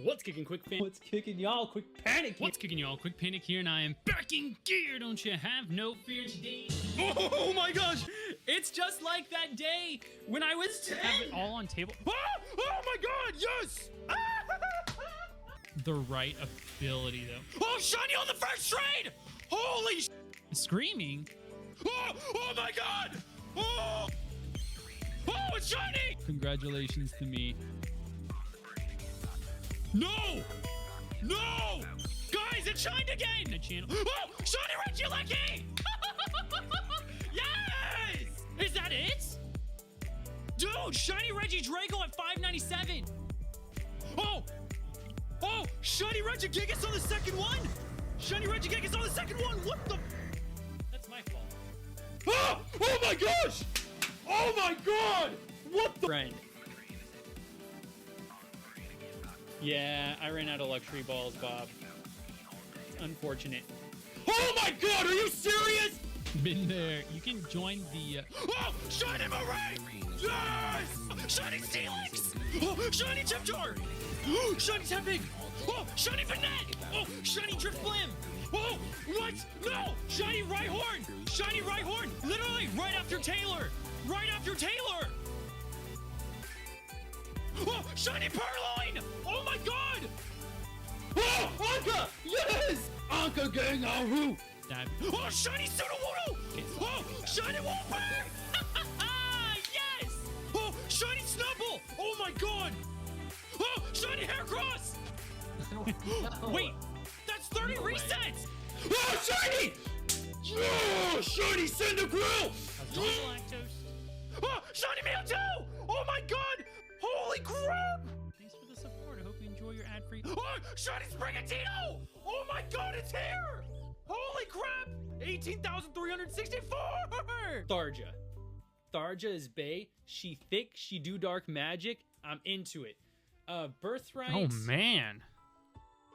What's kicking, quick fan? What's kicking y'all? Quick panic! What's kicking y'all? Quick panic here, and I am back in gear. Don't you have no fear today? Oh my gosh! It's just like that day when I was 10! Have it all on table. Oh my god, yes! The right ability, though. Oh, shiny on the first trade! Holy sh! Screaming. Oh my god! Oh, it's shiny! Congratulations to me. No! No! Guys, it shined again! The channel. Oh! Shiny Reggie Lucky! Yes! Is that it? Dude, shiny Reggie Drago at 597. Oh! Shiny Reggie Gigas on the second one! Shiny Reggie Gigas on the second one! What the? That's my fault. Oh my gosh! Oh my god! What the? Friend. Yeah, I ran out of luxury balls, Bob. It's unfortunate. Oh my god, are you serious? Been there. You can join the. Oh! Shiny Moray! Yes! Shiny Steelix! Oh! Shiny Chipchar! Oh! Shiny Tempig! Oh! Shiny Finette! Oh! Shiny Drifblim! Oh! What? No! Shiny Rhyhorn! Shiny Rhyhorn! Literally right after Taylor! Right after Taylor! Oh! Shiny Purloin! Oh my god! Oh! Anka! Yes! Anka Gang Ahu! Oh! Shiny Sudowoodo! Oh! Shiny Wolfpack! Yes! Oh! Shiny Snubbull! Oh my god! Oh! Shiny Haircross! Wait! That's 30 resets! Oh! Shiny! Oh! Shiny Cyndaquil! Oh! Shiny Mewtwo! Oh my god! Holy crap! Thanks for the support. I hope you enjoy your ad-free. Oh! Shiny Sprigatito! Oh my god, it's here! Holy crap! 18,364! Tharja. Tharja is bae. She thick. She do dark magic. I'm into it. Birthright. Oh man.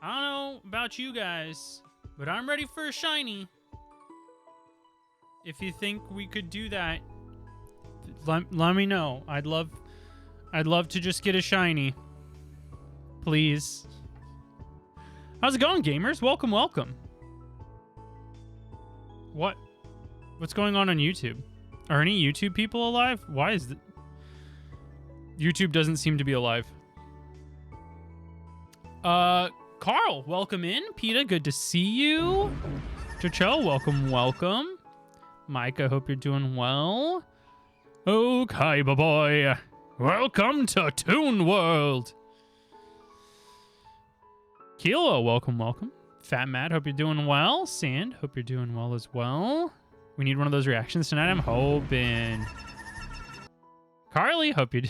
I don't know about you guys, but I'm ready for a shiny. If you think we could do that, let me know. I'd love to just get a shiny. Please. How's it going, gamers? Welcome, welcome. What's going on YouTube? Are any YouTube people alive? Why is YouTube doesn't seem to be alive. Carl, welcome in. Peta, good to see you. Jocho, welcome, welcome. Mike, I hope you're doing well. Okay, boy. Welcome to Toon World. Kilo, welcome, welcome. Fat Matt, hope you're doing well. Sand, hope you're doing well as well. We need one of those reactions tonight, I'm hoping. Carly, hope you're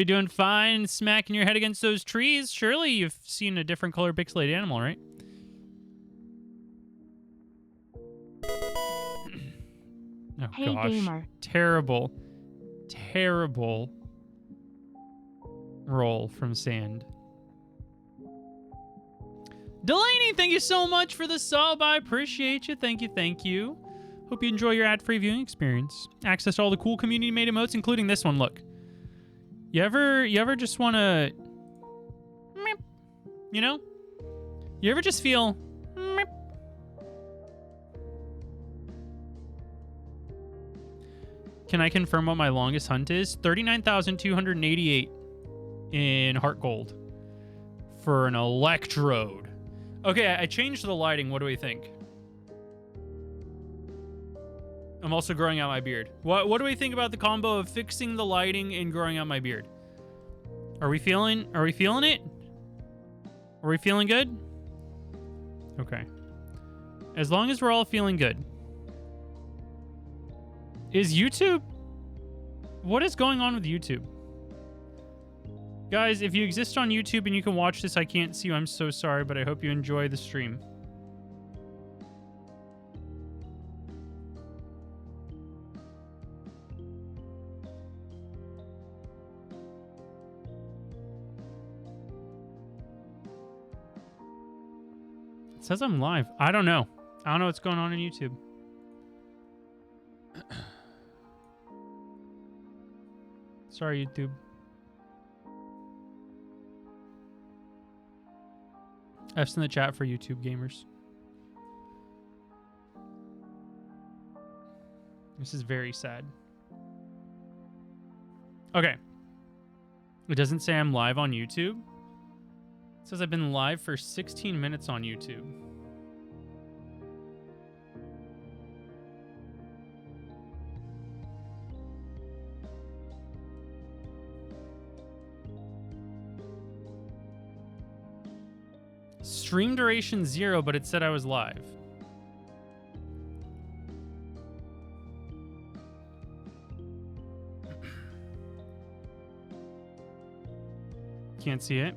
doing fine. Smacking your head against those trees. Surely you've seen a different color pixelated animal, right? Oh, hey, gosh. gamer. Terrible roll from Sand. Delaney, thank you so much for the sub. I appreciate you. Thank you. Hope you enjoy your ad-free viewing experience. Access to all the cool community-made emotes, including this one. Look. You ever just want to... You know? You ever just feel... Can I confirm what my longest hunt is? 39,288 in Heart Gold for an Electrode. Okay, I changed the lighting. What do we think? I'm also growing out my beard. What do we think about the combo of fixing the lighting and growing out my beard? Are we feeling it? Are we feeling good? Okay. As long as we're all feeling good. Is YouTube... What is going on with YouTube? Guys, if you exist on YouTube and you can watch this, I can't see you. I'm so sorry, but I hope you enjoy the stream. It says I'm live. I don't know. I don't know what's going on in YouTube. Sorry, YouTube. F's in the chat for YouTube gamers. This is very sad. Okay. It doesn't say I'm live on YouTube. It says I've been live for 16 minutes on YouTube. Stream duration 0, but it said I was live. Can't see it.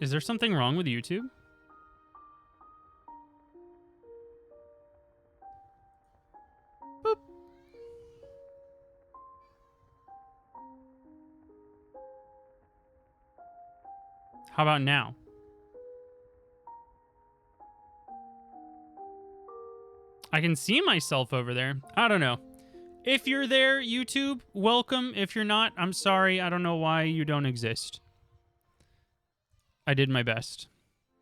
Is there something wrong with YouTube? Boop. How about now? I can see myself over there. I don't know. If you're there, YouTube, welcome. If you're not, I'm sorry. I don't know why you don't exist. I did my best.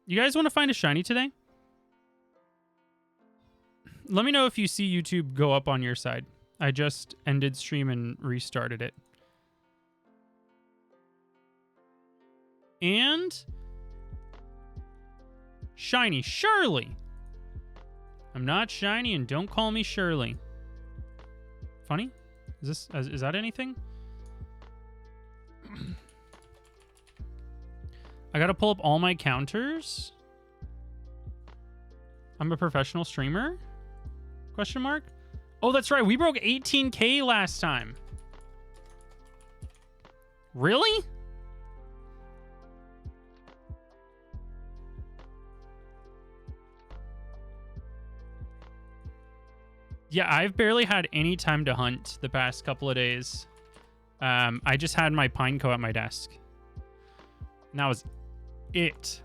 You guys want to find a shiny today? Let me know if you see YouTube go up on your side. I just ended stream and restarted it. And shiny Shirley. I'm not shiny and don't call me Shirley. Funny? Is that anything? I gotta pull up all my counters. I'm a professional streamer? Question mark? Oh, that's right. We broke 18K last time. Really? Yeah, I've barely had any time to hunt the past couple of days. I just had my Pineco at my desk. And that was it.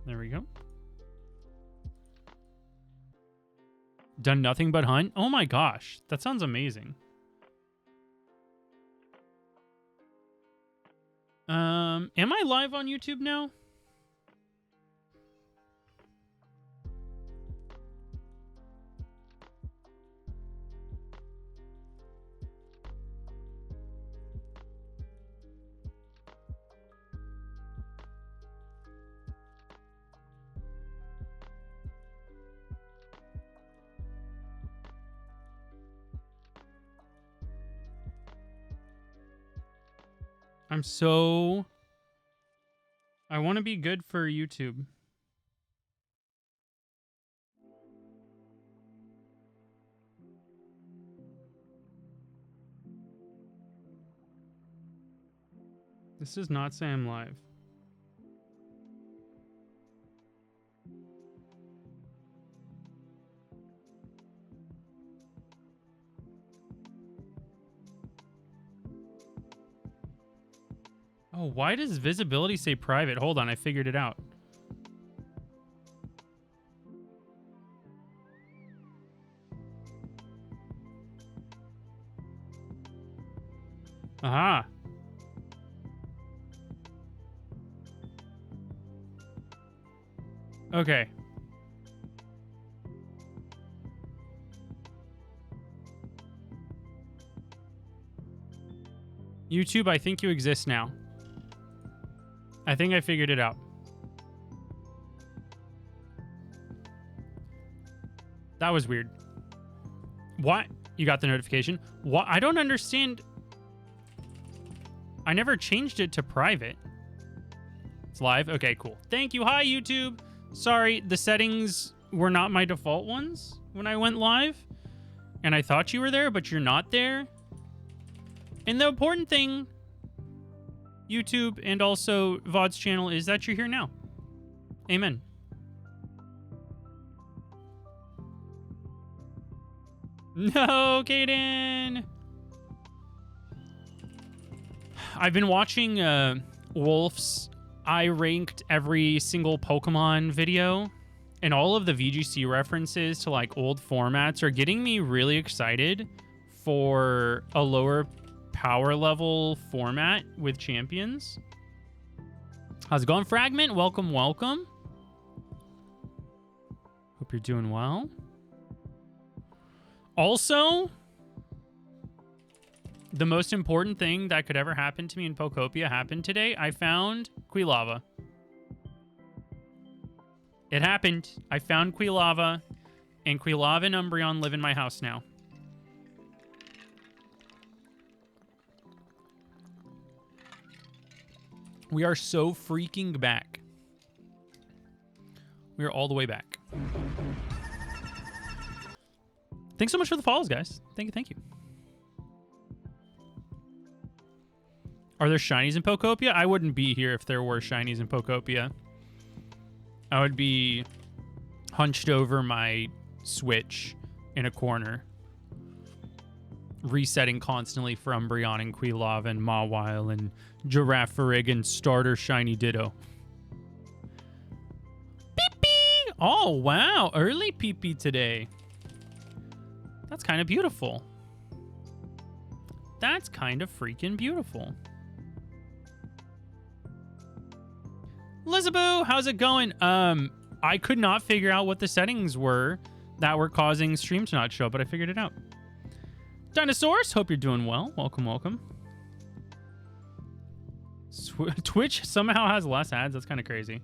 There we go. Done nothing but hunt? Oh my gosh. That sounds amazing. Am I live on YouTube now? I want to be good for YouTube. This does not say I'm live. Oh, why does visibility say private? Hold on, I figured it out. Aha. Okay. YouTube, I think you exist now. I think I figured it out. That was weird. What? You got the notification? What? I don't understand. I never changed it to private. It's live? Okay, cool. Thank you. Hi, YouTube. Sorry, the settings were not my default ones when I went live. And I thought you were there, but you're not there. And the important thing, YouTube and also VOD's channel, is that you're here now. Amen. No, Kaden. I've been watching Wolf's I ranked every single Pokemon video, and all of the VGC references to like old formats are getting me really excited for a lower power level format with champions. How's it going, Fragment? Welcome, welcome. Hope you're doing well. Also, the most important thing that could ever happen to me in Pokopia happened today. I found Quilava. It happened. I found Quilava, and Quilava and Umbreon live in my house now. We are so freaking back. We are all the way back. Thanks so much for the follows, guys. Thank you, thank you. Are there shinies in Pokopia? I wouldn't be here if there were shinies in Pokopia. I would be hunched over my Switch in a corner, resetting constantly for Umbreon and Quilava and Mawile and Girafarig and starter shiny Ditto. Pee-pee! Oh, wow. Early pee-pee today. That's kind of beautiful. That's kind of freaking beautiful. Lizaboo, how's it going? I could not figure out what the settings were that were causing stream to not show, but I figured it out. Dinosaurs, hope you're doing well. Welcome, welcome. Twitch somehow has less ads. That's kind of crazy.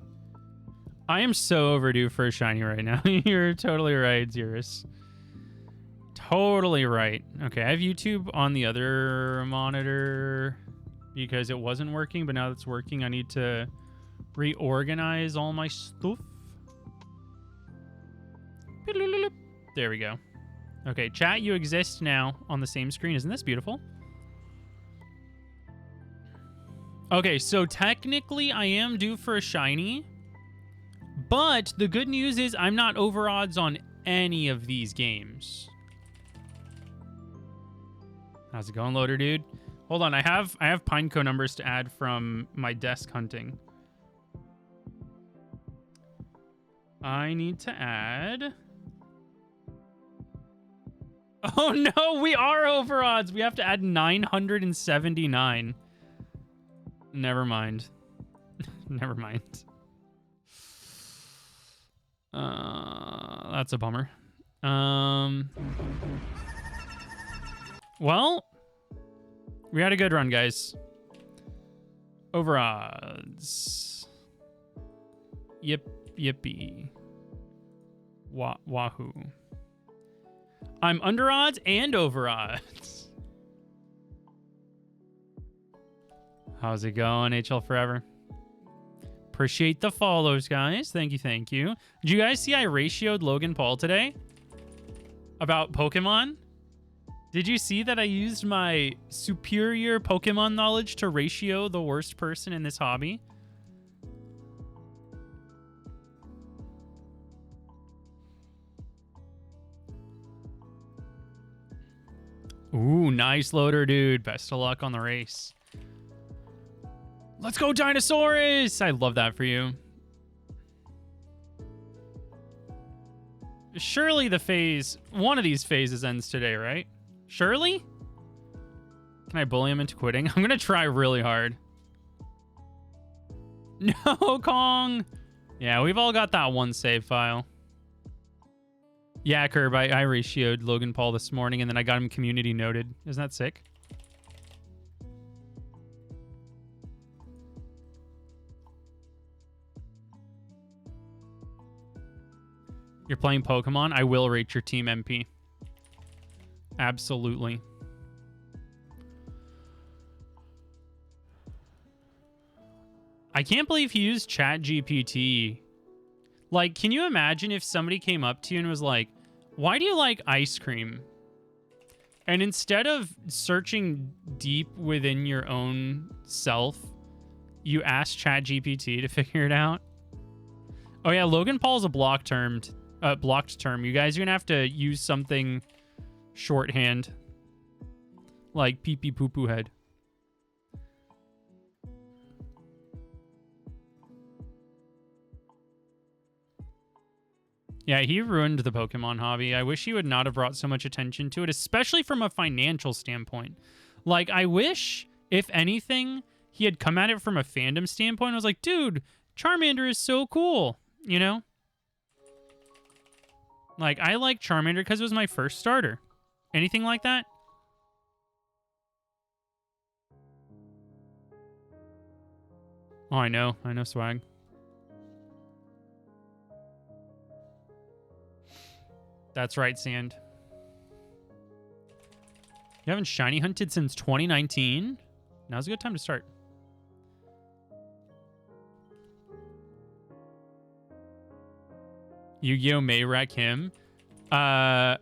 I am so overdue for a shiny right now. You're totally right, Xerus. Totally right. Okay, I have YouTube on the other monitor because it wasn't working, but now that it's working, I need to reorganize all my stuff. There we go. Okay, chat, you exist now on the same screen. Isn't this beautiful? Okay, so technically I am due for a shiny, But the good news is I'm not over odds on any of these games. How's it going, loader dude? Hold on, I have Pineco numbers to add from my desk hunting. I need to add. Oh no, we are over odds. We have to add 979. Never mind. Never mind. That's a bummer. Well, we had a good run, guys. Over odds. Yippee. Wahoo. I'm under odds and over odds. How's it going, HL Forever? Appreciate the follows, guys. Thank you, thank you. Did you guys see I ratioed Logan Paul today? About Pokemon? Did you see that I used my superior Pokemon knowledge to ratio the worst person in this hobby? Ooh, nice loader, dude. Best of luck on the race. Let's go, Dinosaurus! I love that for you. Surely one of these phases ends today, right? Surely? Can I bully him into quitting? I'm gonna try really hard. No, Kong! Yeah, we've all got that one save file. Yeah, Curb, I ratioed Logan Paul this morning, and then I got him community noted. Isn't that sick? You're playing Pokemon? I will rate your team MP. Absolutely. I can't believe he used ChatGPT. Like, can you imagine if somebody came up to you and was like, why do you like ice cream? And instead of searching deep within your own self, you ask ChatGPT to figure it out? Oh yeah, Logan Paul's a blocked term. You guys are gonna have to use something shorthand, like pee pee poo poo head. Yeah, he ruined the Pokemon hobby. I wish he would not have brought so much attention to it, especially from a financial standpoint. Like, I wish, if anything, he had come at it from a fandom standpoint. I was like, dude, Charmander is so cool, you know? Like, I like Charmander because it was my first starter. Anything like that? Oh, I know, swag. That's right, Sand. You haven't shiny hunted since 2019? Now's a good time to start. Yu-Gi-Oh! May wreck him. I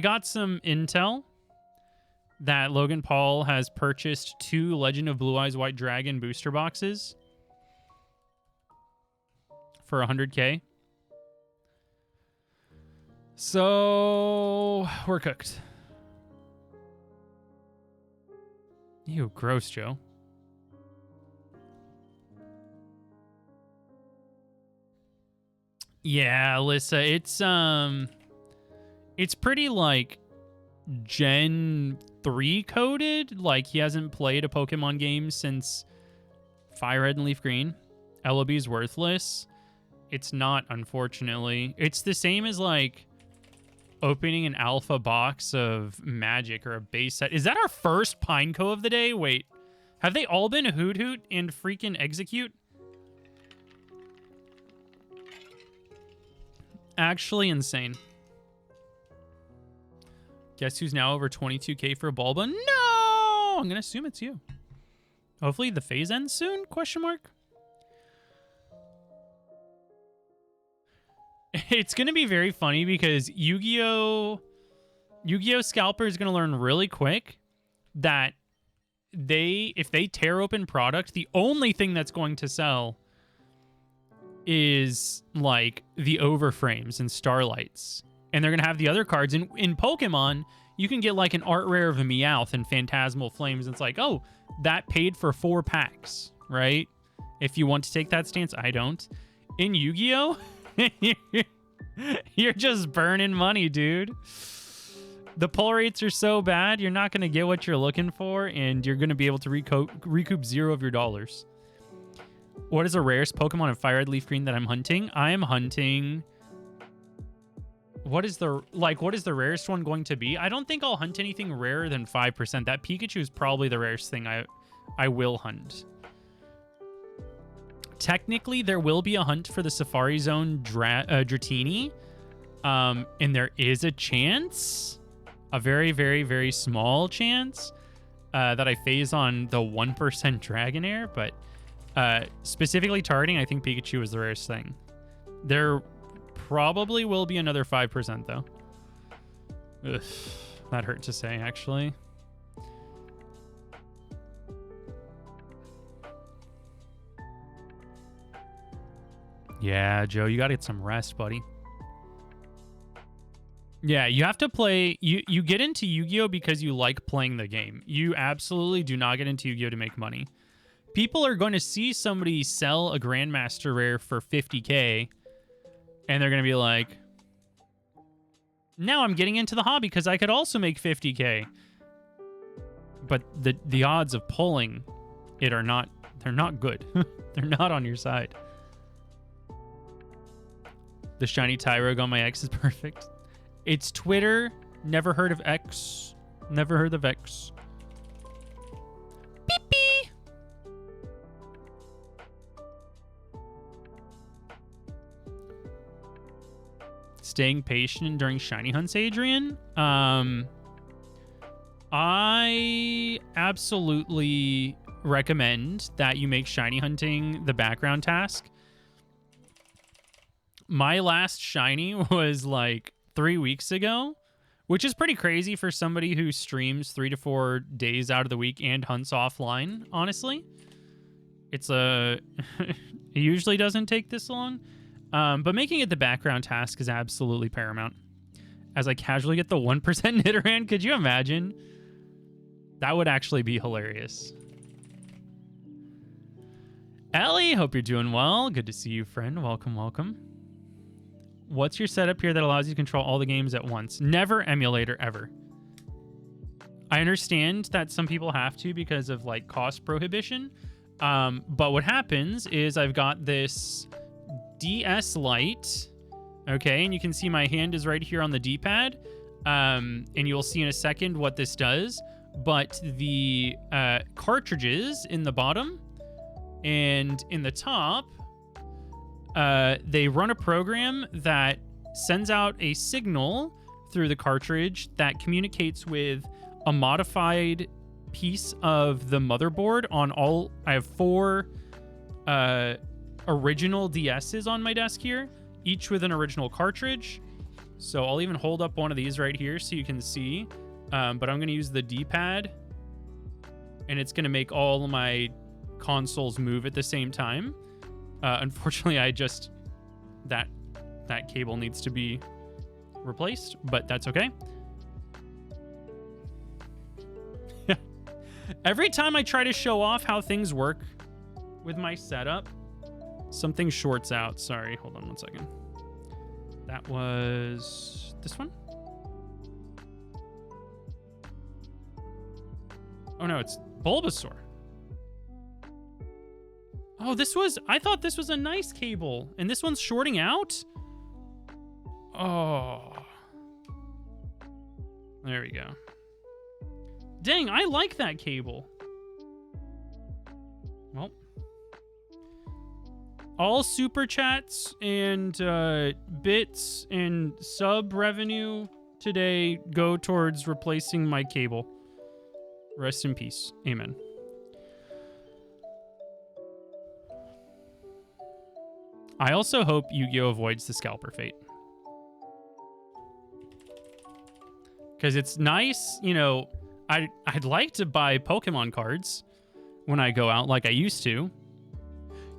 got some intel that Logan Paul has purchased 2 Legend of Blue Eyes White Dragon booster boxes for 100K. So, we're cooked. Ew, gross, Joe. Yeah, Alyssa, it's pretty, like, Gen 3 coded. Like, he hasn't played a Pokemon game since FireRed and LeafGreen. LOB's worthless. It's not, unfortunately. It's the same as, like, opening an alpha box of Magic or a base set. Is that our first Pineco of the day? Wait, have they all been Hoot Hoot and freaking Execute? Actually insane. Guess who's now over 22K for a Bulba? No! I'm gonna assume it's you. Hopefully the phase ends soon? Question mark. It's going to be very funny because Yu-Gi-Oh! Scalper is going to learn really quick that if they tear open product, the only thing that's going to sell is like the overframes and starlights. And they're going to have the other cards. In Pokemon, you can get like an art rare of a Meowth and Phantasmal Flames. It's like, oh, that paid for 4 packs, right? If you want to take that stance, I don't. In Yu-Gi-Oh, you're just burning money, dude. The pull rates are so bad, you're not going to get what you're looking for, and you're going to be able to recoup 0 of your dollars. What is the rarest Pokemon in FireRed LeafGreen that I'm hunting? I am hunting... What is the rarest one going to be? I don't think I'll hunt anything rarer than 5%. That Pikachu is probably the rarest thing I will hunt. Technically, there will be a hunt for the Safari Zone Dratini. And there is a chance, a very, very, very small chance, that I phase on the 1% Dragonair. But specifically targeting, I think Pikachu is the rarest thing. There probably will be another 5%, though. Ugh, that hurt to say, actually. Yeah, Joe, you gotta get some rest, buddy. Yeah, you have to play... You get into Yu-Gi-Oh! Because you like playing the game. You absolutely do not get into Yu-Gi-Oh! To make money. People are going to see somebody sell a Grandmaster Rare for 50K, and they're going to be like, now I'm getting into the hobby because I could also make 50K. But the odds of pulling it are not... They're not good. They're not on your side. The shiny Tyrog on my X is perfect. It's Twitter. Never heard of X. Never heard of X. Beep beep. Staying patient during shiny hunts, Adrian. I absolutely recommend that you make shiny hunting the background task. My last shiny was like 3 weeks ago, which is pretty crazy for somebody who streams 3 to 4 days out of the week and hunts offline, honestly. It's it usually doesn't take this long, but making it the background task is absolutely paramount. As I casually get the 1% Nidoran, could you imagine? That would actually be hilarious. Ellie, hope you're doing well. Good to see you, friend. Welcome, welcome. What's your setup here that allows you to control all the games at once? Never emulator, ever. I understand that some people have to because of like cost prohibition. But what happens is I've got this DS Lite, okay, and you can see my hand is right here on the D-pad. And you'll see in a second what this does. But the cartridges in the bottom and in the top, they run a program that sends out a signal through the cartridge that communicates with a modified piece of the motherboard on all... I have 4 original DSs on my desk here, each with an original cartridge. So I'll even hold up one of these right here so you can see. But I'm going to use the D-pad, and it's going to make all of my consoles move at the same time. Unfortunately, that cable needs to be replaced, but that's okay. Every time I try to show off how things work with my setup, something shorts out. Sorry, hold on one second. That was this one? Oh no, it's Bulbasaur. Oh, I thought this was a nice cable, and this one's shorting out? Oh. There we go. Dang, I like that cable. Well. All super chats and bits and sub revenue today go towards replacing my cable. Rest in peace. Amen. I also hope Yu-Gi-Oh! Avoids the Scalper Fate. Because it's nice, you know, I'd like to buy Pokemon cards when I go out like I used to.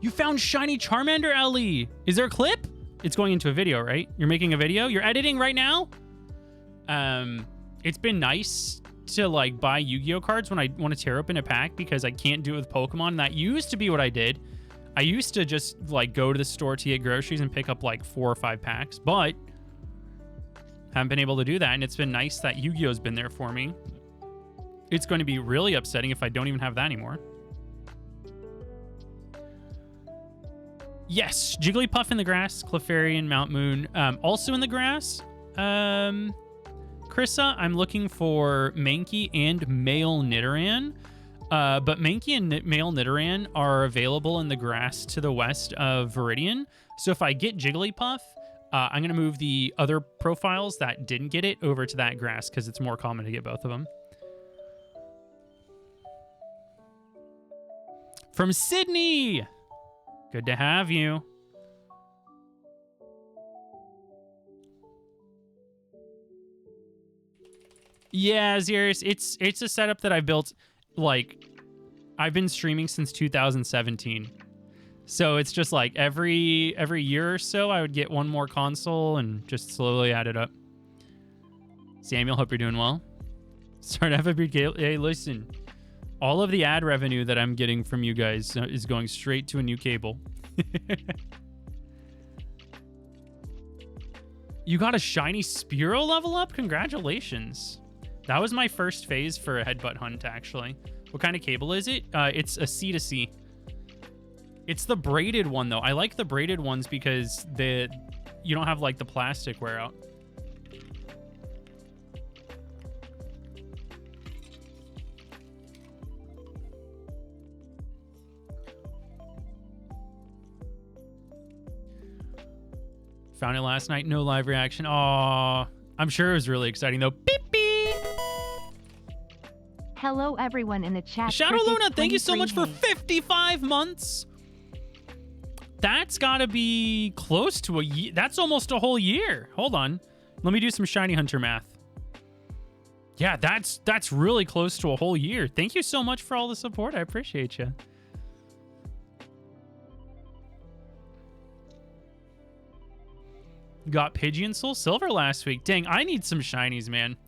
You found shiny Charmander, Ellie. Is there a clip? It's going into a video, right? You're making a video? You're editing right now? It's been nice to like buy Yu-Gi-Oh cards when I want to tear open a pack because I can't do it with Pokemon. That used to be what I did. I used to just like go to the store to get groceries and pick up like 4 or 5 packs, but haven't been able to do that. And it's been nice that Yu-Gi-Oh's been there for me. It's going to be really upsetting if I don't even have that anymore. Yes, Jigglypuff in the grass, Clefairy and Mount Moon also in the grass. Krissa, I'm looking for Mankey and male Nidoran. But Mankey and male Nidoran are available in the grass to the west of Viridian. So if I get Jigglypuff, I'm going to move the other profiles that didn't get it over to that grass because it's more common to get both of them. From Sydney! Good to have you. Yeah, Xeris, it's a setup that I built, like, I've been streaming since 2017. So it's just like every year or so I would get one more console and just slowly add it up. Samuel, hope you're doing well. Start have a big hey, listen. All of the ad revenue that I'm getting from you guys is going straight to a new cable. You got a shiny Spearow level up? Congratulations. That was my first phase for a headbutt hunt, actually. What kind of cable is it? It's a C2C. It's the braided one, though. I like the braided ones because you don't have, like, the plastic wear out. Found it last night. No live reaction. Aw. I'm sure it was really exciting, though. Beep, beep. Hello, everyone in the chat. Shadow Luna, thank you so much for 55 months. That's got to be close to a year. That's almost a whole year. Hold on. Let me do some Shiny Hunter math. Yeah, that's really close to a whole year. Thank you so much for all the support. I appreciate you. Got Pidgeon Soul Silver last week. Dang, I need some shinies, man.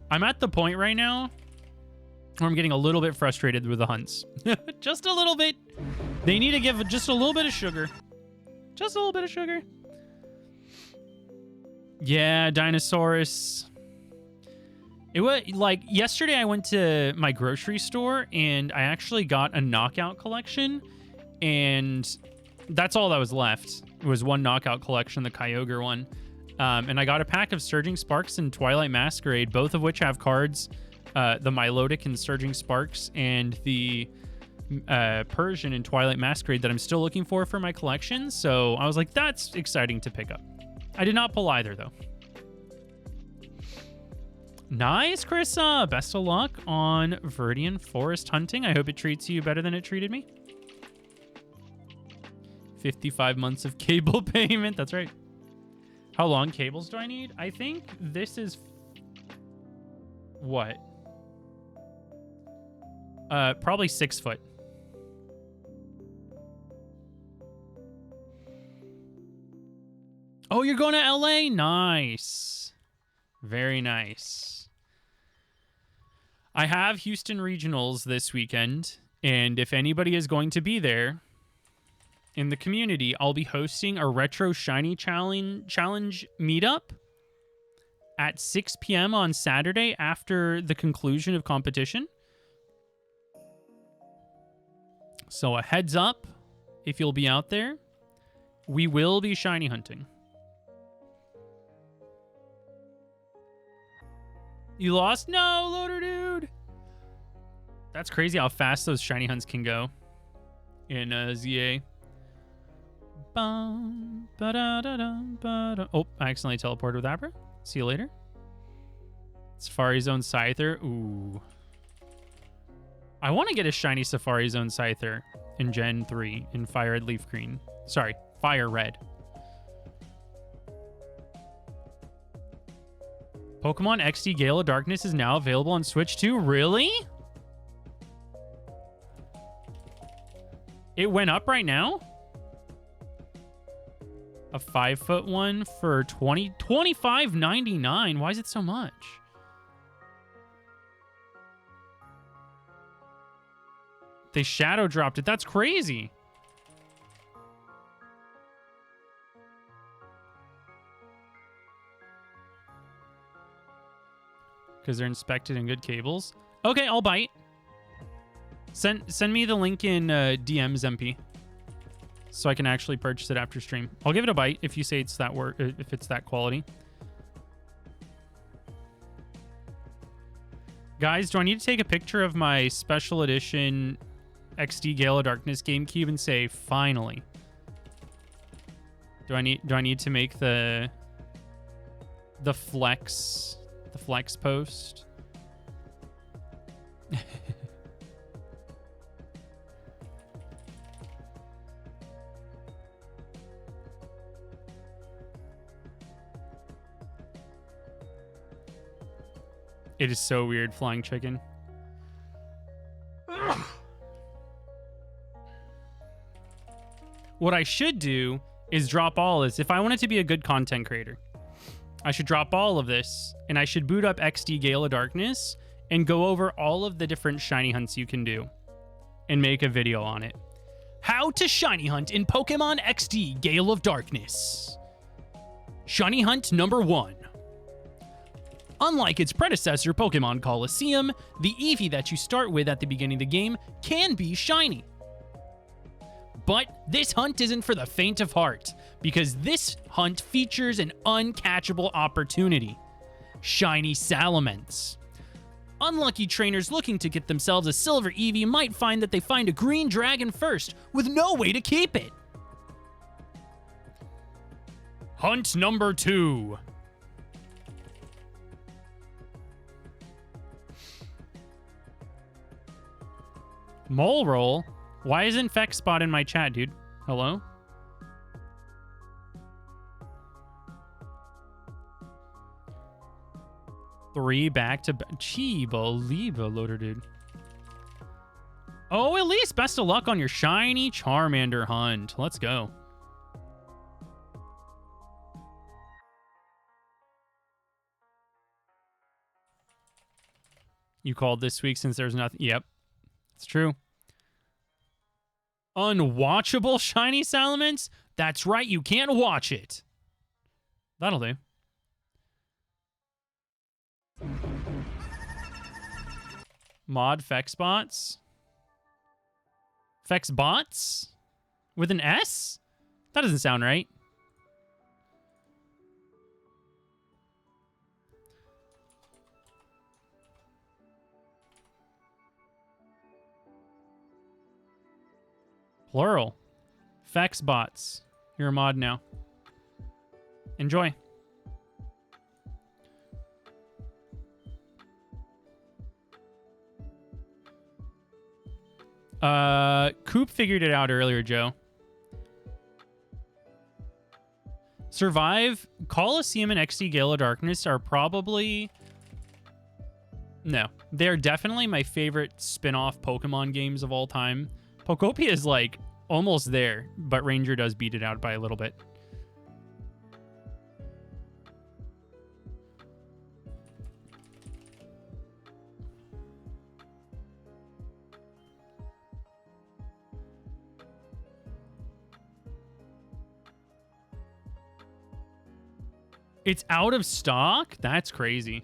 I'm at the point right now where I'm getting a little bit frustrated with the hunts. Just a little bit. They need to give just a little bit of sugar. Just a little bit of sugar. Yeah, Dinosaurus. It was like yesterday I went to my grocery store and I actually got a knockout collection, and that's all that was left. It was one knockout collection, the Kyogre one. And I got a pack of Surging Sparks and Twilight Masquerade, both of which have cards. The Milotic and Surging Sparks and the Persian and Twilight Masquerade that I'm still looking for my collection. So I was like, that's exciting to pick up. I did not pull either, though. Nice, Krissa. Best of luck on Viridian Forest hunting. I hope it treats you better than it treated me. 55 months of cable payment. That's right. How long cables do I need? I think this is... what? Probably 6 foot. Oh, you're going to LA? Nice. Very nice. I have Houston Regionals this weekend, and if anybody is going to be there in the community, I'll be hosting a Retro Shiny Challenge meetup at 6 p.m. on Saturday after the conclusion of competition. So a heads up, if you'll be out there, we will be shiny hunting. You lost? No, Loader Dude. That's crazy how fast those shiny hunts can go in ZA. Oh, I accidentally teleported with Abra. See you later. Safari Zone Scyther. Ooh. I want to get a shiny Safari Zone Scyther in Gen 3 in FireRed LeafGreen. Sorry, FireRed. Pokemon XD Gale of Darkness is now available on Switch 2. Really? It went up right now? A 5-foot one for 25.99. Why is it so much? They shadow dropped it. That's crazy. Because they're inspected in good cables. Okay, I'll bite. Send me the link in DMs, MP, so I can actually purchase it after stream. I'll give it a bite if you say it's that if it's that quality. Guys, do I need to take a picture of my special edition XD Gale of Darkness GameCube and say finally? Do I need to make the flex post? It is so weird, flying chicken. What I should do is drop all this. If I wanted to be a good content creator, I should drop all of this, and I should boot up XD Gale of Darkness and go over all of the different shiny hunts you can do and make a video on it. How to shiny hunt in Pokemon XD Gale of Darkness. Shiny hunt number 1. Unlike its predecessor, Pokemon Colosseum, the Eevee that you start with at the beginning of the game can be shiny. But this hunt isn't for the faint of heart, because this hunt features an uncatchable opportunity. Shiny Salamence. Unlucky trainers looking to get themselves a silver Eevee might find that they find a green dragon first, with no way to keep it. Hunt number 2. Mole roll? Why isn't FexSpot in my chat, dude? Hello? Three back to back. Chiba loader, dude. Oh, at least best of luck on your shiny Charmander hunt. Let's go. You called this week since there's nothing. Yep. It's true. Unwatchable shiny Salamence? That's right, you can't watch it. That'll do. Mod FexBots? FexBots? With an S? That doesn't sound right. Plural. FexBots. You're a mod now. Enjoy. Coop figured it out earlier, Joe. Survive, Colosseum, and XD Gale of Darkness are probably... No. They're definitely my favorite spin-off Pokemon games of all time. Pokopia is, like, almost there, but Ranger does beat it out by a little bit. It's out of stock? That's crazy.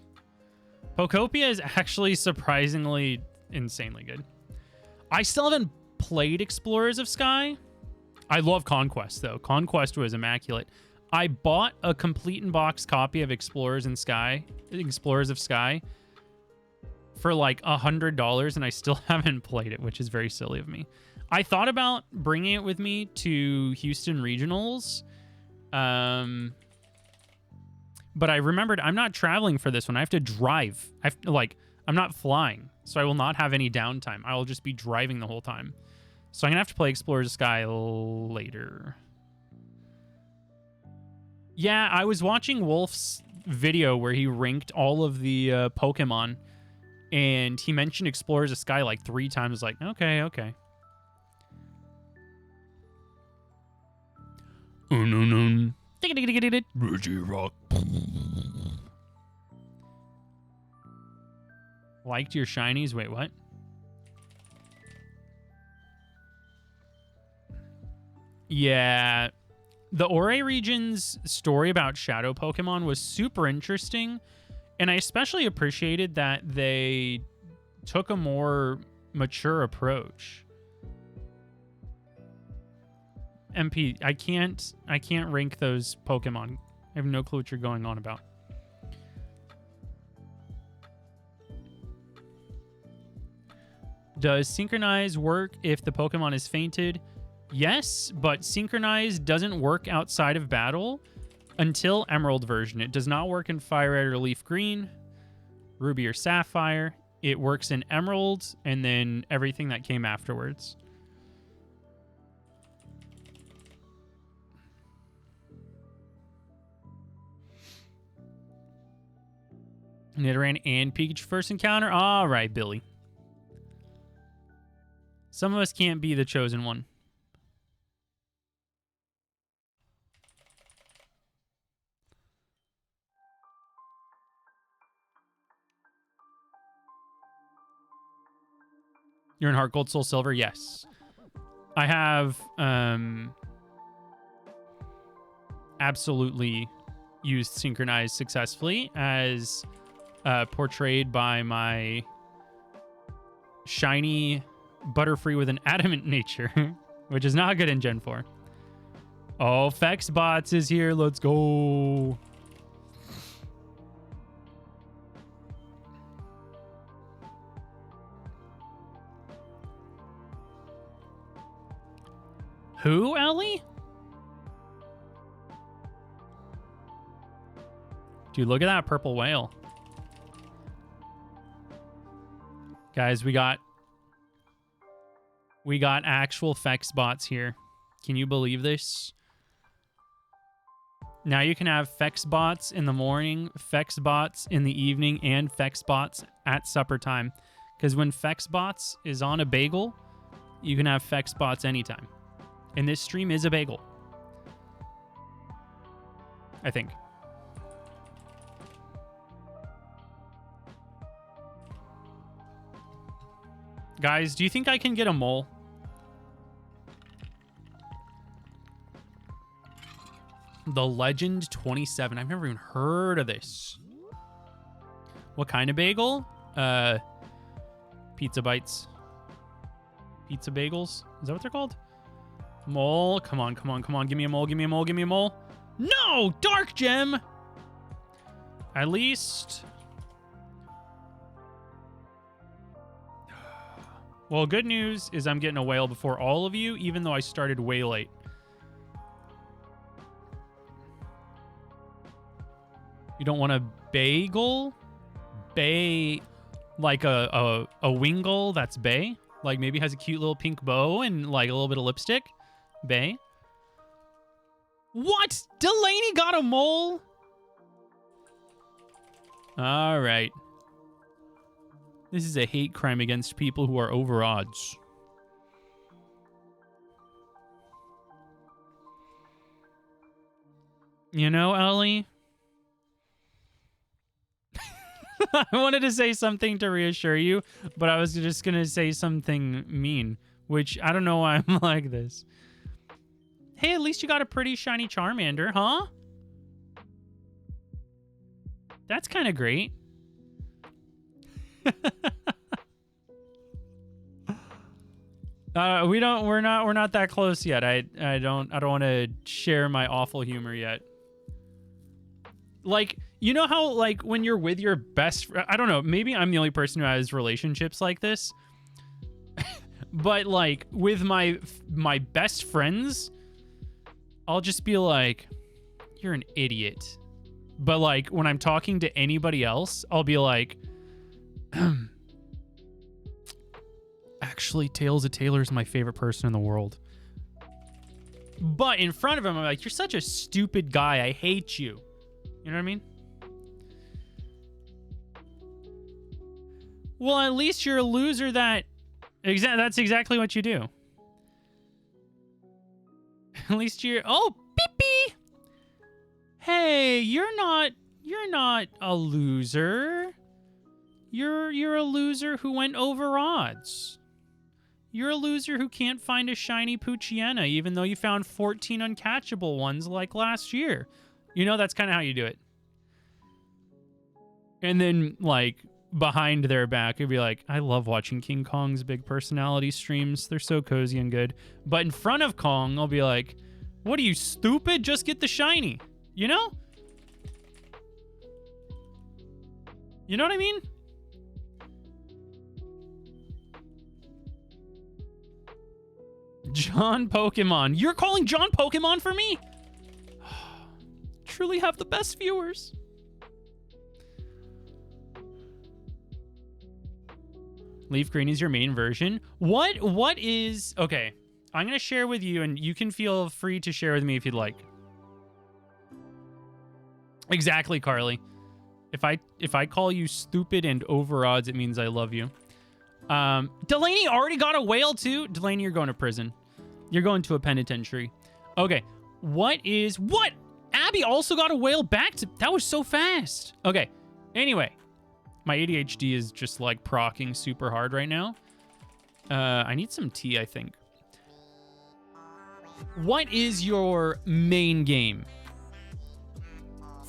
Pokopia is actually surprisingly insanely good. I still haven't played Explorers of Sky. I love Conquest, though. Conquest was immaculate. I bought a complete in-box copy of Explorers of Sky for like $100, and I still haven't played it, which is very silly of me. I thought about bringing it with me to Houston Regionals, but I remembered I'm not traveling for this one. I have to drive. I'm not flying, so I will not have any downtime. I will just be driving the whole time. So I'm going to have to play Explorers of Sky later. Yeah, I was watching Wolf's video where he ranked all of the Pokemon, and he mentioned Explorers of Sky like 3 times. I was like, okay. Rock. Liked your shinies? Wait, what? Yeah. The Ore region's story about shadow Pokemon was super interesting, and I especially appreciated that they took a more mature approach. MP, I can't rank those Pokemon. I have no clue what you're going on about. Does Synchronize work if the Pokemon is fainted? Yes, but Synchronize doesn't work outside of battle until Emerald version. It does not work in FireRed or LeafGreen, Ruby or Sapphire. It works in Emerald and then everything that came afterwards. Nidoran and Pikachu first encounter? All right, Billy. Some of us can't be the chosen one. You're in Heart Gold, Soul Silver? Yes. I have absolutely used Synchronize successfully as portrayed by my shiny Butterfree with an adamant nature, which is not good in Gen 4. Oh, Fexbots is here. Let's go. Who, Ellie? Dude, look at that purple whale. Guys, we got actual Fexbots here. Can you believe this? Now you can have Fexbots in the morning, Fexbots in the evening, and Fexbots at supper time. Because when Fexbots is on a bagel, you can have Fexbots anytime. And this stream is a bagel. I think. Guys, do you think I can get a mole? The Legend 27. I've never even heard of this. What kind of bagel? Pizza bites. Pizza bagels? Is that what they're called? Mole. Come on, come on, come on. Give me a mole, give me a mole, give me a mole. No! Dark gem! At least... Well, good news is I'm getting a whale before all of you, even though I started way late. You don't want a bagel? Bay, like a wingle that's bay? Like maybe has a cute little pink bow and like a little bit of lipstick? Bay? What? Delaney got a mole? All right. This is a hate crime against people who are over odds. You know, Ellie? I wanted to say something to reassure you, but I was just going to say something mean, which I don't know why I'm like this. Hey, at least you got a pretty shiny Charmander, huh? That's kind of great. We're not that close yet. I don't want to share my awful humor yet. Like, you know how like when you're with your best friend, I don't know, maybe I'm the only person who has relationships like this. But like with my best friends, I'll just be like, you're an idiot. But like when I'm talking to anybody else, I'll be like, actually, Tails of Taylor is my favorite person in the world. But in front of him, I'm like, you're such a stupid guy. I hate you. You know what I mean? Well, at least you're a loser that... That's exactly what you do. At least you're... Oh, beep beep! Hey, you're not a loser. You're a loser who went over odds. You're a loser who can't find a shiny Poochyena, even though you found 14 uncatchable ones like last year. You know, that's kind of how you do it. And then, like, behind their back, it'd be like, I love watching King Kong's big personality streams. They're so cozy and good. But in front of Kong, I'll be like, what are you, stupid? Just get the shiny. You know? You know what I mean? John Pokemon. You're calling John Pokemon for me? Truly have the best viewers. LeafGreen is your main version. What is... Okay, I'm going to share with you, and you can feel free to share with me if you'd like. Exactly, Carly. If I call you stupid and over odds, it means I love you. Delaney already got a whale too. Delaney, you're going to prison. You're going to a penitentiary. Okay. What? Abby also got a whale back to... That was so fast. Okay. Anyway. My ADHD is just like procking super hard right now. I need some tea, I think. What is your main game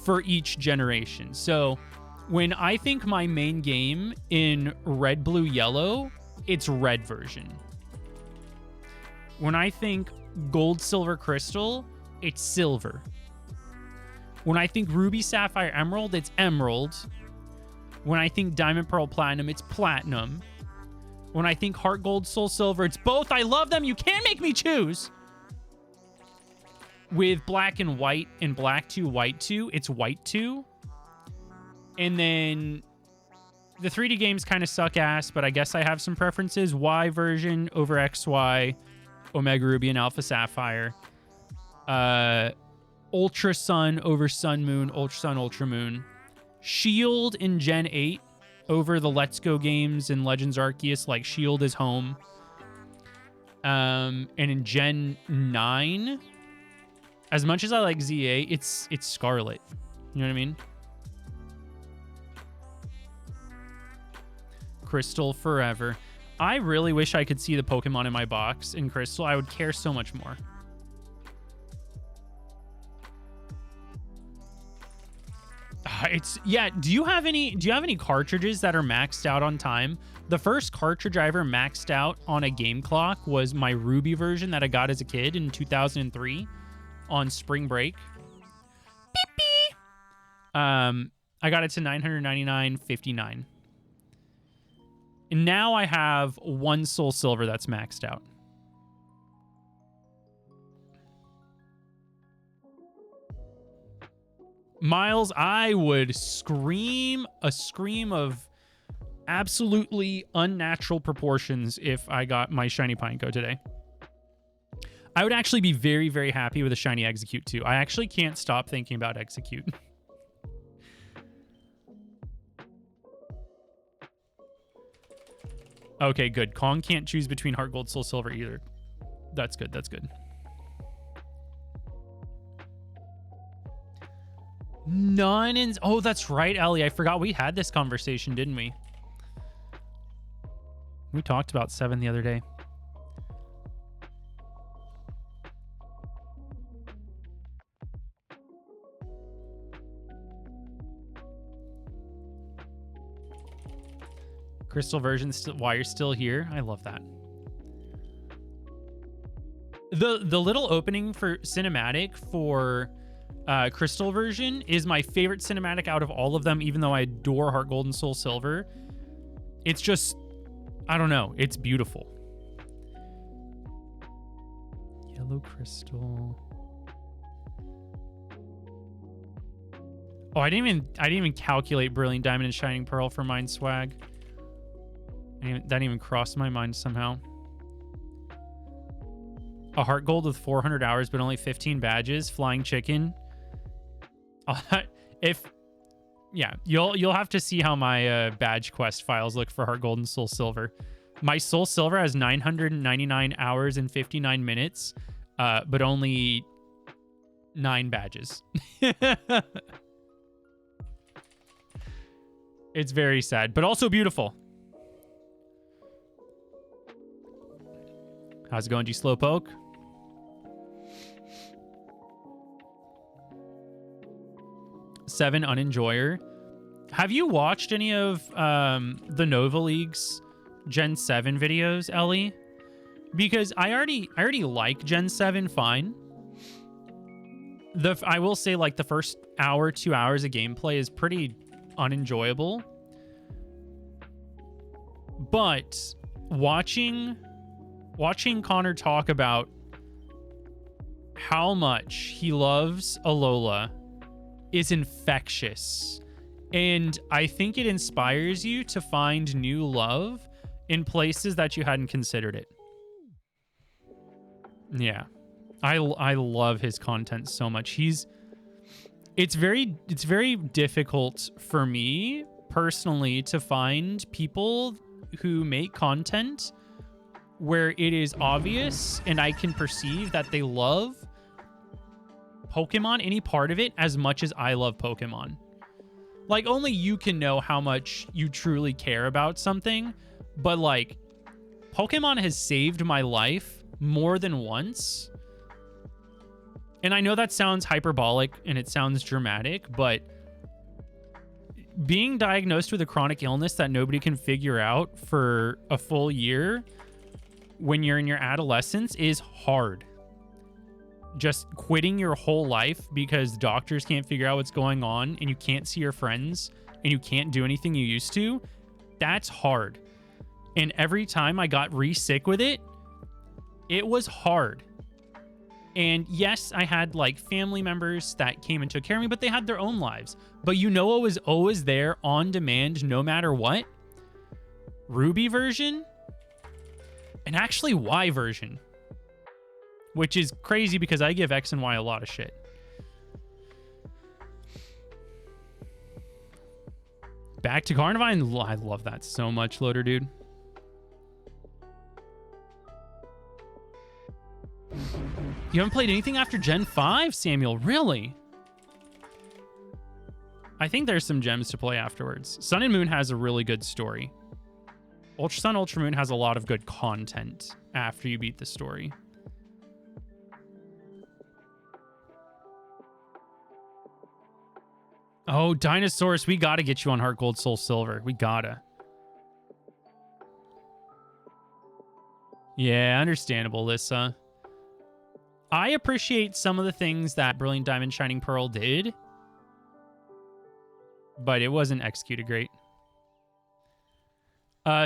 for each generation? So when I think my main game in red, blue, yellow, it's red version. When I think gold, silver, crystal, it's silver. When I think ruby, sapphire, emerald, it's emerald. When I think diamond, pearl, platinum, it's platinum. When I think heart, gold, soul, silver, it's both. I love them. You can't make me choose. With black and white and black 2, white 2, it's white 2. And then the 3D games kind of suck ass, but I guess I have some preferences. Y version over XY, Omega Ruby and Alpha Sapphire. Ultra Sun over Sun Moon, Ultra Sun, Ultra Moon. Shield in Gen 8 over the Let's Go games in Legends Arceus, like Shield is home. And in Gen 9, as much as I like ZA, it's Scarlet. You know what I mean? Crystal forever. I really wish I could see the Pokemon in my box in Crystal. I would care so much more. Do you have any cartridges that are maxed out on time? The first cartridge I ever maxed out on a game clock was my Ruby version that I got as a kid in 2003 on spring break. Beep, beep. I got it to 999.59. And now I have one Soul Silver that's maxed out. Miles, I would scream a scream of absolutely unnatural proportions if I got my shiny Pineco today. I would actually be very, very happy with a shiny Execute too. I actually can't stop thinking about Execute. Okay, good. Kong can't choose between Heart Gold, Soul Silver either. That's good. That's good. None in... Oh, that's right, Ellie. I forgot we had this conversation, didn't we? We talked about 7 the other day. Crystal version, why you're still here. I love that. The little opening for cinematic for Crystal version is my favorite cinematic out of all of them, even though I adore Heart Gold and Soul Silver. It's just, I don't know. It's beautiful. Yellow Crystal. Oh, I didn't even calculate Brilliant Diamond and Shining Pearl for mine swag. That didn't even cross my mind somehow. A Heart Gold with 400 hours, but only 15 badges. Flying Chicken. You'll have to see how my badge quest files look for Heart Gold and Soul Silver. My Soul Silver has 999 hours and 59 minutes, but only 9 badges. It's very sad, but also beautiful. How's it going, G Slowpoke? Seven Unenjoyer. Have you watched any of the Nova League's Gen 7 videos, Ellie? Because I already like Gen 7 fine. I will say, like, the first hour, 2 hours of gameplay is pretty unenjoyable. But watching Connor talk about how much he loves Alola is infectious. And I think it inspires you to find new love in places that you hadn't considered it. Yeah. I love his content so much. It's very difficult for me personally to find people who make content where it is obvious and I can perceive that they love Pokemon, any part of it, as much as I love Pokemon. Like, only you can know how much you truly care about something, but like, Pokemon has saved my life more than once. And I know that sounds hyperbolic and it sounds dramatic, but being diagnosed with a chronic illness that nobody can figure out for a full year when you're in your adolescence is hard. Just quitting your whole life because doctors can't figure out what's going on and you can't see your friends and you can't do anything you used to, that's hard. And every time I got re-sick with it, it was hard. And yes, I had like family members that came and took care of me, but they had their own lives. But you know what was always there on demand no matter what? Ruby version and actually Y version. Which is crazy because I give X and Y a lot of shit. Back to Carnivine. I love that so much, Loader Dude. You haven't played anything after Gen 5, Samuel? Really? I think there's some gems to play afterwards. Sun and Moon has a really good story. Ultra Sun, Ultra Moon has a lot of good content after you beat the story. Oh, Dinosaurus, we gotta get you on Heart Gold, Soul Silver. We gotta. Yeah, understandable, Lissa. I appreciate some of the things that Brilliant Diamond Shining Pearl did, but it wasn't executed great.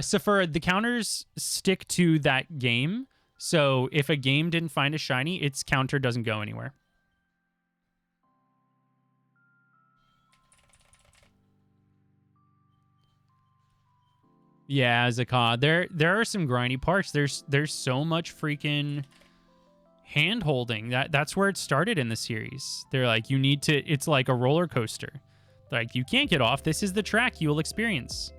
Sephora, the counters stick to that game, so if a game didn't find a shiny, its counter doesn't go anywhere. Yeah, Zakah. There are some grindy parts. There's so much freaking hand holding. That's where it started in the series. They're like, you need to, it's like a roller coaster. Like, you can't get off. This is the track you will experience.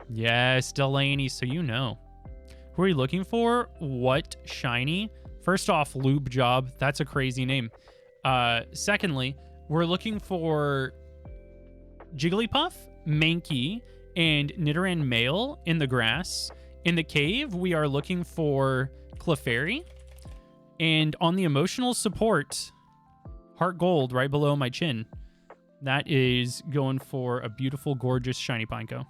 Yes, Delaney, so you know. Who are you looking for? What shiny? First off, Lube Job. That's a crazy name. Secondly, we're looking for Jigglypuff, Mankey, and Nidoran male in the grass. In the cave, we are looking for Clefairy. And on the emotional support, Heart Gold right below my chin. That is going for a beautiful, gorgeous, shiny Pineco.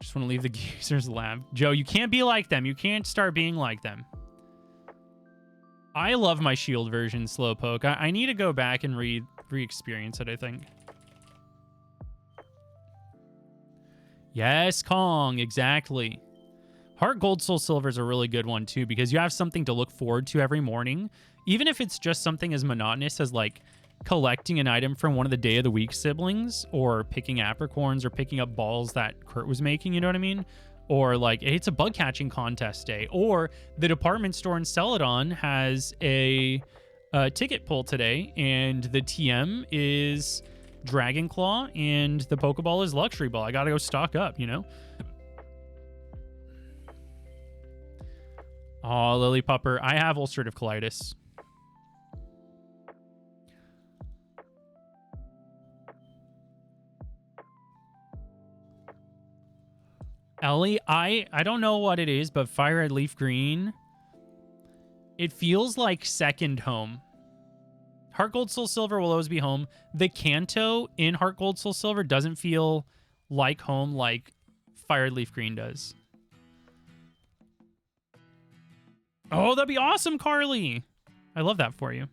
Just want to leave the geezers lab. Joe, you can't be like them. You can't start being like them. I love my shield version, Slowpoke. I need to go back and re-experience it, I think. Yes, Kong, exactly. Heart Gold, Soul Silver is a really good one, too, because you have something to look forward to every morning. Even if it's just something as monotonous as, like, collecting an item from one of the Day of the Week siblings, or picking apricorns, or picking up balls that Kurt was making, you know what I mean? Or, like, it's a bug catching contest day. Or the department store in Celadon has a ticket pull today, and the TM is Dragon Claw, and the Pokeball is Luxury Ball. I gotta go stock up, you know? Oh, Lily Pupper. I have ulcerative colitis. Ellie, I don't know what it is, but FireRed Leaf Green, it feels like second home. Heart Gold Soul Silver will always be home. The Kanto in Heart Gold Soul Silver doesn't feel like home like FireRed Leaf Green does. Oh, that'd be awesome, Carly. I love that for you.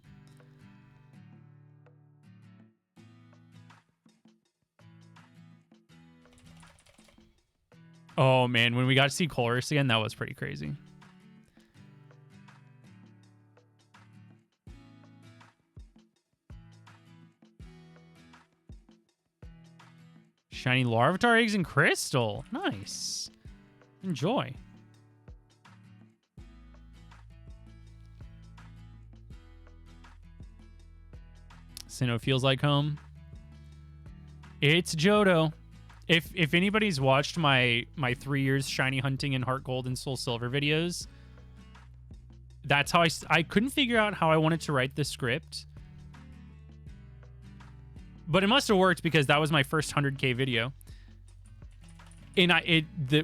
Oh, man, when we got to see Chorus again, that was pretty crazy. Shiny Larvitar eggs and Crystal. Nice. Enjoy. Sinnoh feels like home. It's Johto. If anybody's watched my 3 years shiny hunting in Heart Gold and Soul Silver videos, that's how I couldn't figure out how I wanted to write the script. But it must have worked because that was my first 100K video. And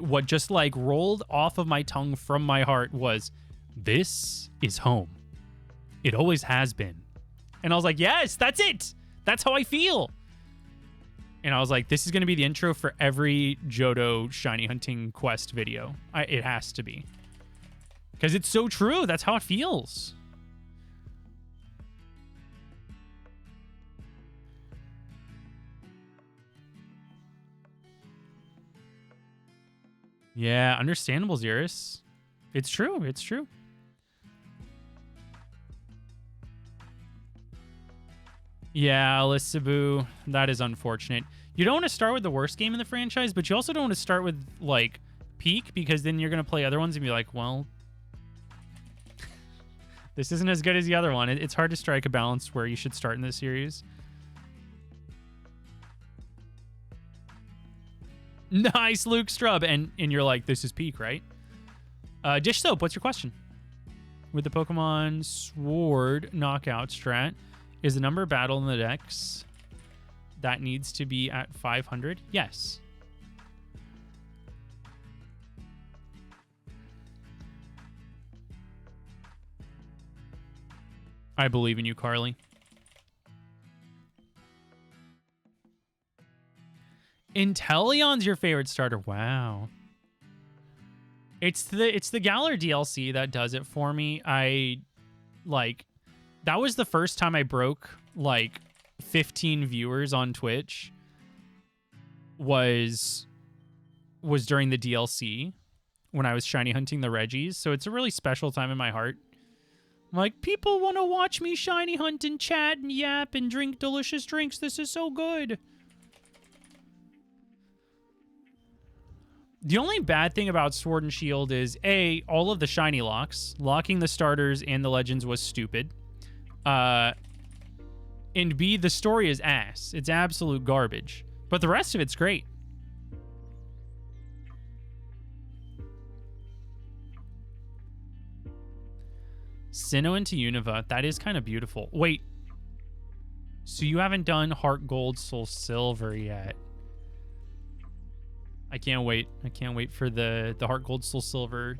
what just like rolled off of my tongue from my heart was, this is home. It always has been. And I was like, yes, that's it. That's how I feel. And I was like, this is going to be the intro for every Johto shiny hunting quest video. It has to be. Because it's so true. That's how it feels. Yeah, understandable, Xeris. It's true. It's true. Yeah, Alysabu, that is unfortunate. You don't want to start with the worst game in the franchise, but you also don't want to start with, like, Peak, because then you're going to play other ones and be like, well, this isn't as good as the other one. It's hard to strike a balance where you should start in this series. Nice, Luke Strub. And you're like, this is Peak, right? Dish Soap, what's your question? With the Pokemon Sword knockout strat, is the number of battle in the decks that needs to be at 500? Yes. I believe in you, Carly. Inteleon's your favorite starter. Wow. It's the Galar DLC that does it for me. That was the first time I broke like 15 viewers on Twitch. Was during the DLC when I was shiny hunting the Reggies. So it's a really special time in my heart. I'm like, people want to watch me shiny hunt and chat and yap and drink delicious drinks. This is so good. The only bad thing about Sword and Shield is, A, all of the shiny locks. Locking the starters and the legends was stupid. And B, the story is ass. It's absolute garbage. But the rest of it's great. Sinnoh into Unova. That is kind of beautiful. Wait. So you haven't done Heart Gold, Soul Silver yet. I can't wait. I can't wait for the Heart Gold, Soul Silver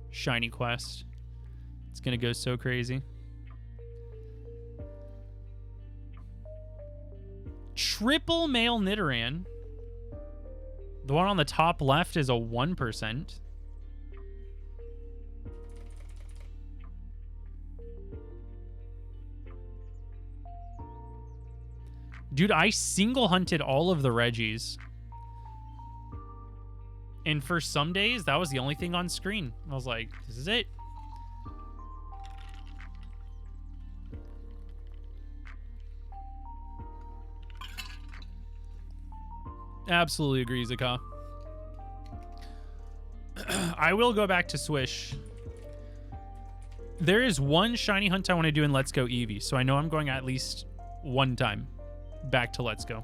shiny quest. It's going to go so crazy. Triple male Nidoran. The one on the top left is a 1%. Dude, I single hunted all of the Reggies. And for some days, that was the only thing on screen. I was like, this is it. Absolutely agree, Zaka. I will go back to Swish. There is one shiny hunt I want to do in Let's Go Eevee, so I know I'm going at least one time back to Let's Go.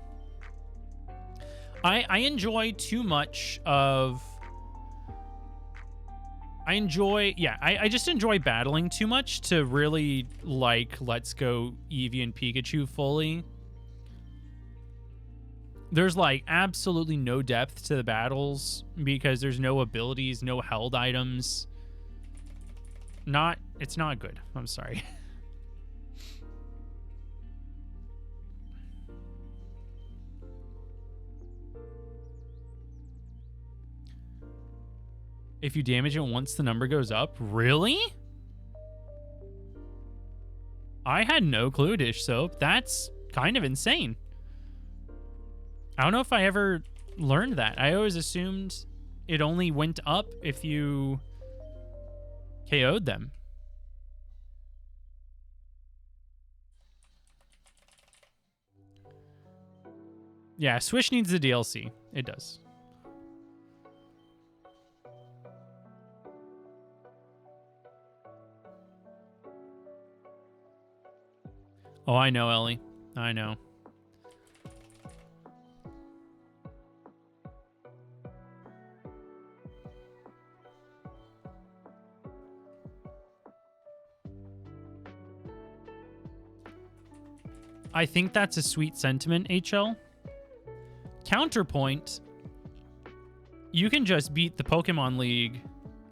I enjoy too much of... I just enjoy battling too much to really like Let's Go Eevee and Pikachu fully. There's like absolutely no depth to the battles because there's no abilities, no held items. It's not good. I'm sorry. If you damage it once, the number goes up. Really? I had no clue, Dish Soap. That's kind of insane. I don't know if I ever learned that. I always assumed it only went up if you KO'd them. Yeah, Swish needs the DLC. It does. Oh, I know, Ellie. I know. I think that's a sweet sentiment, HL. Counterpoint, you can just beat the Pokemon League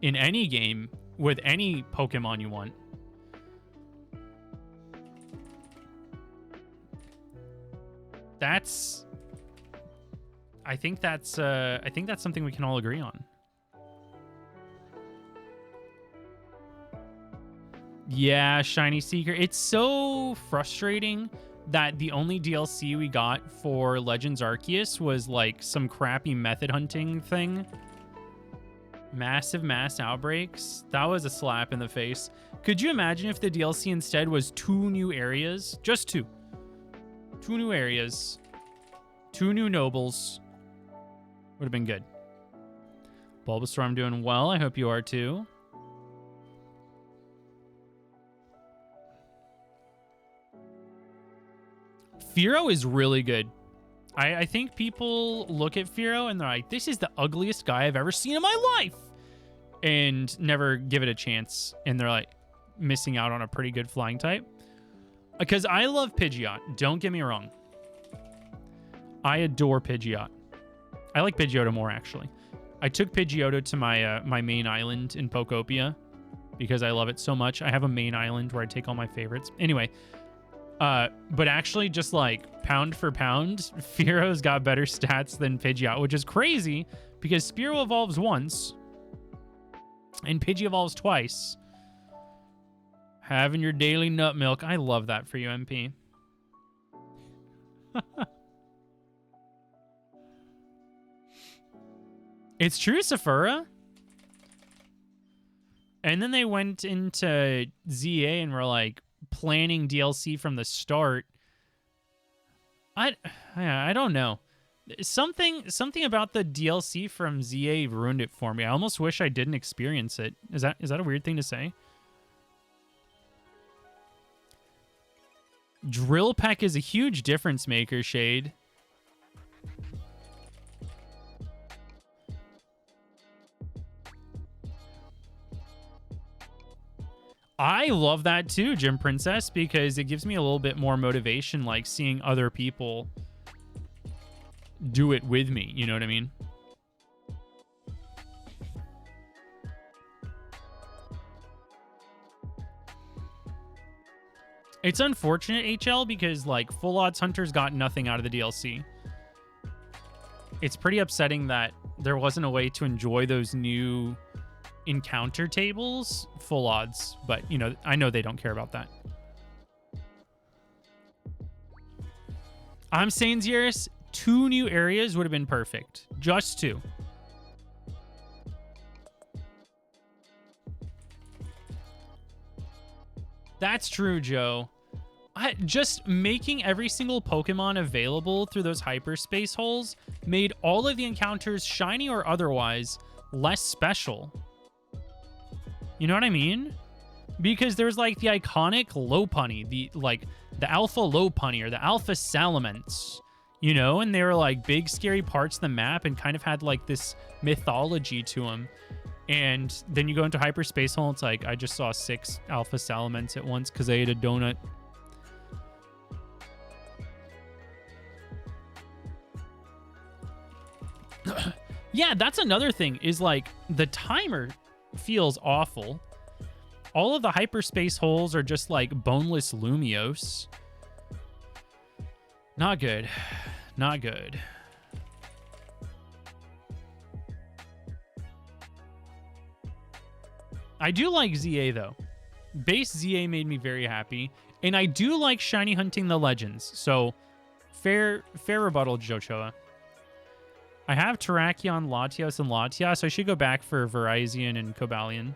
in any game with any Pokemon you want. I think that's something we can all agree on. Yeah, Shiny Seeker. It's so frustrating that the only DLC we got for Legends Arceus was like some crappy method hunting thing. Massive mass outbreaks. That was a slap in the face. Could you imagine if the DLC instead was 2 new areas? Just 2. 2 new areas. 2 new nobles. Would have been good. Bulbasaur, I'm doing well. I hope you are too. Fearow is really good. I think people look at Fearow and they're like, this is the ugliest guy I've ever seen in my life. And never give it a chance. And they're like missing out on a pretty good flying type. Because I love Pidgeot. Don't get me wrong. I adore Pidgeot. I like Pidgeotto more, actually. I took Pidgeotto to my my main island in Pokopia because I love it so much. I have a main island where I take all my favorites. Anyway, but actually just like pound for pound, Fearow's got better stats than Pidgeot, which is crazy because Spearow evolves once and Pidgey evolves twice. Having your daily nut milk. I love that for you, MP. It's true, Sephora. And then they went into ZA and were like planning DLC from the start. I don't know. Something about the DLC from ZA ruined it for me. I almost wish I didn't experience it. Is that a weird thing to say? Drill Peck is a huge difference maker, Shade. I love that too, Gym Princess, because it gives me a little bit more motivation, like seeing other people do it with me. You know what I mean? It's unfortunate, HL, because like Full Odds Hunters got nothing out of the DLC. It's pretty upsetting that there wasn't a way to enjoy those new encounter tables, Full Odds, but you know, I know they don't care about that. I'm saying, Xeris, 2 new areas would have been perfect. Just 2. That's true, Joe. Just making every single Pokemon available through those hyperspace holes made all of the encounters, shiny or otherwise, less special. You know what I mean? Because there's like the iconic Lopunny, the Alpha Lopunny or the Alpha Salamence, you know, and they were like big scary parts of the map and kind of had like this mythology to them. And then you go into hyperspace hole, it's like I just saw 6 Alpha Salamence at once because I ate a donut. Yeah, that's another thing is like the timer feels awful. All of the hyperspace holes are just like boneless Lumiose. Not good. Not good. I do like ZA though. Base ZA made me very happy. And I do like shiny hunting the legends. So fair rebuttal, Jochoa. I have Terrakion, Latios, and Latias, so I should go back for Virizion and Cobalion.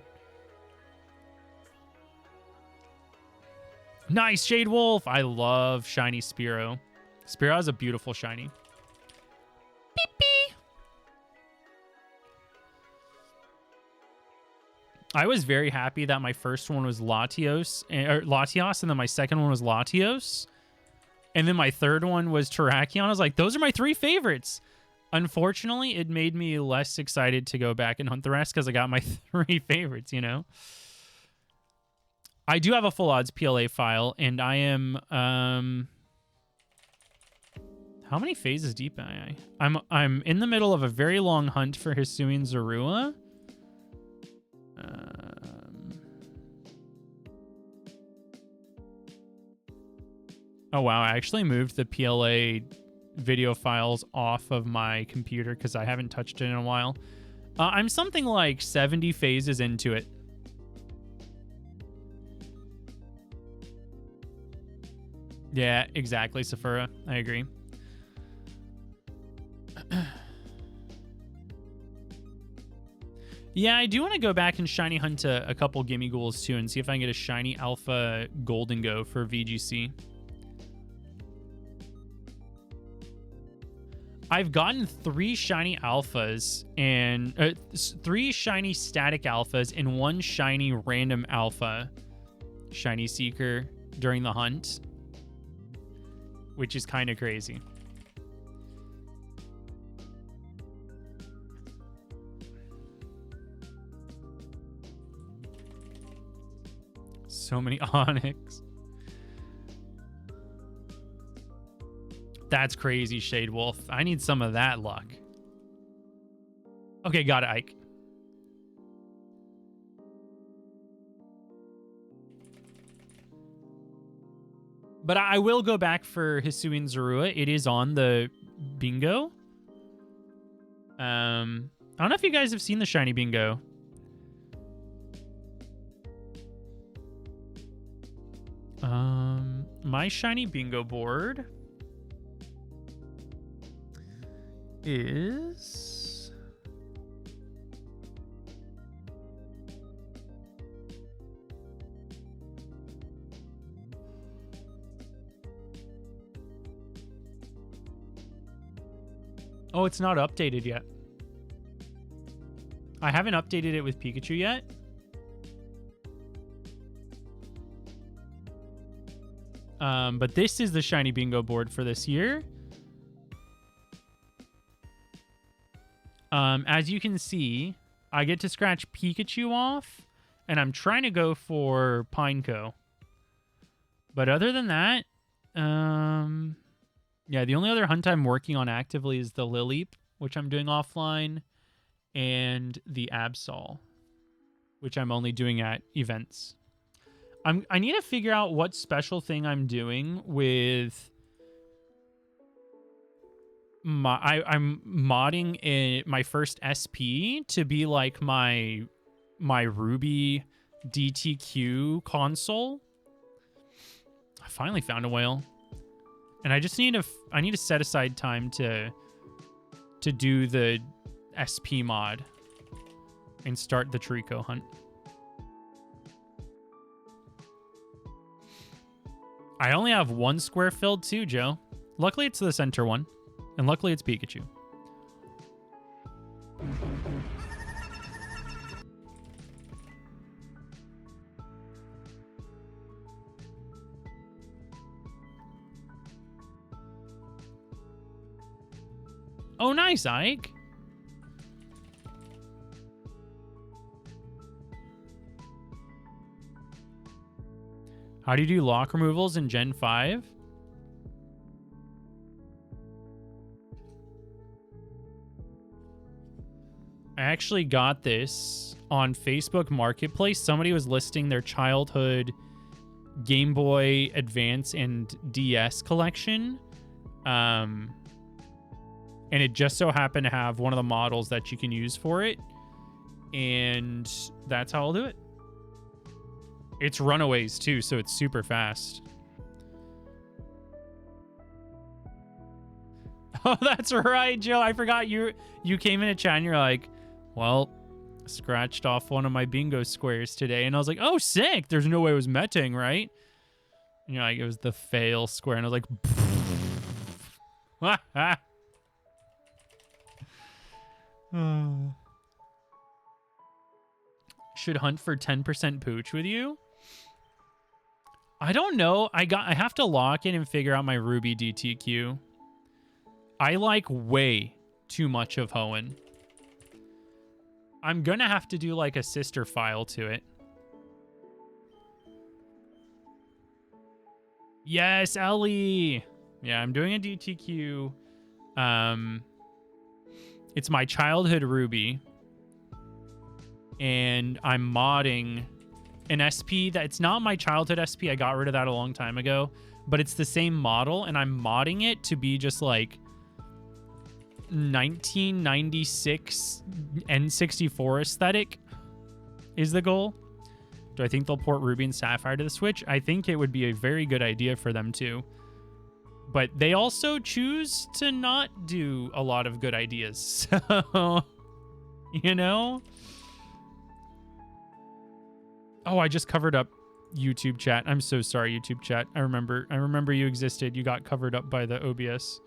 Nice, Shade Wolf! I love shiny Spearow. Spearow is a beautiful shiny. Beep, beep. I was very happy that my first one was Latios, and then my second one was Latios. And then my third one was Terrakion. I was like, those are my 3 favorites. Unfortunately, it made me less excited to go back and hunt the rest because I got my 3 favorites, you know? I do have a full odds PLA file, and I am... how many phases deep am I? I'm in the middle of a very long hunt for Hisuian Zorua. Oh, wow. I actually moved the PLA video files off of my computer because I haven't touched it in a while. I'm something like 70 phases into it. Yeah, exactly, Sephora. I agree. Yeah, I do want to go back and shiny hunt a couple Gimme Ghouls too and see if I can get a shiny Alpha Golden Go for VGC. I've gotten 3 shiny alphas and 3 shiny static alphas and 1 shiny random alpha shiny seeker during the hunt, which is kind of crazy. So many Onyx. That's crazy, Shade Wolf. I need some of that luck. Okay, got it, Ike. But I will go back for Hisuian Zorua. It is on the bingo. I don't know if you guys have seen the shiny bingo. My shiny bingo board is oh, it's not updated yet. I haven't updated it with Pikachu yet. But this is the shiny bingo board for this year. As you can see, I get to scratch Pikachu off, and I'm trying to go for Pineco. But other than that, yeah, the only other hunt I'm working on actively is the Lileep, which I'm doing offline, and the Absol, which I'm only doing at events. I need to figure out what special thing I'm doing with I'm modding my first SP to be like my Ruby DTQ console. I finally found a whale, and I just need to set aside time to do the SP mod and start the Trico hunt. I only have 1 square filled too, Joe. Luckily, it's the center one. And luckily, it's Pikachu. Oh, nice, Ike. How do you do lock removals in Gen 5? I actually got this on Facebook Marketplace. Somebody was listing their childhood Game Boy Advance and DS collection. And it just so happened to have one of the models that you can use for it. And that's how I'll do it. It's Runaways too, so it's super fast. Oh, that's right, Joe. I forgot you came in a chat and you're like, well, scratched off one of my bingo squares today. And I was like, oh, sick. There's no way it was Meting, right? And you're like, it was the fail square. And I was like, should hunt for 10% pooch with you? I don't know. I have to lock in and figure out my Ruby DTQ. I like way too much of Hoenn. I'm gonna have to do like a sister file to it. Yes, Ellie. Yeah, I'm doing a DTQ. It's my childhood Ruby. And I'm modding an SP that it's not my childhood SP. I got rid of that a long time ago, but it's the same model and I'm modding it to be just like 1996 N64 aesthetic is the goal. Do I think they'll port Ruby and Sapphire to the Switch? I think it would be a very good idea for them to. But they also choose to not do a lot of good ideas. So, you know? Oh, I just covered up YouTube chat. I'm so sorry, YouTube chat. I remember you existed. You got covered up by the OBS.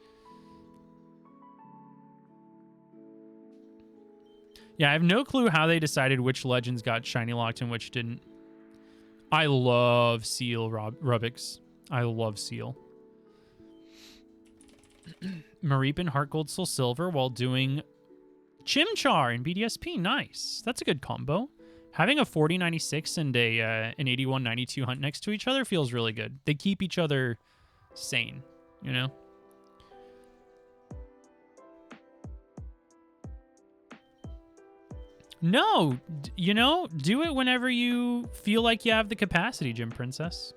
Yeah, I have no clue how they decided which legends got shiny locked and which didn't. I love Seal Rubix. I love Seal. Mareep and Heart Gold Soul Silver while doing Chimchar and BDSP. Nice. That's a good combo. Having a 4096 and an 8192 hunt next to each other feels really good. They keep each other sane, you know? No, you know, do it whenever you feel like you have the capacity, Gym Princess.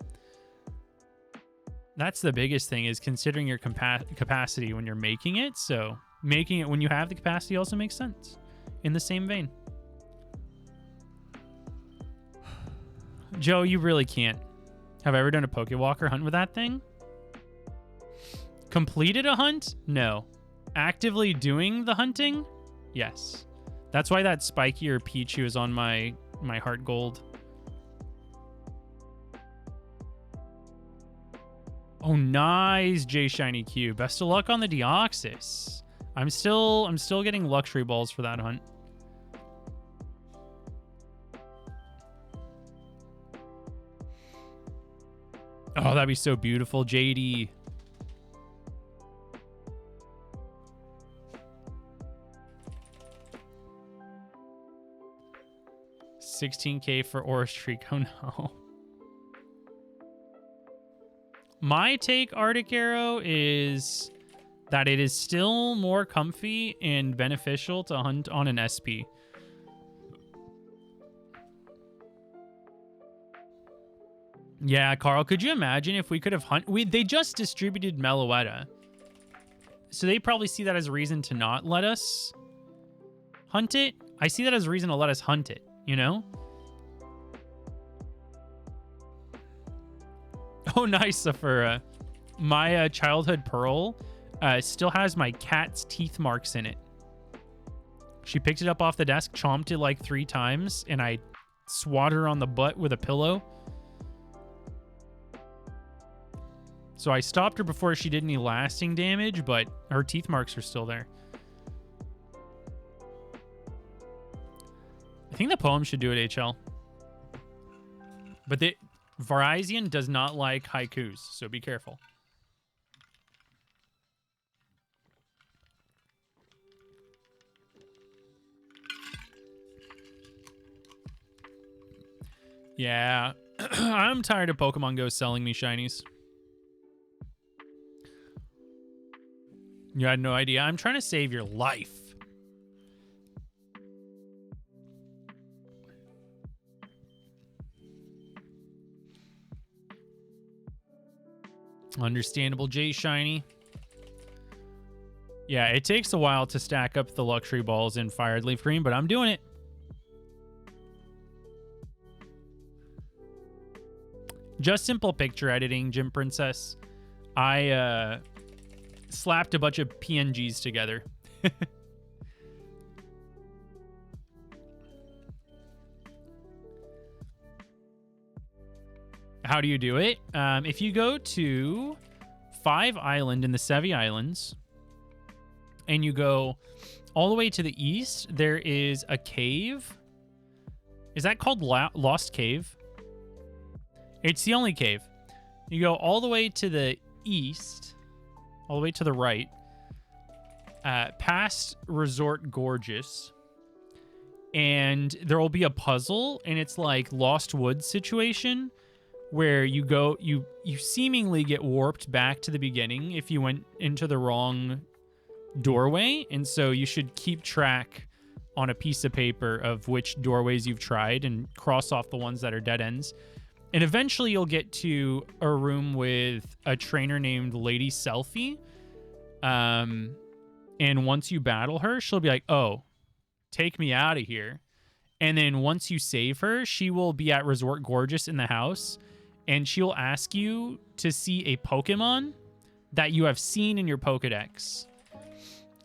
That's the biggest thing, is considering your capacity when you're making it. So making it when you have the capacity also makes sense in the same vein. Joe, you really can't. Have I ever done a Pokewalker hunt with that thing? Completed a hunt? No. Actively doing the hunting? Yes. That's why that Spiky or Pichu is on my Heart Gold. Oh, nice, J Shiny Q. Best of luck on the Deoxys. I'm still getting luxury balls for that hunt. Oh, that'd be so beautiful, JD. $16K for Aura Streak. Oh no. My take, Arctic Arrow, is that it is still more comfy and beneficial to hunt on an SP. Yeah, Carl, could you imagine if we could have they just distributed Meloetta. So they probably see that as a reason to not let us hunt it. I see that as a reason to let us hunt it, you know? Oh, nice, Saphira. My childhood Pearl still has my cat's teeth marks in it. She picked it up off the desk, chomped it like 3 times, and I swatted her on the butt with a pillow. So I stopped her before she did any lasting damage, but her teeth marks are still there. I think the poem should do it, HL. But Verizon does not like haikus, so be careful. Yeah, I'm tired of Pokemon Go selling me shinies. You had no idea. I'm trying to save your life. Understandable, J Shiny. Yeah, it takes a while to stack up the luxury balls in FireRed LeafGreen, but I'm doing it. Just simple picture editing, Gym Princess. I slapped a bunch of PNGs together. How do you do it? If you go to 5 Island in the Sevi Islands, and you go all the way to the east, there is a cave. Is that called Lost Cave? It's the only cave. You go all the way to the east, all the way to the right, past Resort Gorgeous, and there will be a puzzle, and it's like Lost Woods situation, where you go, you seemingly get warped back to the beginning if you went into the wrong doorway, and so you should keep track on a piece of paper of which doorways you've tried and cross off the ones that are dead ends. And eventually you'll get to a room with a trainer named Lady Selfie. And once you battle her, she'll be like, oh, take me out of here. And then once you save her, she will be at Resort Gorgeous in the house, and she'll ask you to see a Pokemon that you have seen in your Pokedex.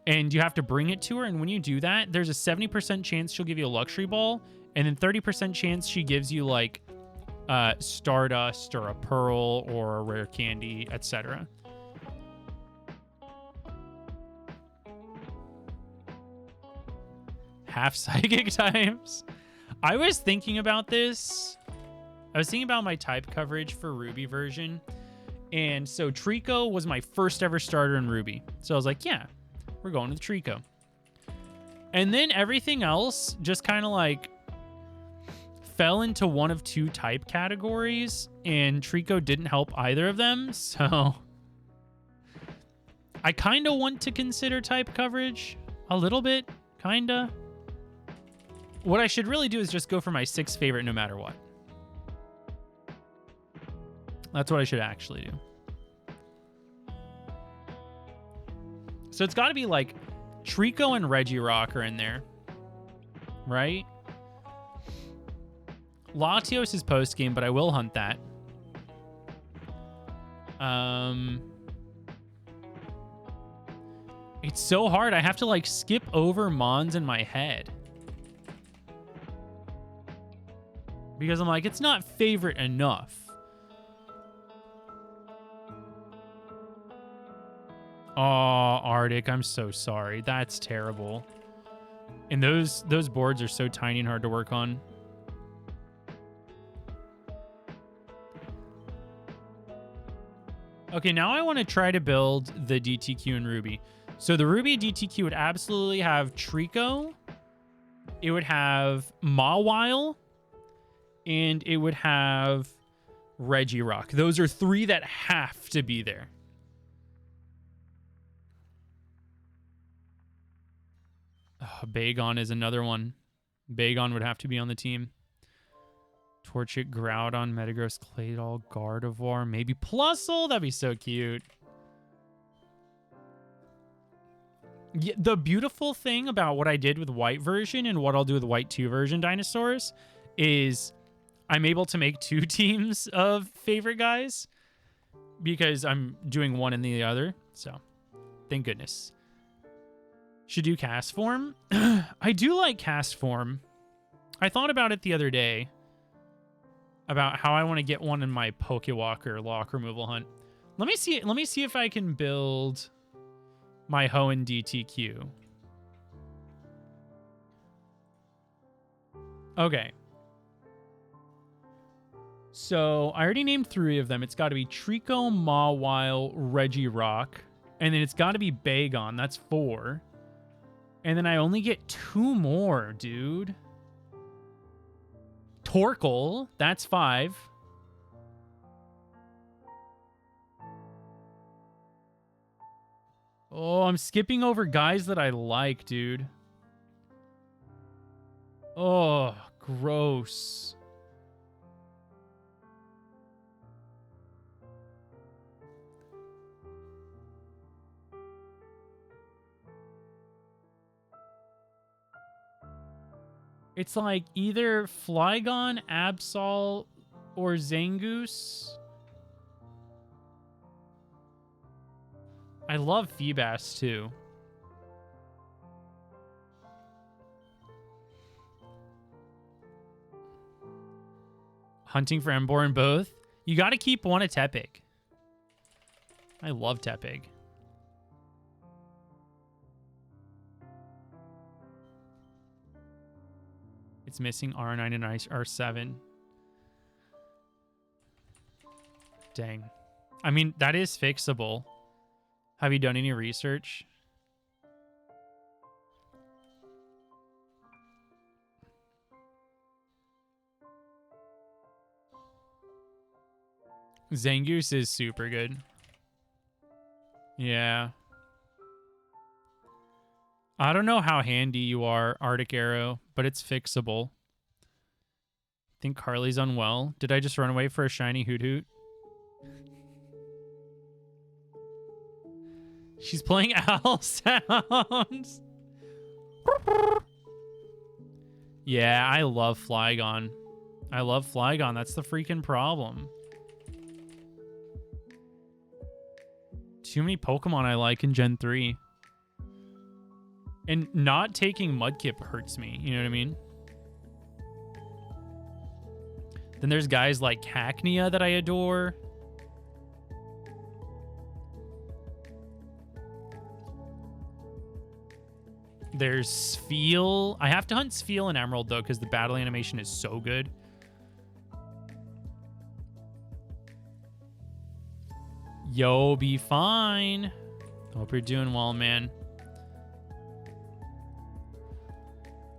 And you have to bring it to her, and when you do that, there's a 70% chance she'll give you a luxury ball, and then 30% chance she gives you like Stardust or a Pearl or a rare candy, etc. Half psychic types. I was thinking about this. I was thinking about my type coverage for Ruby version. And so Trico was my first ever starter in Ruby. So I was like, yeah, we're going with Trico. And then everything else just kind of like fell into one of two type categories, and Trico didn't help either of them. So I kind of want to consider type coverage a little bit, kind of. What I should really do is just go for my 6 favorite no matter what. That's what I should actually do. So it's got to be like Trico and Regirock are in there, right? Latios is post game, but I will hunt that. It's so hard. I have to like skip over Mons in my head, because I'm like, it's not favorite enough. Oh, Arctic, I'm so sorry. That's terrible. And those boards are so tiny and hard to work on. Okay, now I want to try to build the DTQ in Ruby. So the Ruby DTQ would absolutely have Trico. It would have Mawile. And it would have Regirock. Those are 3 that have to be there. Oh, Bagon is another one. Bagon would have to be on the team. Torchic, Groudon, Metagross, Claydol, Gardevoir, maybe Plusle. That'd be so cute. Yeah, the beautiful thing about what I did with White version and what I'll do with White 2 version dinosaurs is I'm able to make 2 teams of favorite guys because I'm doing one and the other. So, thank goodness. Should do cast form. I do like cast form. I thought about it the other day about how I want to get one in my Pokewalker lock removal hunt. Let me see if I can build my Hoenn DTQ. Okay. So I already named 3 of them. It's got to be Trico, Mawile, Regirock, and then it's got to be Bagon. That's 4. And then I only get 2 more, dude. Torkoal, that's 5. Oh, I'm skipping over guys that I like, dude. Oh, gross. It's like either Flygon, Absol, or Zangoose. I love Feebas too. Hunting for Emboar in both. You got to keep one at Tepig. I love Tepig. It's missing R9 and R7. Dang. I mean, that is fixable. Have you done any research? Zangoose is super good. Yeah. I don't know how handy you are, Arctic Arrow, but it's fixable. I think Carly's unwell. Did I just run away for a shiny Hoot Hoot? She's playing owl sounds. Yeah, I love Flygon. I love Flygon. That's the freaking problem. Too many Pokemon I like in Gen 3. And not taking Mudkip hurts me. You know what I mean? Then there's guys like Cacnea that I adore. There's Spheal. I have to hunt Spheal and Emerald, though, because the battle animation is so good. Yo, be fine. Hope you're doing well, man.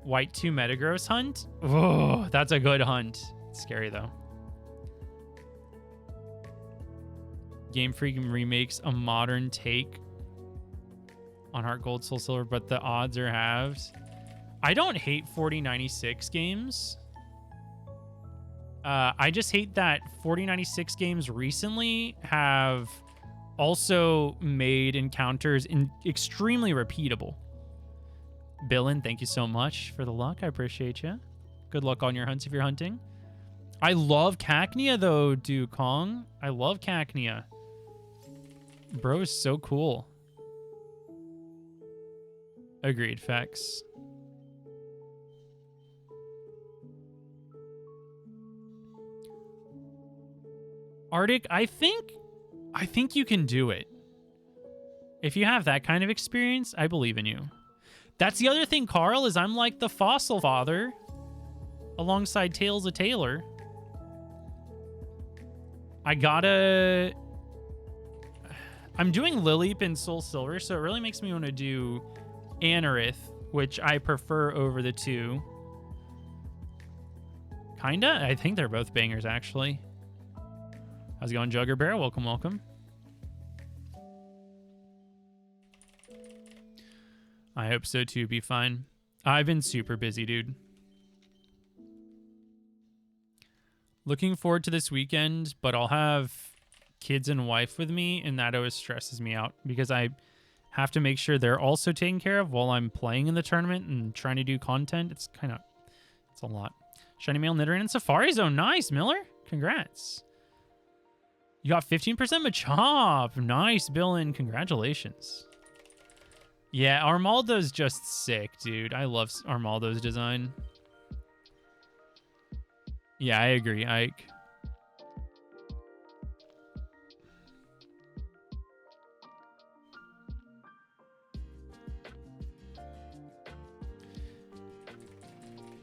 White 2 Metagross hunt? Oh, that's a good hunt. It's scary, though. Game Freak remakes a modern take on Heart Gold, Soul Silver, but the odds are halved. I don't hate 4096 games. I just hate that 4096 games recently have also made encounters extremely repeatable. Billin, thank you so much for the luck. I appreciate you. Good luck on your hunts if you're hunting. I love Cacnea, though, dude, Kong. I love Cacnea. Bro is so cool. Agreed, facts. Arctic, I think you can do it. If you have that kind of experience, I believe in you. That's the other thing, Carl, is I'm like the fossil father alongside Tales of Taylor. I'm doing Lileep and Soul Silver, so it really makes me want to do Anorith, which I prefer over the two. Kinda? I think they're both bangers, actually. How's it going, Jugger Bear? Welcome, welcome. I hope so, too. Be fine. I've been super busy, dude. Looking forward to this weekend, but I'll have kids and wife with me, and that always stresses me out because I have to make sure they're also taken care of while I'm playing in the tournament and trying to do content. It's a lot. Shiny Mail, Nidoran, and Safari Zone. Nice, Miller. Congrats. You got 15% Machop. Nice, Billin. Congratulations. Yeah, Armaldo's just sick, dude. I love Armaldo's design. Yeah, I agree, Ike.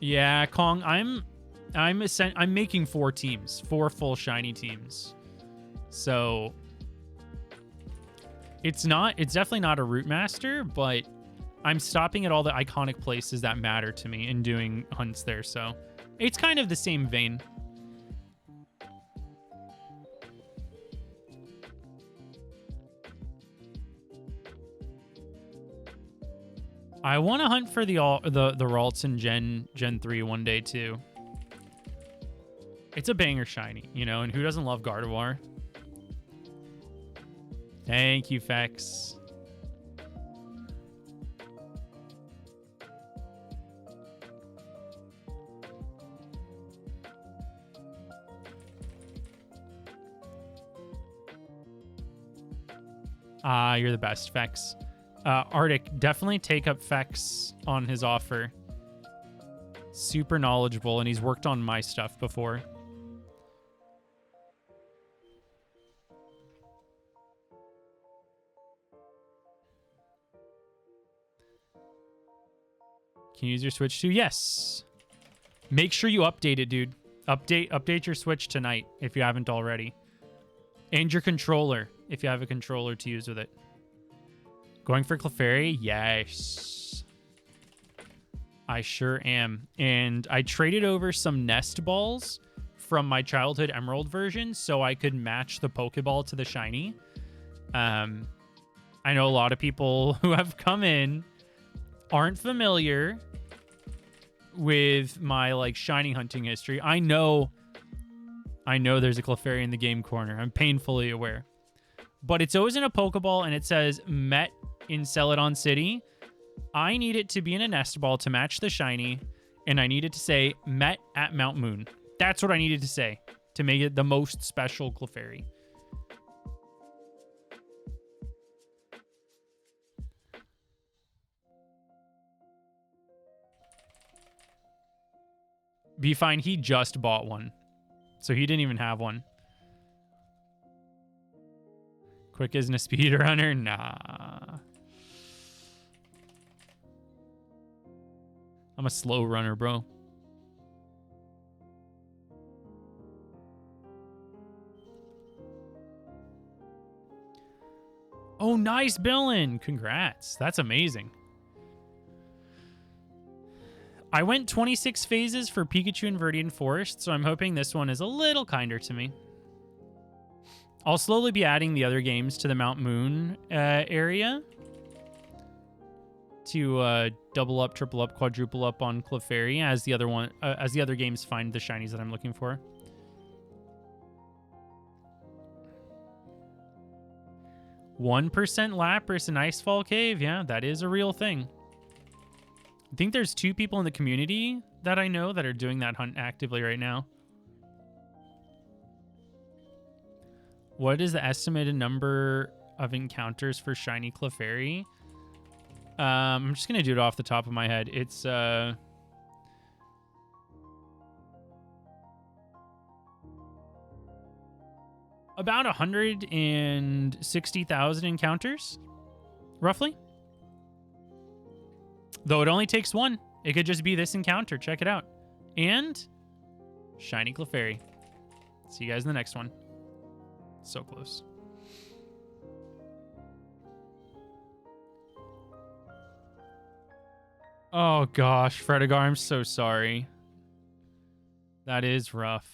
Yeah, Kong, I'm making 4 teams, 4 full shiny teams. So it's definitely not a Route Master, but I'm stopping at all the iconic places that matter to me and doing hunts there. So it's kind of the same vein. I want to hunt for the Ralts in Gen 3 one day too. It's a banger shiny, you know, and who doesn't love Gardevoir? Thank you, Fex. You're the best, Fex. Arctic, definitely take up Fex on his offer. Super knowledgeable, and he's worked on my stuff before. Can you use your Switch too? Yes. Make sure you update it, dude. Update your Switch tonight if you haven't already. And your controller if you have a controller to use with it. Going for Clefairy? Yes. I sure am. And I traded over some nest balls from my childhood Emerald version so I could match the Pokeball to the shiny. I know a lot of people who have come in aren't familiar with my like shiny hunting history. I know there's a Clefairy in the game corner. I'm painfully aware. But it's always in a Pokeball and it says met in Celadon City. I need it to be in a nest ball to match the shiny, and I need it to say met at Mount Moon. That's what I needed to say to make it the most special Clefairy. Be fine, he just bought one. So he didn't even have one. Quick isn't a speedrunner? Nah. I'm a slow runner, bro. Oh, nice, Billin. Congrats. That's amazing. I went 26 phases for Pikachu and Viridian Forest, so I'm hoping this one is a little kinder to me. I'll slowly be adding the other games to the Mount Moon area to double up, triple up, quadruple up on Clefairy as the other games find the shinies that I'm looking for. One 1% Lapras in Icefall Cave, yeah, that is a real thing. I think there's 2 people in the community that I know that are doing that hunt actively right now. What is the estimated number of encounters for shiny Clefairy? I'm just going to do it off the top of my head. It's about 160,000 encounters, roughly. Though it only takes one. It could just be this encounter. Check it out. And shiny Clefairy. See you guys in the next one. So close. Oh gosh, Fredigar, I'm so sorry. That is rough.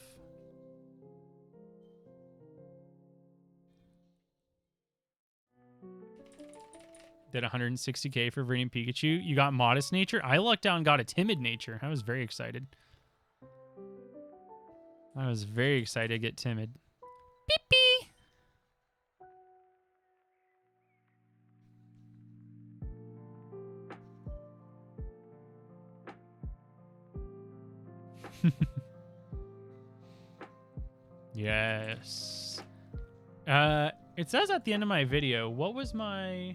Did 160k for Viridian Pikachu. You got Modest Nature. I lucked out and got a Timid Nature. I was very excited. I was very excited to get Timid. Beep beep. Yes. It says at the end of my video, what was my...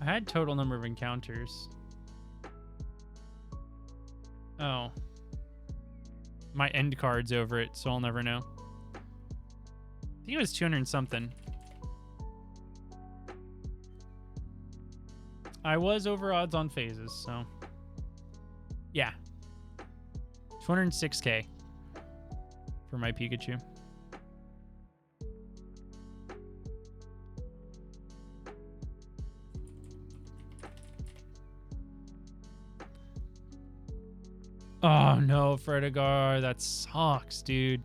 I had total number of encounters. Oh. My end card's over it, so I'll never know. I think it was 200 and something. I was over odds on phases, so. Yeah. 206k for my Pikachu. Oh no, Fredigar, that sucks, dude.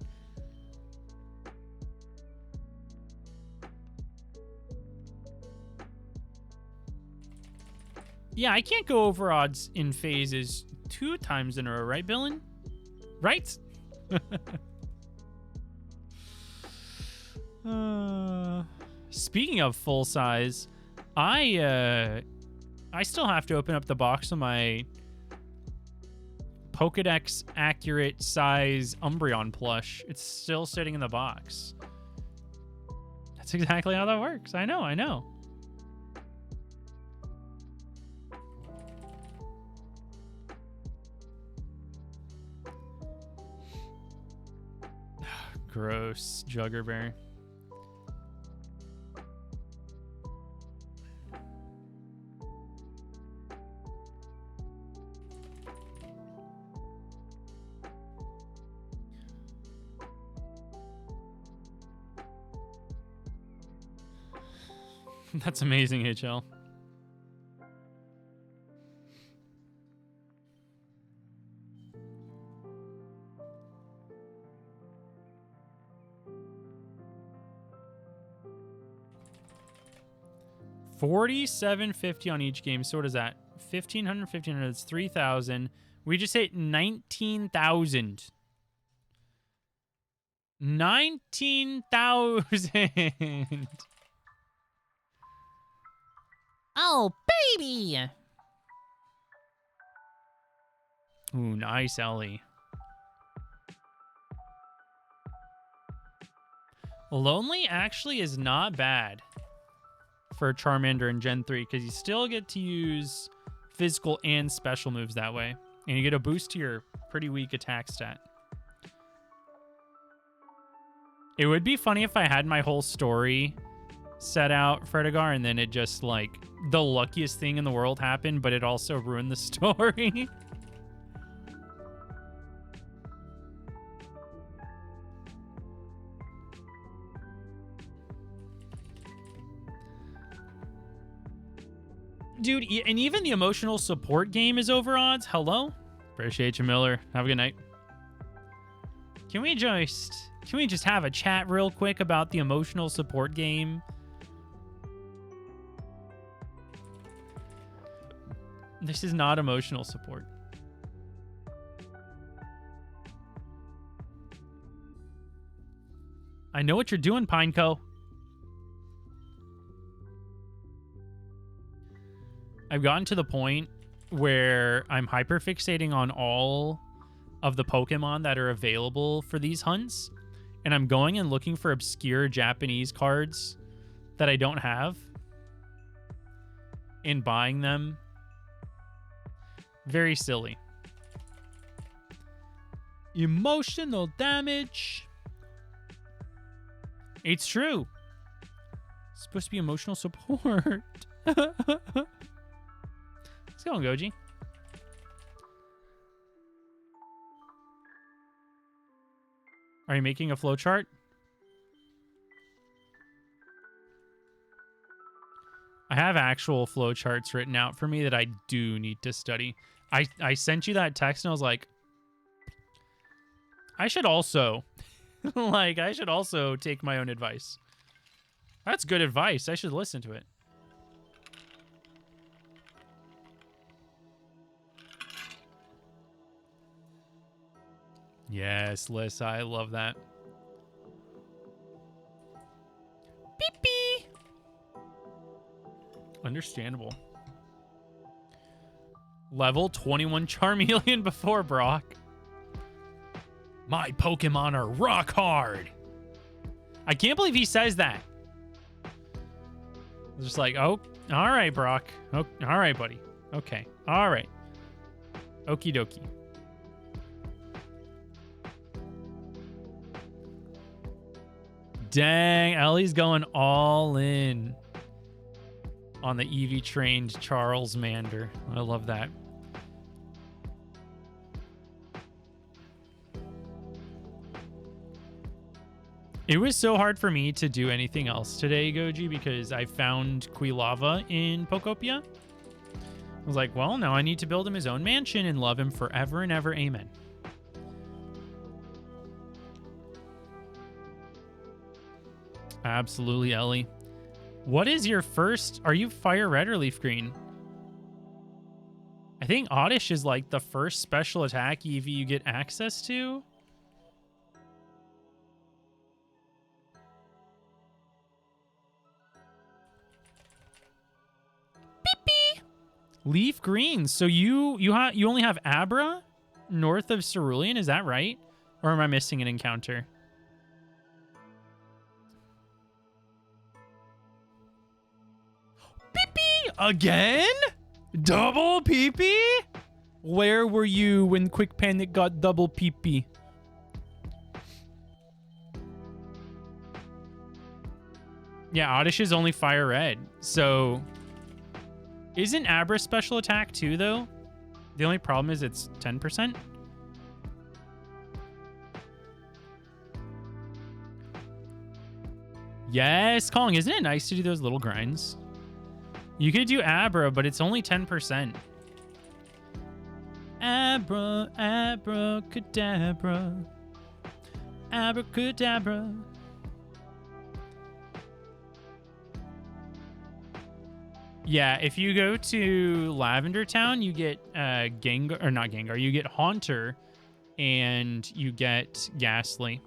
Yeah, I can't go over odds in phases 2 times in a row, right, Billin? Right? Speaking of full size, I still have to open up the box of my Pokedex accurate size Umbreon plush. It's still sitting in the box. That's exactly how that works. I know. Gross, Juggerberry. That's amazing, HL. $47.50 on each game. So what is that? 1,500, 1,500. That's 3,000. We just hit 19,000. 19,000. Oh, baby! Ooh, nice, Ellie. Lonely actually is not bad for Charmander in Gen 3 because you still get to use physical and special moves that way. And you get a boost to your pretty weak attack stat. It would be funny if I had my whole story set out for Edgar and then it just like the luckiest thing in the world happened, but it also ruined the story. Dude, and even the emotional support game is over odds. Hello? Appreciate you, Miller. Have a good night. Can we just have a chat real quick about the emotional support game? This is not emotional support. I know what you're doing, Pineco. I've gotten to the point where I'm hyperfixating on all of the Pokemon that are available for these hunts, and I'm going and looking for obscure Japanese cards that I don't have and buying them. Very silly. Emotional damage. It's true. It's supposed to be emotional support. Let's go, Goji. Are you making a flowchart? I have actual flowcharts written out for me that I do need to study. I sent you that text and I was like, I should also, I should also take my own advice. That's good advice. I should listen to it. Yes, Liz, I love that. Beep beep. Understandable. Level 21 Charmeleon before Brock. My Pokemon are rock hard. I can't believe he says that. It's just like, oh, all right, Brock. Oh, all right, buddy. Okay. All right. Okie dokie. Dang, Ellie's going all in on the Eevee trained Charles Mander. I love that. It was so hard for me to do anything else today, Goji, because I found Quilava in Pokopia. I was like, well, now I need to build him his own mansion and love him forever and ever. Amen. Absolutely, Ellie. What is your first... Are you Fire Red or Leaf Green? I I think Oddish is like the first special attack EV you get access to. Leaf Green. So you only have Abra north of Cerulean, is that right? Or am I missing an encounter? Pee-pee! Again? Double pee-pee? Where were you when Quick Panic got double pee-pee? Yeah, Oddish is only FireRed. So isn't Abra special attack too, though? The only problem is it's 10%. Yes, Kong, isn't it nice to do those little grinds? You could do Abra, but it's only 10%. Abra, abracadabra. Abracadabra. Yeah, if you go to Lavender Town, you get Gengar, or not Gengar, you get Haunter, and you get Ghastly.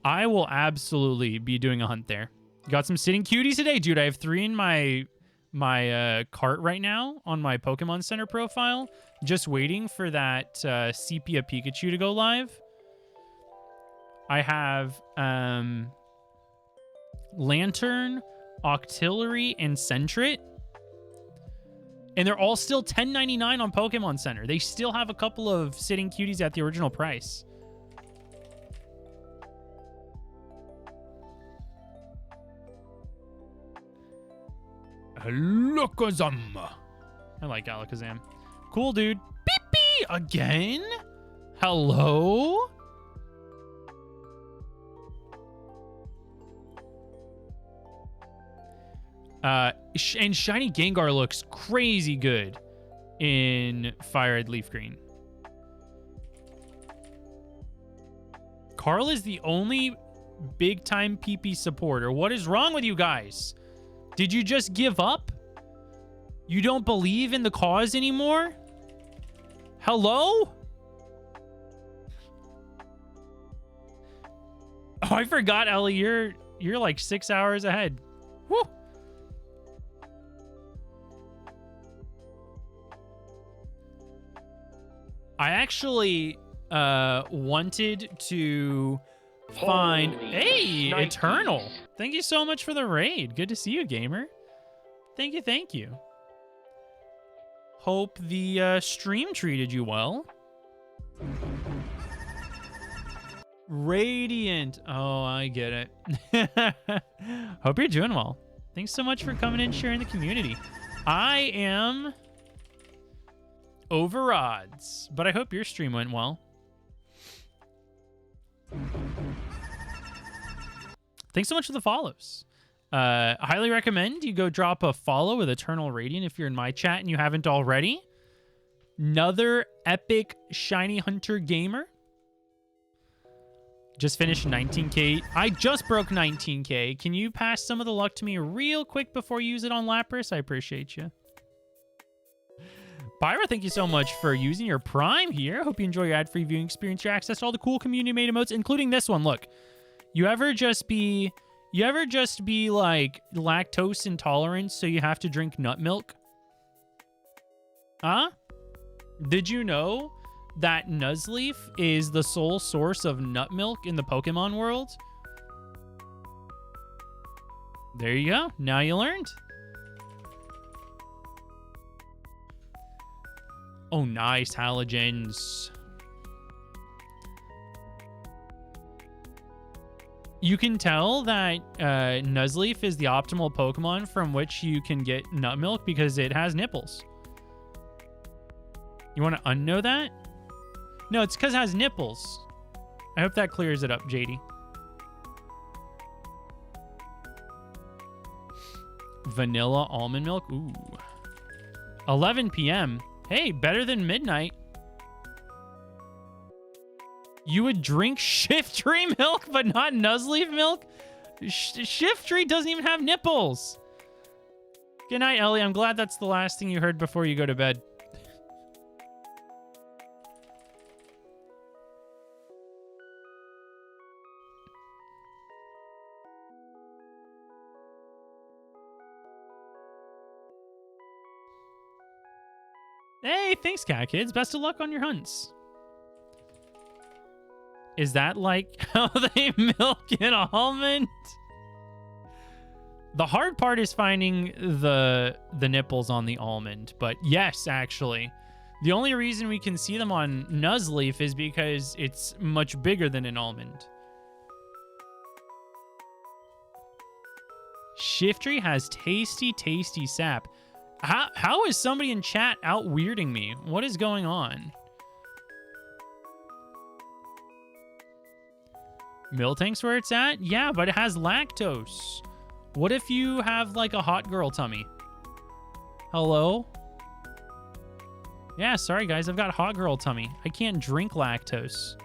I will absolutely be doing a hunt there. Got some sitting cuties today, dude. I have 3 in my cart right now on my Pokemon Center profile, just waiting for that Sepia Pikachu to go live. I have Lantern, Octillery, and Sentret. And they're all still $10.99 on Pokemon Center. They still have a couple of sitting cuties at the original price. Alakazam. I like Alakazam. Cool, dude. Beep again? Hello? And Shiny Gengar looks crazy good in FireRed LeafGreen. Carl is the only big-time PP supporter. What is wrong with you guys? Did you just give up? You don't believe in the cause anymore? Hello? Oh, I forgot, Ellie. You're like 6 hours ahead. Woo! I actually wanted to find... Hey, Eternal. Thank you so much for the raid. Good to see you, gamer. Thank you, thank you. Hope the stream treated you well. Radiant. Oh, I get it. Hope you're doing well. Thanks so much for coming in and sharing the community. I am over odds, but I hope your stream went well. Thanks so much for the follows. Highly recommend you go drop a follow with Eternal Radiant if you're in my chat and you haven't already. Another epic Shiny Hunter gamer. Just finished 19K. I just broke 19K. Can you pass some of the luck to me real quick before you use it on Lapras? I appreciate you. Pyra, thank you so much for using your Prime here. Hope you enjoy your ad-free viewing experience, your access to all the cool community-made emotes, including this one. Look, you ever just be like lactose intolerant, so you have to drink nut milk? Huh? Did you know that Nuzleaf is the sole source of nut milk in the Pokemon world? There you go. Now you learned. Oh, nice. Halogens. You can tell that Nuzleaf is the optimal Pokemon from which you can get nut milk because it has nipples. You want to unknow that? No, it's because it has nipples. I hope that clears it up, JD. Vanilla almond milk. Ooh. 11 p.m. Hey, better than midnight. You would drink Shiftry milk, but not Nuzleaf milk? Shiftry doesn't even have nipples. Good night, Ellie. I'm glad that's the last thing you heard before you go to bed. Hey, thanks, Cat Kids. Best of luck on your hunts. Is that like how they milk an almond? The hard part is finding the nipples on the almond, but yes, actually. The only reason we can see them on Nuzleaf is because it's much bigger than an almond. Shiftry has tasty, tasty sap. How is somebody in chat out weirding me? What is going on? Miltank's where it's at? Yeah, but it has lactose. What if you have like a hot girl tummy? Hello? Yeah, sorry guys, I've got a hot girl tummy. I can't drink lactose.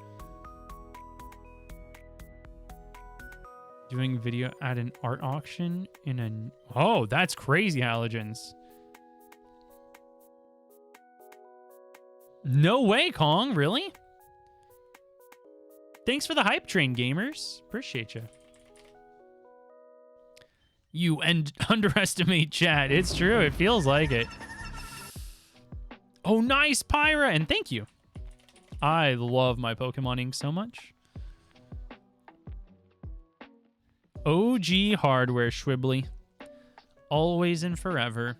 Doing video at an art auction in a... Oh, that's crazy, Halogens. No way, Kong, really? Thanks for the hype train, gamers. Appreciate you. You underestimate chat. It's true. It feels like it. Oh, nice, Pyra. And thank you. I love my Pokemon ink so much. OG hardware, Schwibbly. Always and forever.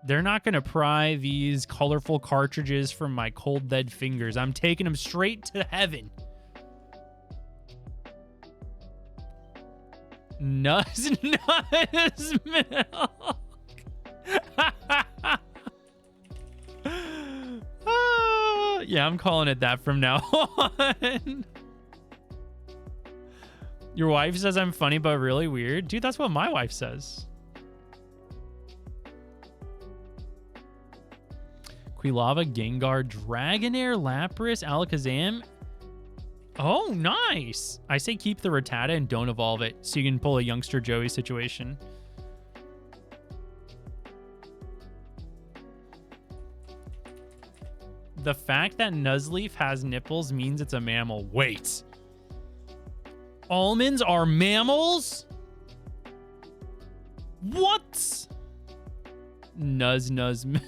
They're not going to pry these colorful cartridges from my cold, dead fingers. I'm taking them straight to heaven. Nuzz milk. Yeah, I'm calling it that from now on. Your wife says I'm funny but really weird. Dude, that's what my wife says. Quilava, Gengar, Dragonair, Lapras, Alakazam. Oh, nice. I say keep the Rattata and don't evolve it so you can pull a youngster Joey situation. The fact that Nuzleaf has nipples means it's a mammal. Wait. Almonds are mammals? What? Nuzz milk.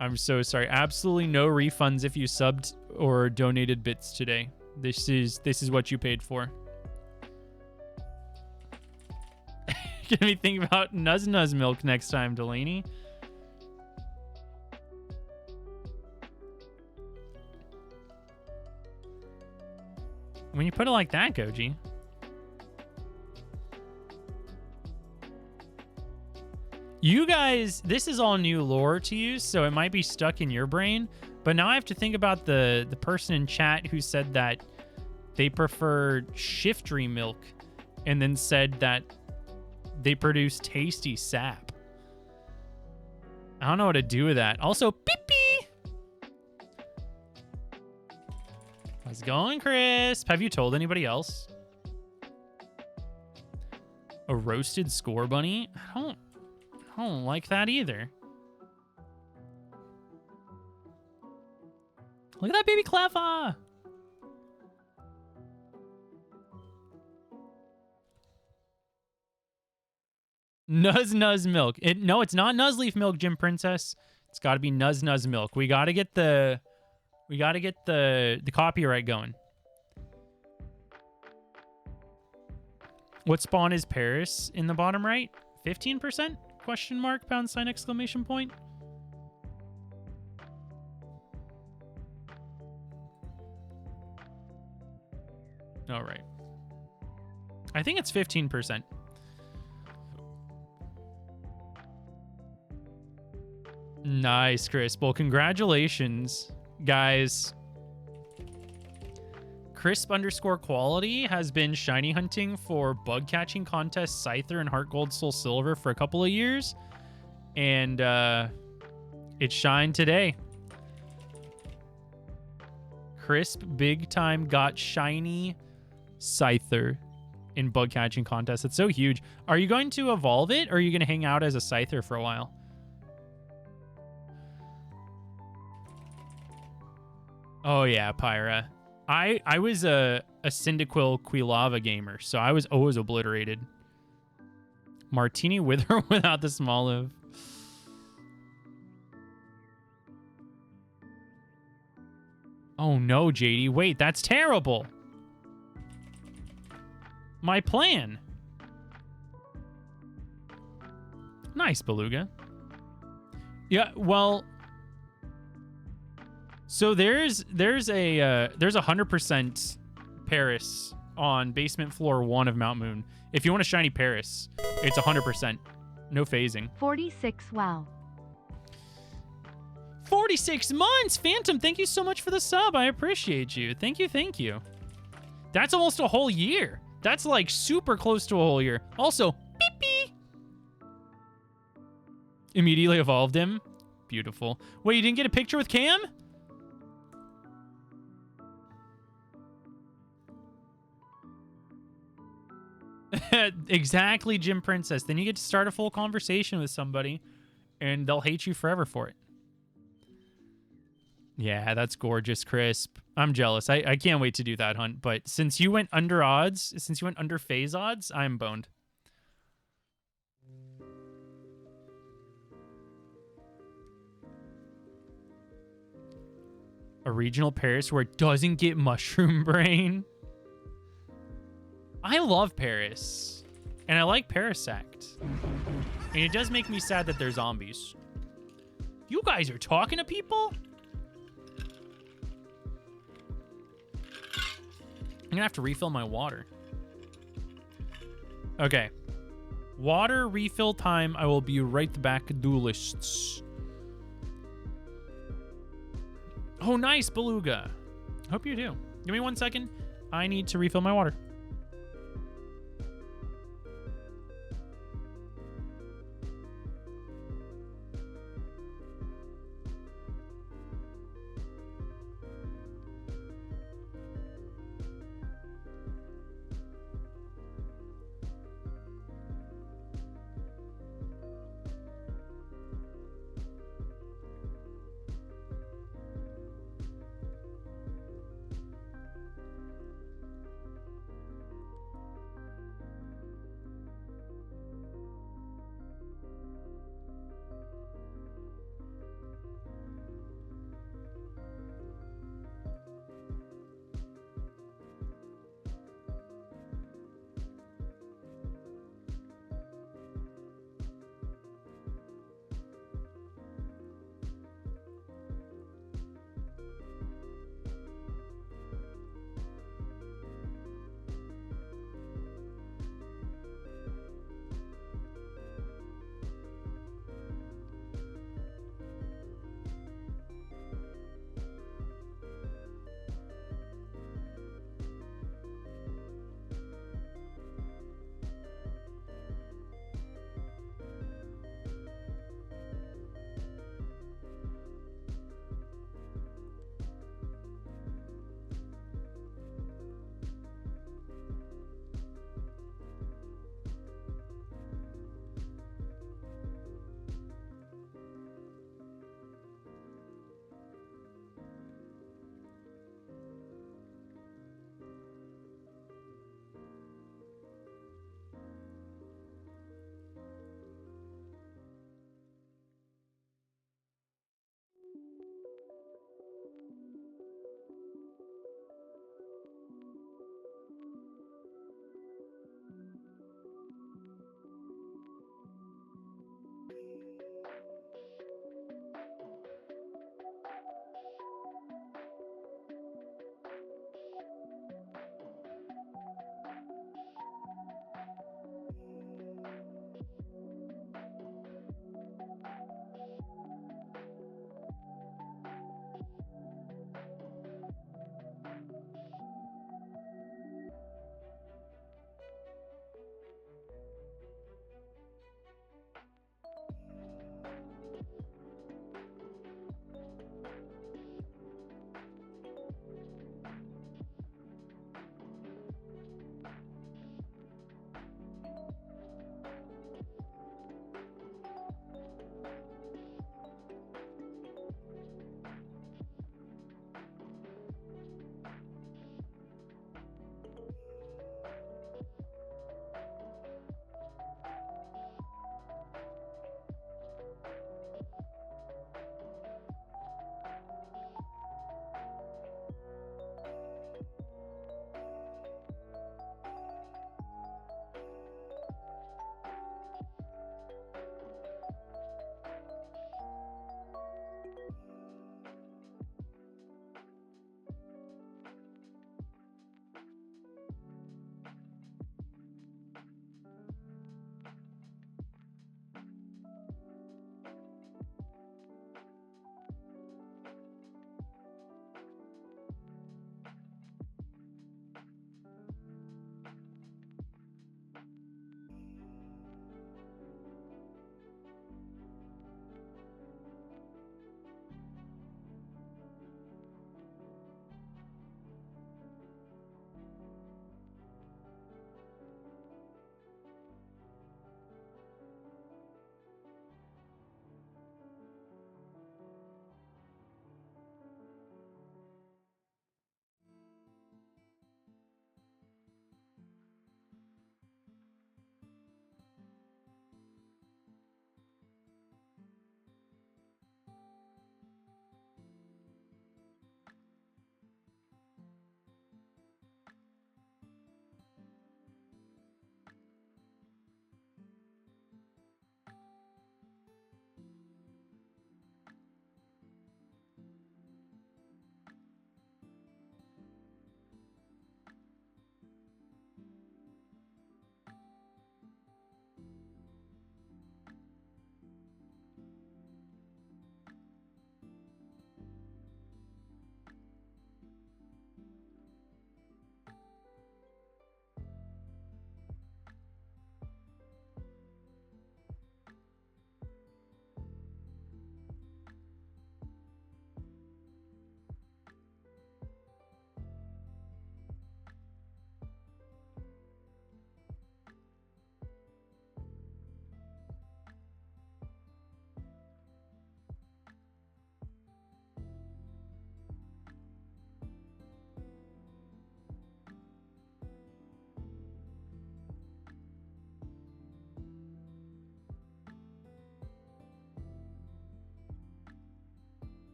I'm so sorry. Absolutely no refunds if you subbed or donated bits today. This is what you paid for. Get me think about Nuzz milk next time, Delaney. When you put it like that, Goji. You guys, this is all new lore to you, so it might be stuck in your brain. But now I have to think about the person in chat who said that they preferred Shiftry milk and then said that they produce tasty sap. I don't know what to do with that. Also, pee-pee! How's it going, Crisp? Have you told anybody else? A roasted score bunny? I don't like that either. Look at that baby Clefairy! Nuzz milk. No, it's not Nuzleaf milk, Gym Princess. It's got to be Nuzz milk. We got to get the copyright going. What spawn is Paris in the bottom right? 15%? Question mark, pound sign, exclamation point. All right. I think it's 15%. Nice, Crisp. Well, congratulations, guys. Crisp_quality has been shiny hunting for bug catching contests, Scyther and Heart Gold Soul Silver for a couple of years. And it shined today. Crisp big time got shiny Scyther in bug catching contests. It's so huge. Are you going to evolve it or are you going to hang out as a Scyther for a while? Oh yeah, Pyra. I was a Cyndaquil Quilava gamer, so I was always obliterated. Martini with or without the small live? Oh no, JD. Wait, that's terrible. My plan. Nice, Beluga. Yeah, well, so there's a 100% Paris on basement floor 1 of Mount Moon. If you want a shiny Paris, it's 100%. No phasing. 46. Wow. 46 months! Phantom, thank you so much for the sub. I appreciate you. Thank you, thank you. That's almost a whole year. That's like super close to a whole year. Also, beep beep. Immediately evolved him. Beautiful. Wait, you didn't get a picture with Cam? Exactly, Jim Princess. Then you get to start a full conversation with somebody, and they'll hate you forever for it. Yeah, that's gorgeous, Crisp. I'm jealous. I can't wait to do that hunt, but since you went under odds, since you went under phase odds, I'm boned. A regional Paris where it doesn't get mushroom brain. I love Paris, and I like Parasect. And it does make me sad that they're zombies. You guys are talking to people? I'm gonna have to refill my water. Okay. Water refill time. I will be right back, duelists. Oh, nice, Beluga. Hope you do. Give me 1 second. I need to refill my water.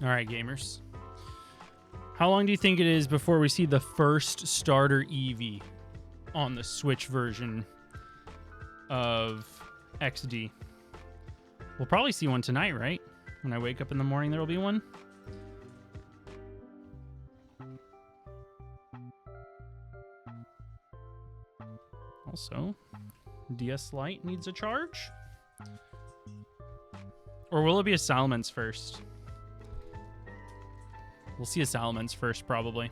All right, gamers. How long do you think it is before we see the first starter Eevee on the Switch version of XD? We'll probably see one tonight, right? When I wake up in the morning, there will be one. Also, DS Lite needs a charge. Or will it be a Salamence first? We'll see a Salamence first, probably.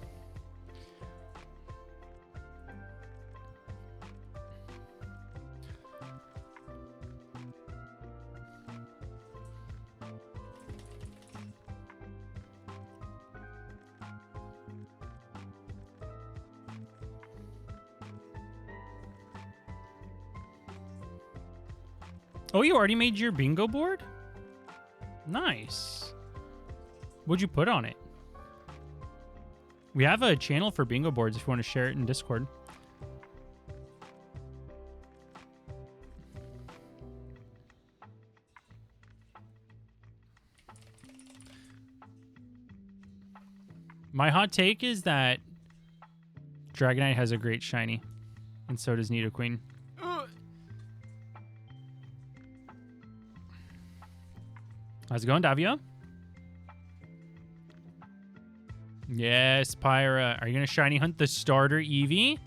Oh, you already made your bingo board? Nice. What'd you put on it? We have a channel for bingo boards if you want to share it in Discord. My hot take is that Dragonite has a great shiny, and so does Nidoqueen. How's it going, Davio? Yes, Pyra. Are you going to shiny hunt the starter Eevee?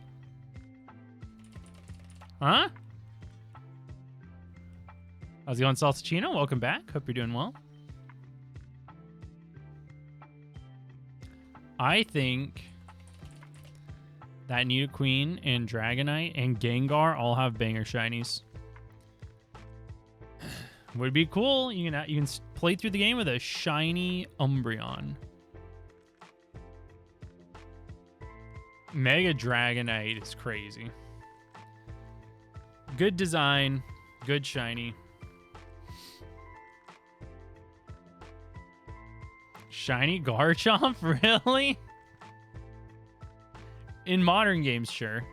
Huh? How's it going, Salsachino? Welcome back. Hope you're doing well. I think that Nidoqueen and Dragonite and Gengar all have banger shinies. Would be cool. You can play through the game with a shiny Umbreon. Mega Dragonite is crazy. Good design, good shiny. Shiny Garchomp, really? In modern games, sure.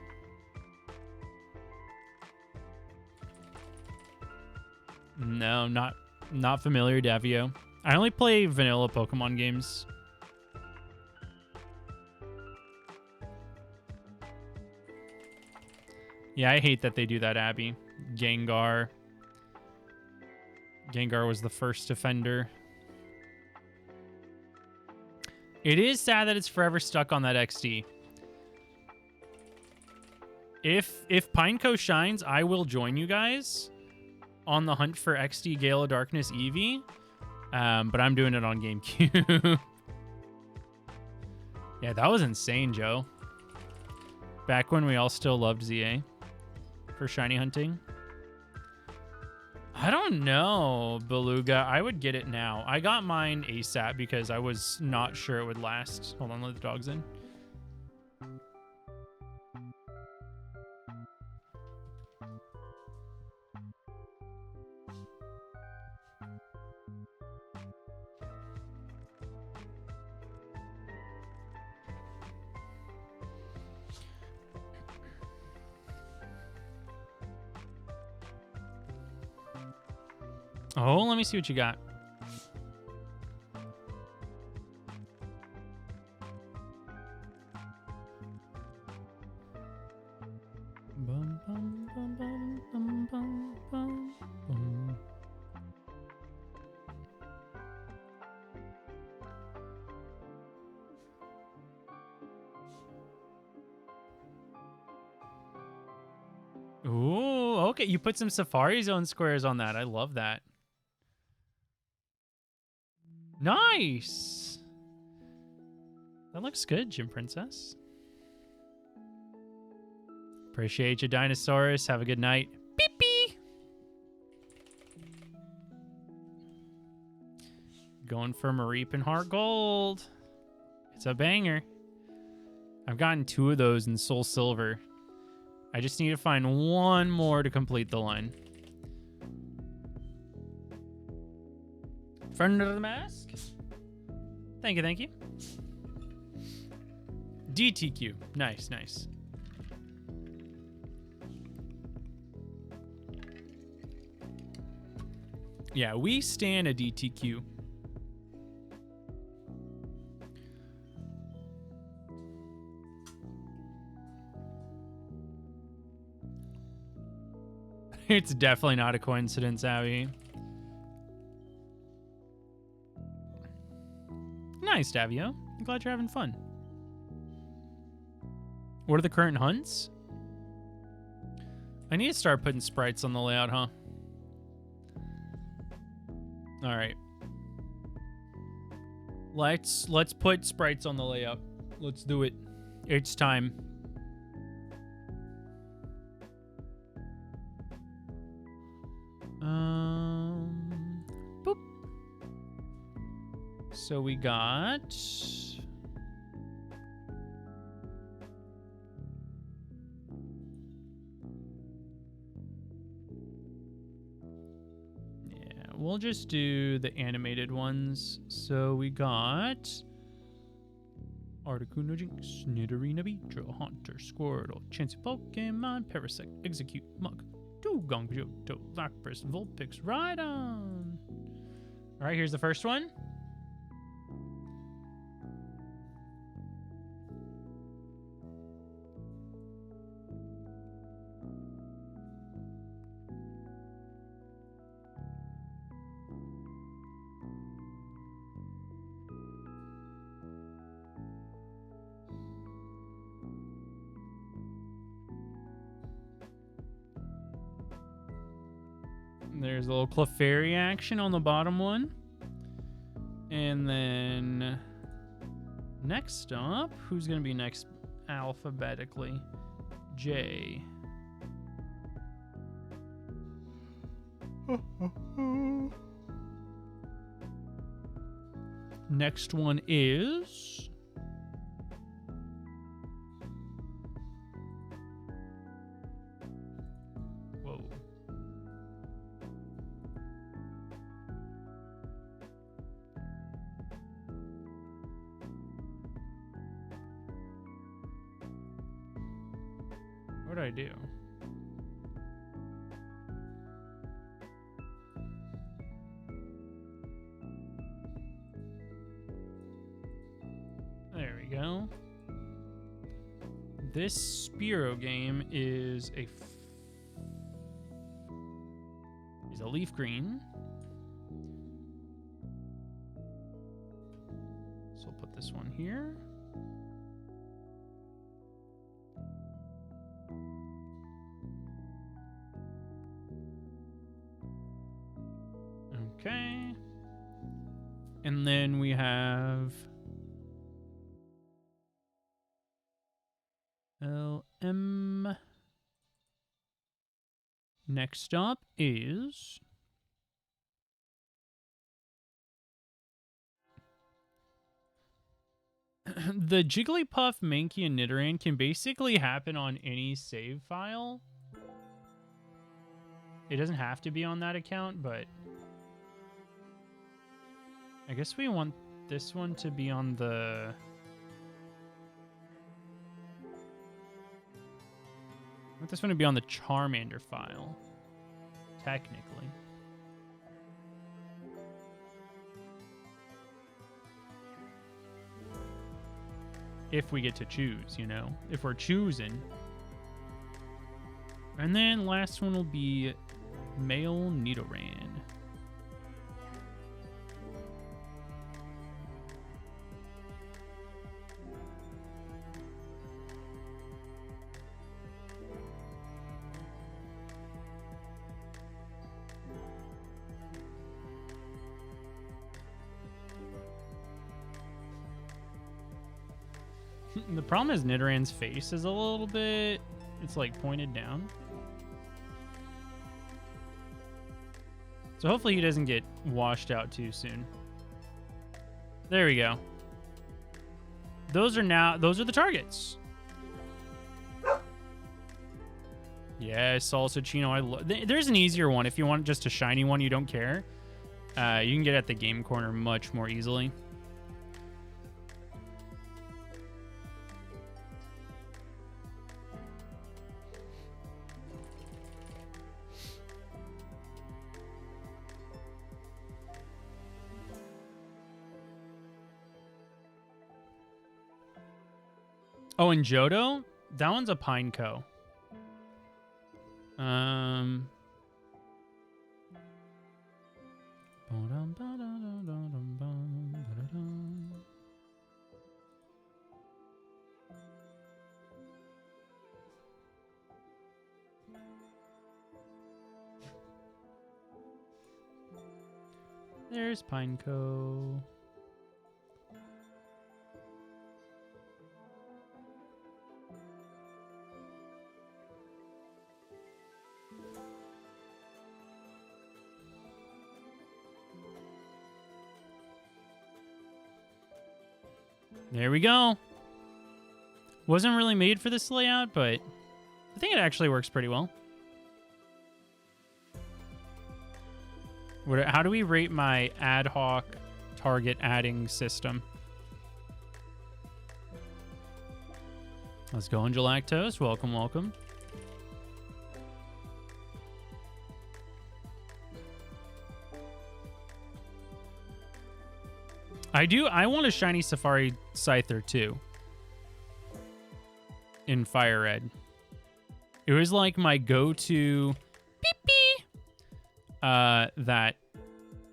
No, not familiar, Davio. I only play vanilla Pokemon games. Yeah, I hate that they do that, Abby. Gengar. Gengar was the first offender. It is sad that it's forever stuck on that XD. If Pineco shines, I will join you guys on the hunt for XD Gale of Darkness Eevee. But I'm doing it on GameCube. Yeah, that was insane, Joe. Back when we all still loved ZA for shiny hunting. I don't know, Beluga. I would get it now. I got mine ASAP because I was not sure it would last. Hold on, let the dogs in. Oh, let me see what you got. Bum, bum, bum, bum, bum, bum, bum, bum. Ooh, okay. You put some Safari Zone squares on that. I love that. Nice. That looks good, Gym Princess. Appreciate you, Dinosaurus. Have a good night. Beep beep. Going for Mareep and Heart Gold. It's a banger. I've gotten 2 of those in Soul Silver. I just need to find 1 more to complete the line. Friend of the Mask. Thank you, thank you. DTQ. Nice, nice. Yeah, we stand a DTQ. It's definitely not a coincidence, Abby. Nice, Davio. I'm glad you're having fun. What are the current hunts? I need to start putting sprites on the layout, huh? All right. Let's put sprites on the layout. Let's do it. It's time. Boop. So we got we'll just do the animated ones. So we got Articuno Jinx, Nidorina Beedrill, Haunter, Squirtle, Chansey Pokemon, Parasect, Execute, Mug, Dugong, Johto, Lapras, Vulpix, Rhydon. All right, here's the first one. There's a little Clefairy action on the bottom one. And then next up, who's going to be next alphabetically? J. Next one is... Whoa. What did I do? There we go. This Spearow game is a LeafGreen. So I'll put this one here. Okay. And then we have LM. Next up is the Jigglypuff, Mankey, and Nidoran can basically happen on any save file. It doesn't have to be on that account, but I guess we want this one to be on the... I want this one to be on the Charmander file, technically. If we get to choose, you know, if we're choosing. And then last one will be male Nidoran. The problem is Nidoran's face is a little bit, it's like pointed down. So hopefully he doesn't get washed out too soon. There we go. Those are the targets. Yes, Salsa Chino. There's an easier one if you want just a shiny one you don't care. You can get at the game corner much more easily. Oh, and Johto? That one's a Pineco. There's Pineco. There we go. Wasn't really made for this layout, but I think it actually works pretty well. How do we rate my ad hoc target adding system? Let's go, Galactose. Welcome, welcome. I want a shiny Safari Scyther too. In FireRed. It was like my go-to beep that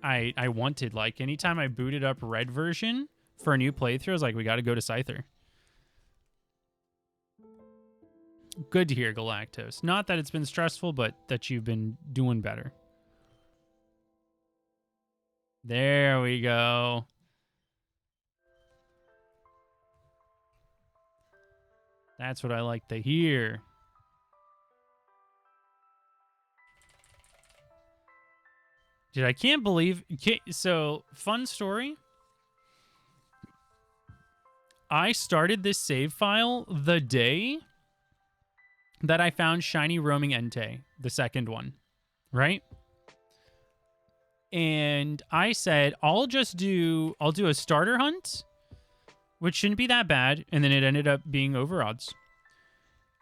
I wanted. Like anytime I booted up red version for a new playthrough, I was like, we gotta go to Scyther. Good to hear, Galactose. Not that it's been stressful, but that you've been doing better. There we go. That's what I like to hear. Dude, I can't believe... So, fun story. I started this save file the day that I found Shiny Roaming Entei, the second one, right? And I said, I'll do a starter hunt, which shouldn't be that bad, and then it ended up being over odds.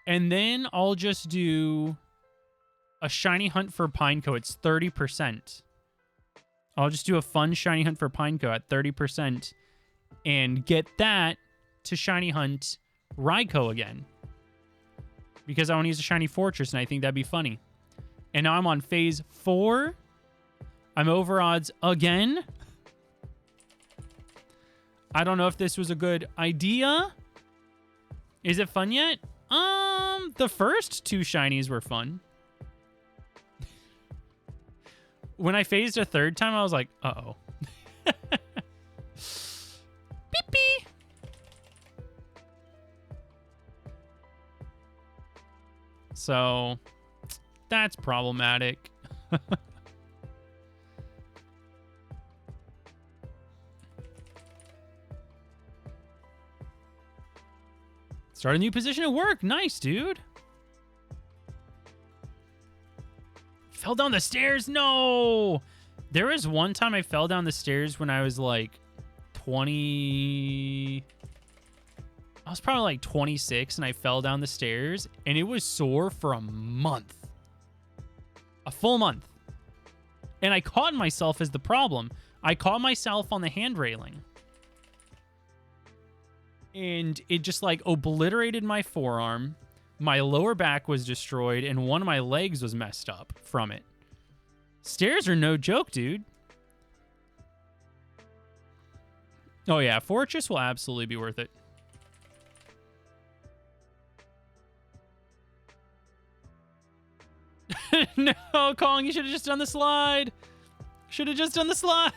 And then I'll just do a shiny hunt for Pineco. It's 30%. I'll just do a fun shiny hunt for Pineco at 30% and get that to shiny hunt Raikou again. Because I want to use a shiny fortress, and I think that'd be funny. And now I'm on phase 4. I'm over odds again. I don't know if this was a good idea. Is it fun yet? The first 2 shinies were fun. When I phased a third time, I was like, uh-oh. Beep-beep. So, that's problematic. Start a new position at work. Nice, dude. Fell down the stairs? No! There was one time I fell down the stairs when I was like 20... I was probably like 26 and I fell down the stairs and it was sore for a month. A full month. And I caught myself as the problem. I caught myself on the hand railing. And it just like obliterated my forearm. My lower back was destroyed and one of my legs was messed up from it. Stairs are no joke, dude. Oh yeah, Fortress will absolutely be worth it. No, Kong, you should have just done the slide. Should have just done the slide.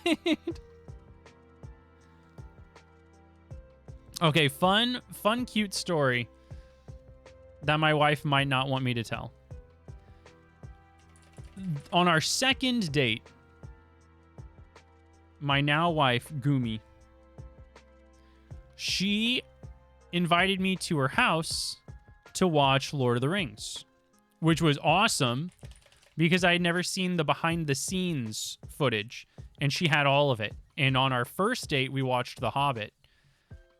Okay, fun, cute story that my wife might not want me to tell. On our second date, my now wife, Gumi, she invited me to her house to watch Lord of the Rings, which was awesome because I had never seen the behind-the-scenes footage, and she had all of it. And on our first date, we watched The Hobbit.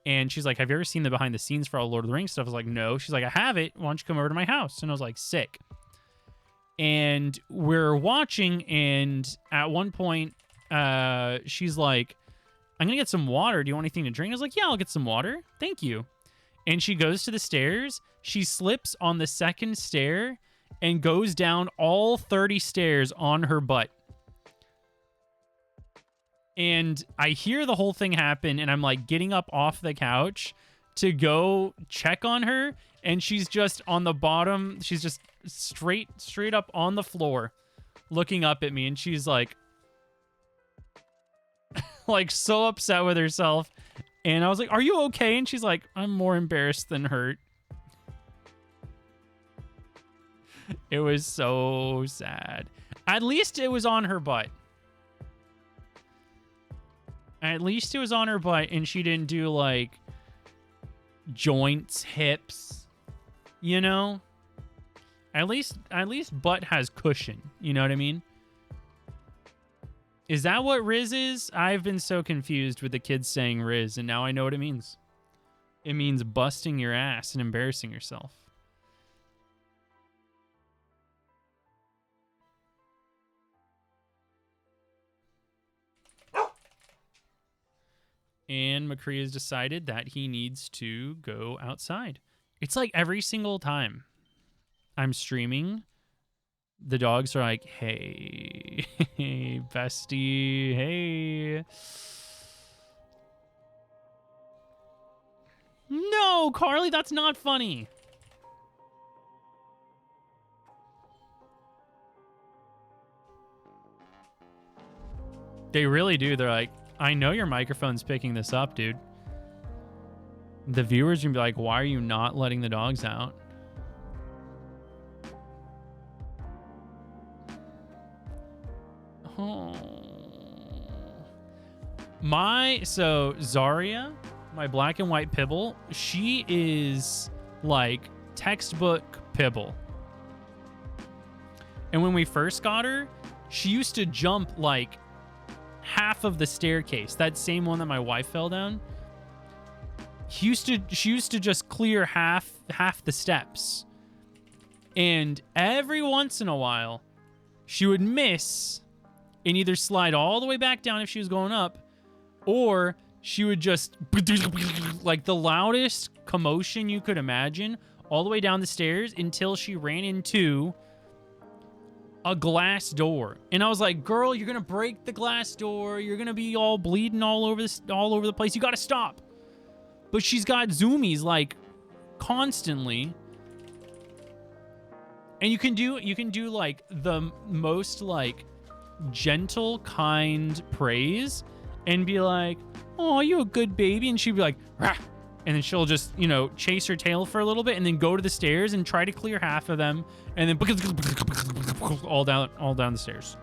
And she's like, have you ever seen the behind-the-scenes for all Lord of the Rings stuff? I was like, no. She's like, I have it. Why don't you come over to my house? And I was like, sick. And we're watching, and at one point, she's like, I'm going to get some water. Do you want anything to drink? I was like, yeah, I'll get some water. Thank you. And she goes to the stairs. She slips on the second stair and goes down all 30 stairs on her butt. And I hear the whole thing happen, and I'm like getting up off the couch to go check on her, and she's just on the bottom. She's just straight up on the floor looking up at me, and she's like, like so upset with herself. And I was like, "Are you okay?" And she's like, "I'm more embarrassed than hurt." It was so sad. At least it was on her butt. At least it was on her butt and she didn't do like joints, hips, you know? At least butt has cushion, you know what I mean? Is that what Riz is? I've been so confused with the kids saying Riz, and now I know what it means. It means busting your ass and embarrassing yourself. And McCree has decided that he needs to go outside. It's like every single time I'm streaming, the dogs are like, "Hey, hey, bestie, hey." No, Carly, that's not funny. They really do. They're like, "I know your microphone's picking this up, dude." The viewers are gonna be like, "Why are you not letting the dogs out?" Oh. So Zarya, my black and white Pibble, she is like textbook Pibble. And when we first got her, she used to jump like half of the staircase. That same one that my wife fell down. She used to just clear half the steps. And every once in a while, she would miss and either slide all the way back down if she was going up, or she would just like the loudest commotion you could imagine all the way down the stairs until she ran into a glass door. And I was like, "Girl, you're gonna break the glass door. You're gonna be all bleeding all over the place. You gotta stop." But she's got zoomies like constantly. And you can do like the most like gentle, kind praise and be like, "Oh, you a good baby." And she'd be like, "Rah!" And then she'll just, you know, chase her tail for a little bit and then go to the stairs and try to clear half of them and then all down the stairs.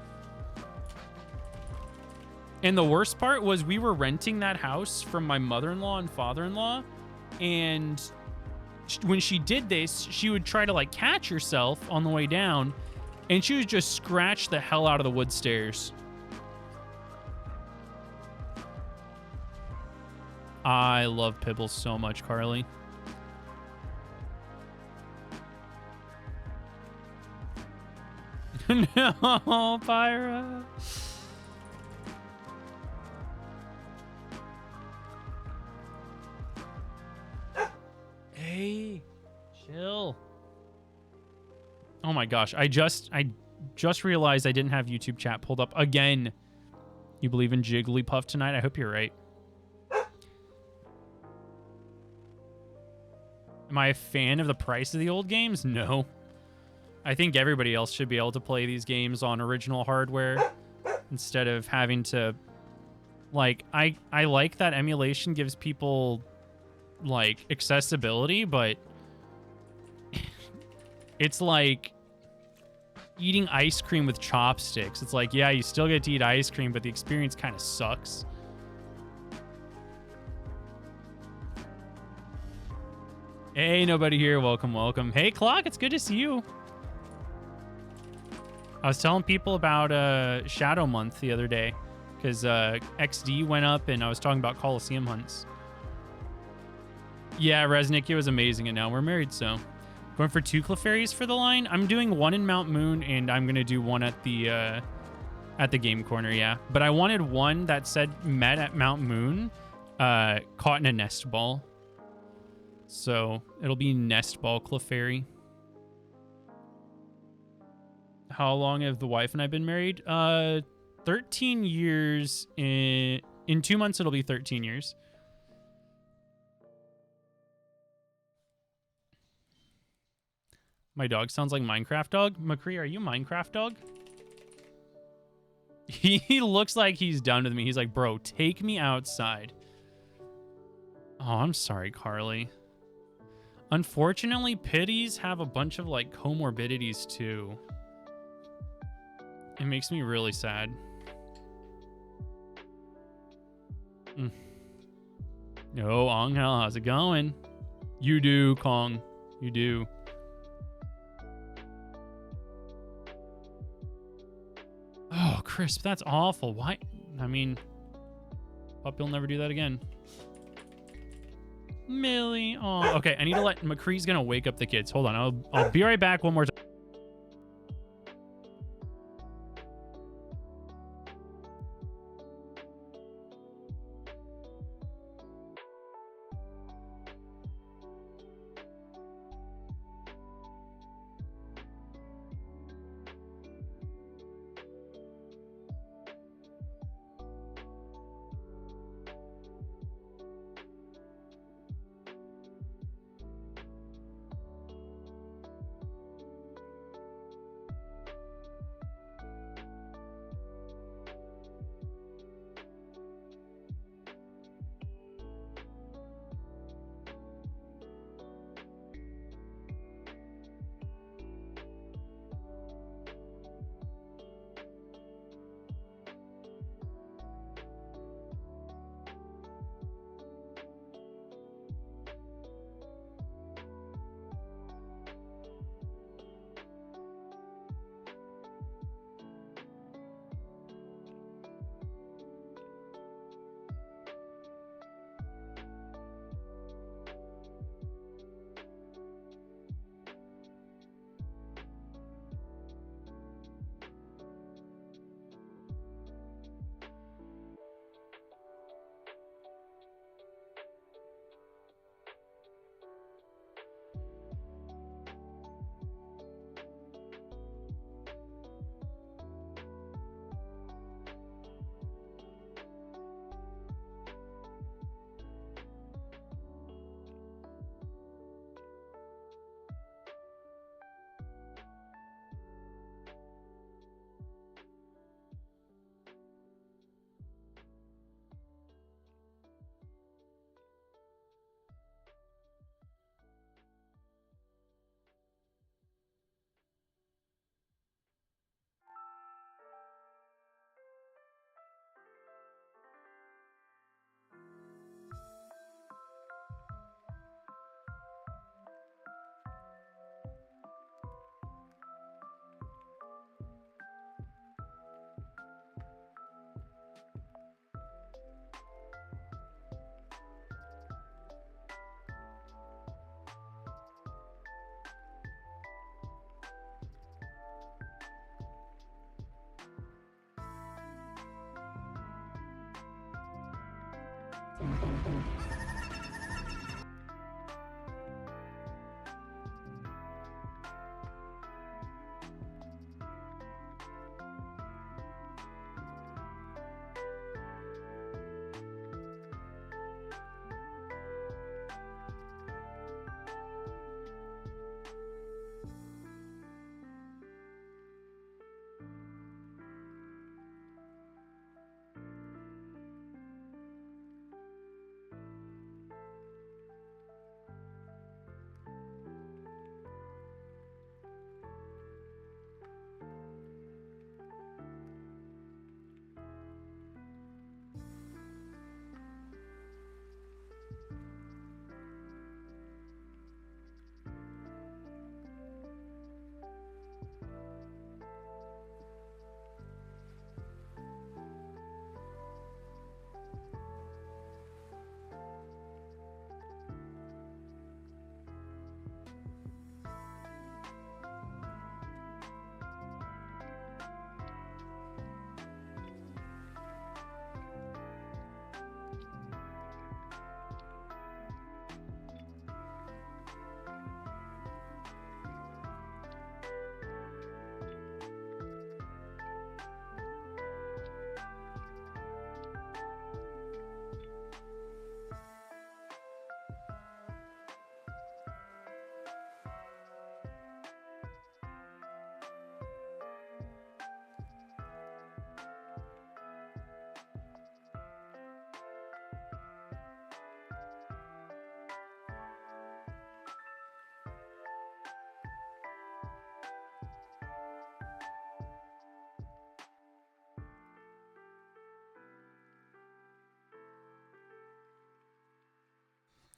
And the worst part was we were renting that house from my mother-in-law and father-in-law, and when she did this, she would try to like catch herself on the way down, and she would just scratch the hell out of the wood stairs. I love Pibbles so much, Carly. No, Pyra. Hey, chill. Oh my gosh, I just realized I didn't have YouTube chat pulled up again. You believe in Jigglypuff tonight? I hope you're right. Am I a fan of the price of the old games? No. I think everybody else should be able to play these games on original hardware instead of having to, like, I like that emulation gives people like accessibility, but it's like eating ice cream with chopsticks. It's like, yeah, you still get to eat ice cream, but the experience kind of sucks. Hey, nobody here. Welcome, welcome. Hey, Clock, it's good to see you. I was telling people about Shadow Month the other day because XD went up and I was talking about Coliseum hunts. Yeah, Resnick, it was amazing, and now we're married, so. Going for 2 Clefairies for the line. I'm doing one in Mount Moon, and I'm going to do one at the game corner, yeah. But I wanted one that said met at Mount Moon, caught in a nest ball. So it'll be nest ball Clefairy. How long have the wife and I been married? 13 years. In 2 months, it'll be 13 years. My dog sounds like Minecraft dog. McCree, are you Minecraft dog? He looks like he's done with me. He's like, bro, take me outside. Oh, I'm sorry, Carly. Unfortunately, pitties have a bunch of like comorbidities too. It makes me really sad. Yo, Angel, how's it going? You do, Kong. You do. Oh, Crisp, that's awful. Why? I mean, hope you'll never do that again. Millie. Oh, okay. I need to let McCree's gonna wake up the kids. Hold on. I'll be right back one more time.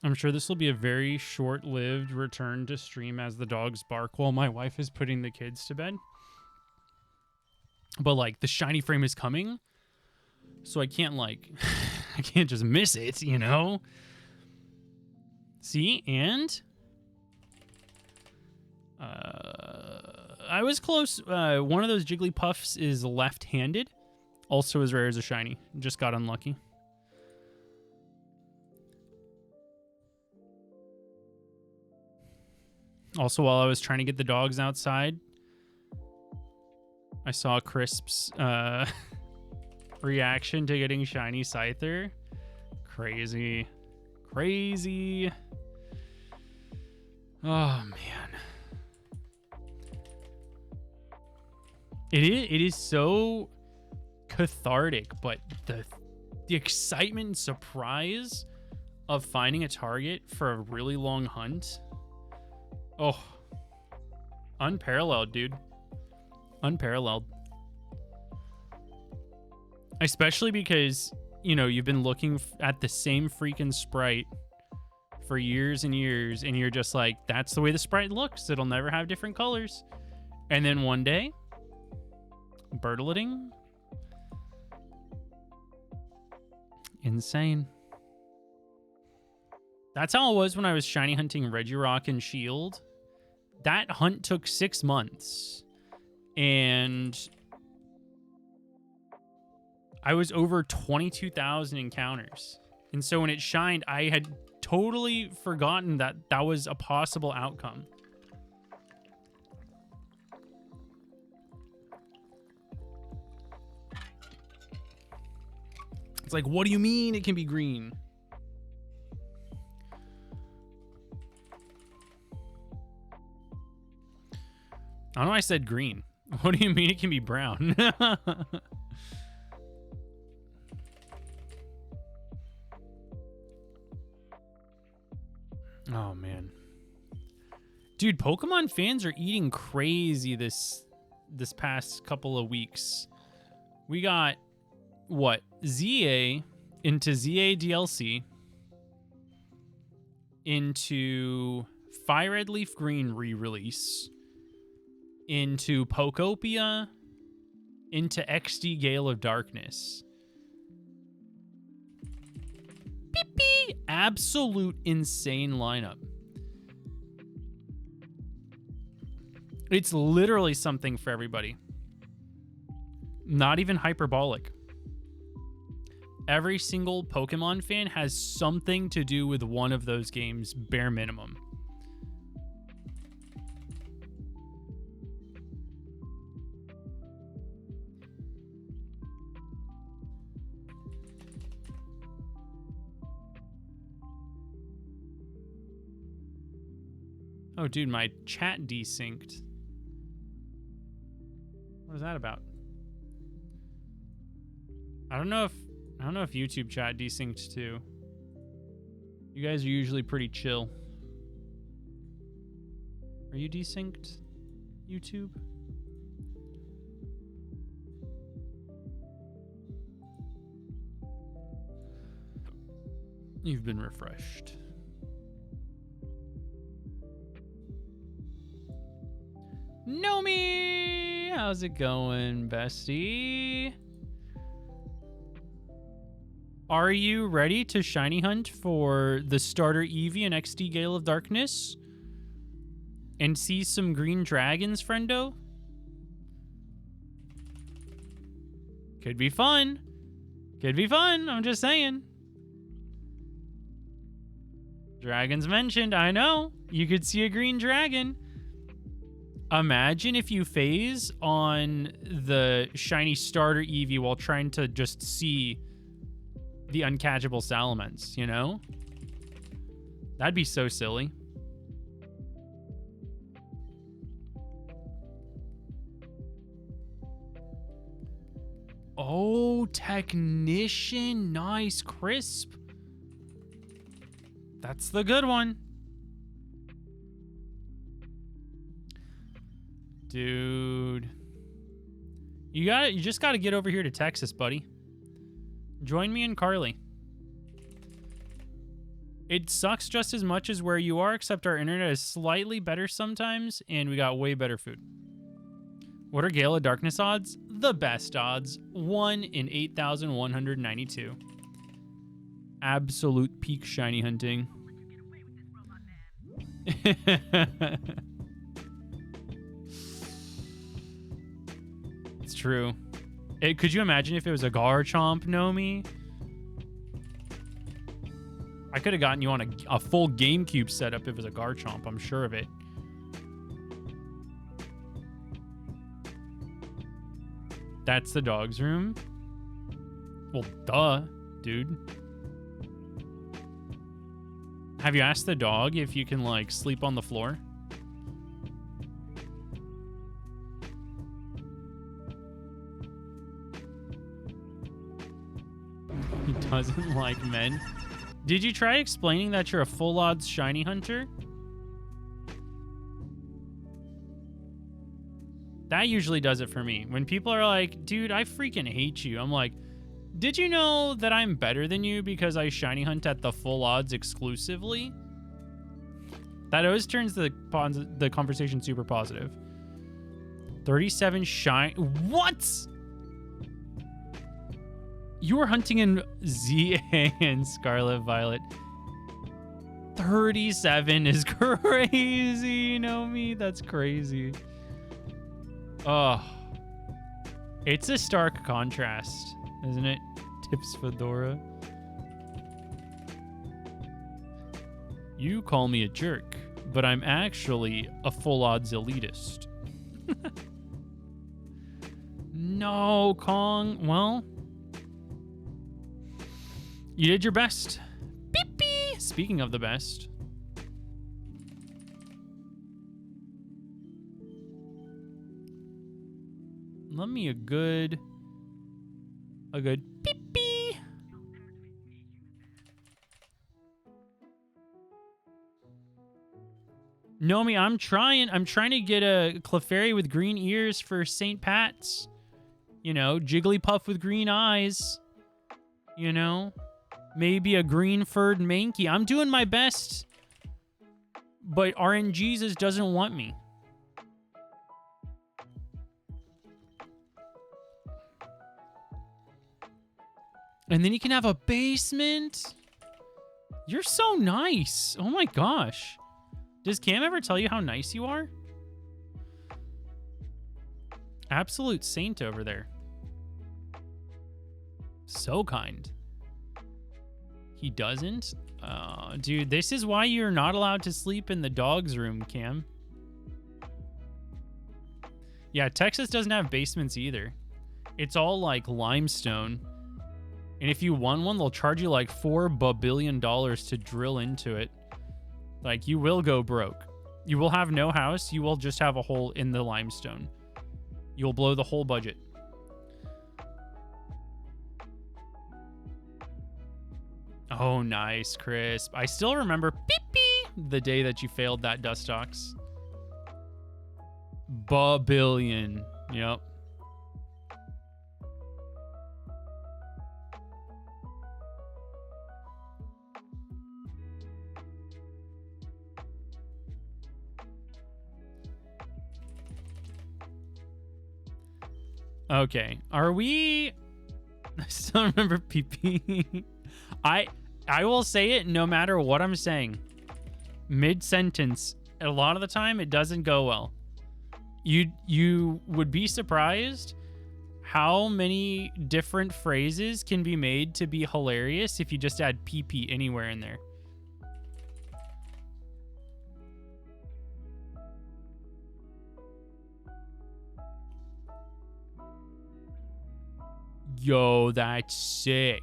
I'm sure this will be a very short-lived return to stream as the dogs bark while my wife is putting the kids to bed. But, like, the shiny frame is coming, so I can't, like, I can't just miss it, you know? See, and I was close. One of those Jigglypuffs is left-handed, also as rare as a shiny. Just got unlucky. Also, while I was trying to get the dogs outside, I saw Crisp's reaction to getting shiny Scyther. Crazy. Crazy. Oh, man. It is so cathartic, but the excitement and surprise of finding a target for a really long hunt. Oh, unparalleled, dude. Unparalleled. Especially because, you know, you've been looking at the same freaking sprite for years and years, and you're just like, that's the way the sprite looks. It'll never have different colors. And then one day, birdleting. Insane. That's how it was when I was shiny hunting Regirock and Shield. That hunt took 6 months. And I was over 22,000 encounters. And so when it shined, I had totally forgotten that that was a possible outcome. It's like, what do you mean it can be green? I don't know, I said green. What do you mean it can be brown? Oh, man. Dude, Pokemon fans are eating crazy this past couple of weeks. We got, what, ZA into ZA DLC, into FireRed LeafGreen re-release, into Pokopia, into XD Gale of Darkness. Beep. Absolute insane lineup. It's literally something for everybody. Not even hyperbolic. Every single Pokemon fan has something to do with one of those games, bare minimum. Oh, dude, my chat desynced. What is that about? I don't know if YouTube chat desynced too. You guys are usually pretty chill. Are you desynced, YouTube? You've been refreshed. Nomi! How's it going, bestie? Are you ready to shiny hunt for the starter Eevee and XD Gale of Darkness? And see some green dragons, friendo? Could be fun. Could be fun, I'm just saying. Dragons mentioned, I know. You could see a green dragon. Imagine if you phase on the shiny starter Eevee while trying to just see the uncatchable Salamence, you know? That'd be so silly. Oh, Technician. Nice. Crisp. That's the good one. Dude. You just gotta get over here to Texas, buddy. Join me and Carly. It sucks just as much as where you are, except our internet is slightly better sometimes, and we got way better food. What are Gale of Darkness odds? The best odds. 1 in 8,192. Absolute peak shiny hunting. It's true. Could you imagine if it was a Garchomp, Nomi? I could have gotten you on a full GameCube setup if it was a Garchomp. I'm sure of it. That's the dog's room? Well, duh, dude. Have you asked the dog if you can, like, sleep on the floor? He doesn't like men. Did you try explaining that you're a full odds shiny hunter? That usually does it for me. When people are like, dude, I freaking hate you. I'm like, did you know that I'm better than you because I shiny hunt at the full odds exclusively? That always turns the conversation super positive. 37 shiny. What? You were hunting in ZA and Scarlet Violet. 37 is crazy, Nomi. That's crazy. Oh. It's a stark contrast, isn't it? Tips Fedora. You call me a jerk, but I'm actually a full odds elitist. No, Kong. Well, you did your best. Beep beep. Speaking of the best. Let me a good beep beep. Nomi, I'm trying to get a Clefairy with green ears for St. Pat's. You know, Jigglypuff with green eyes. You know, maybe a green furred Mankey. I'm doing my best, but RNGesus doesn't want me. And then you can have a basement. You're so nice. Oh my gosh. Does Cam ever tell you how nice you are? Absolute saint over there. So kind. He doesn't? Dude, this is why you're not allowed to sleep in the dog's room, Cam. Yeah, Texas doesn't have basements either. It's all like limestone. And if you won one, they'll charge you like $4 billion to drill into it. Like, you will go broke. You will have no house. You will just have a hole in the limestone. You'll blow the whole budget. Oh, nice, Crisp. I still remember the day that you failed that Dustox. Ba-billion. Yep. Okay, are we... I still remember PP. I will say it no matter what I'm saying. Mid-sentence, a lot of the time, it doesn't go well. You would be surprised how many different phrases can be made to be hilarious if you just add PP anywhere in there. Yo, that's sick.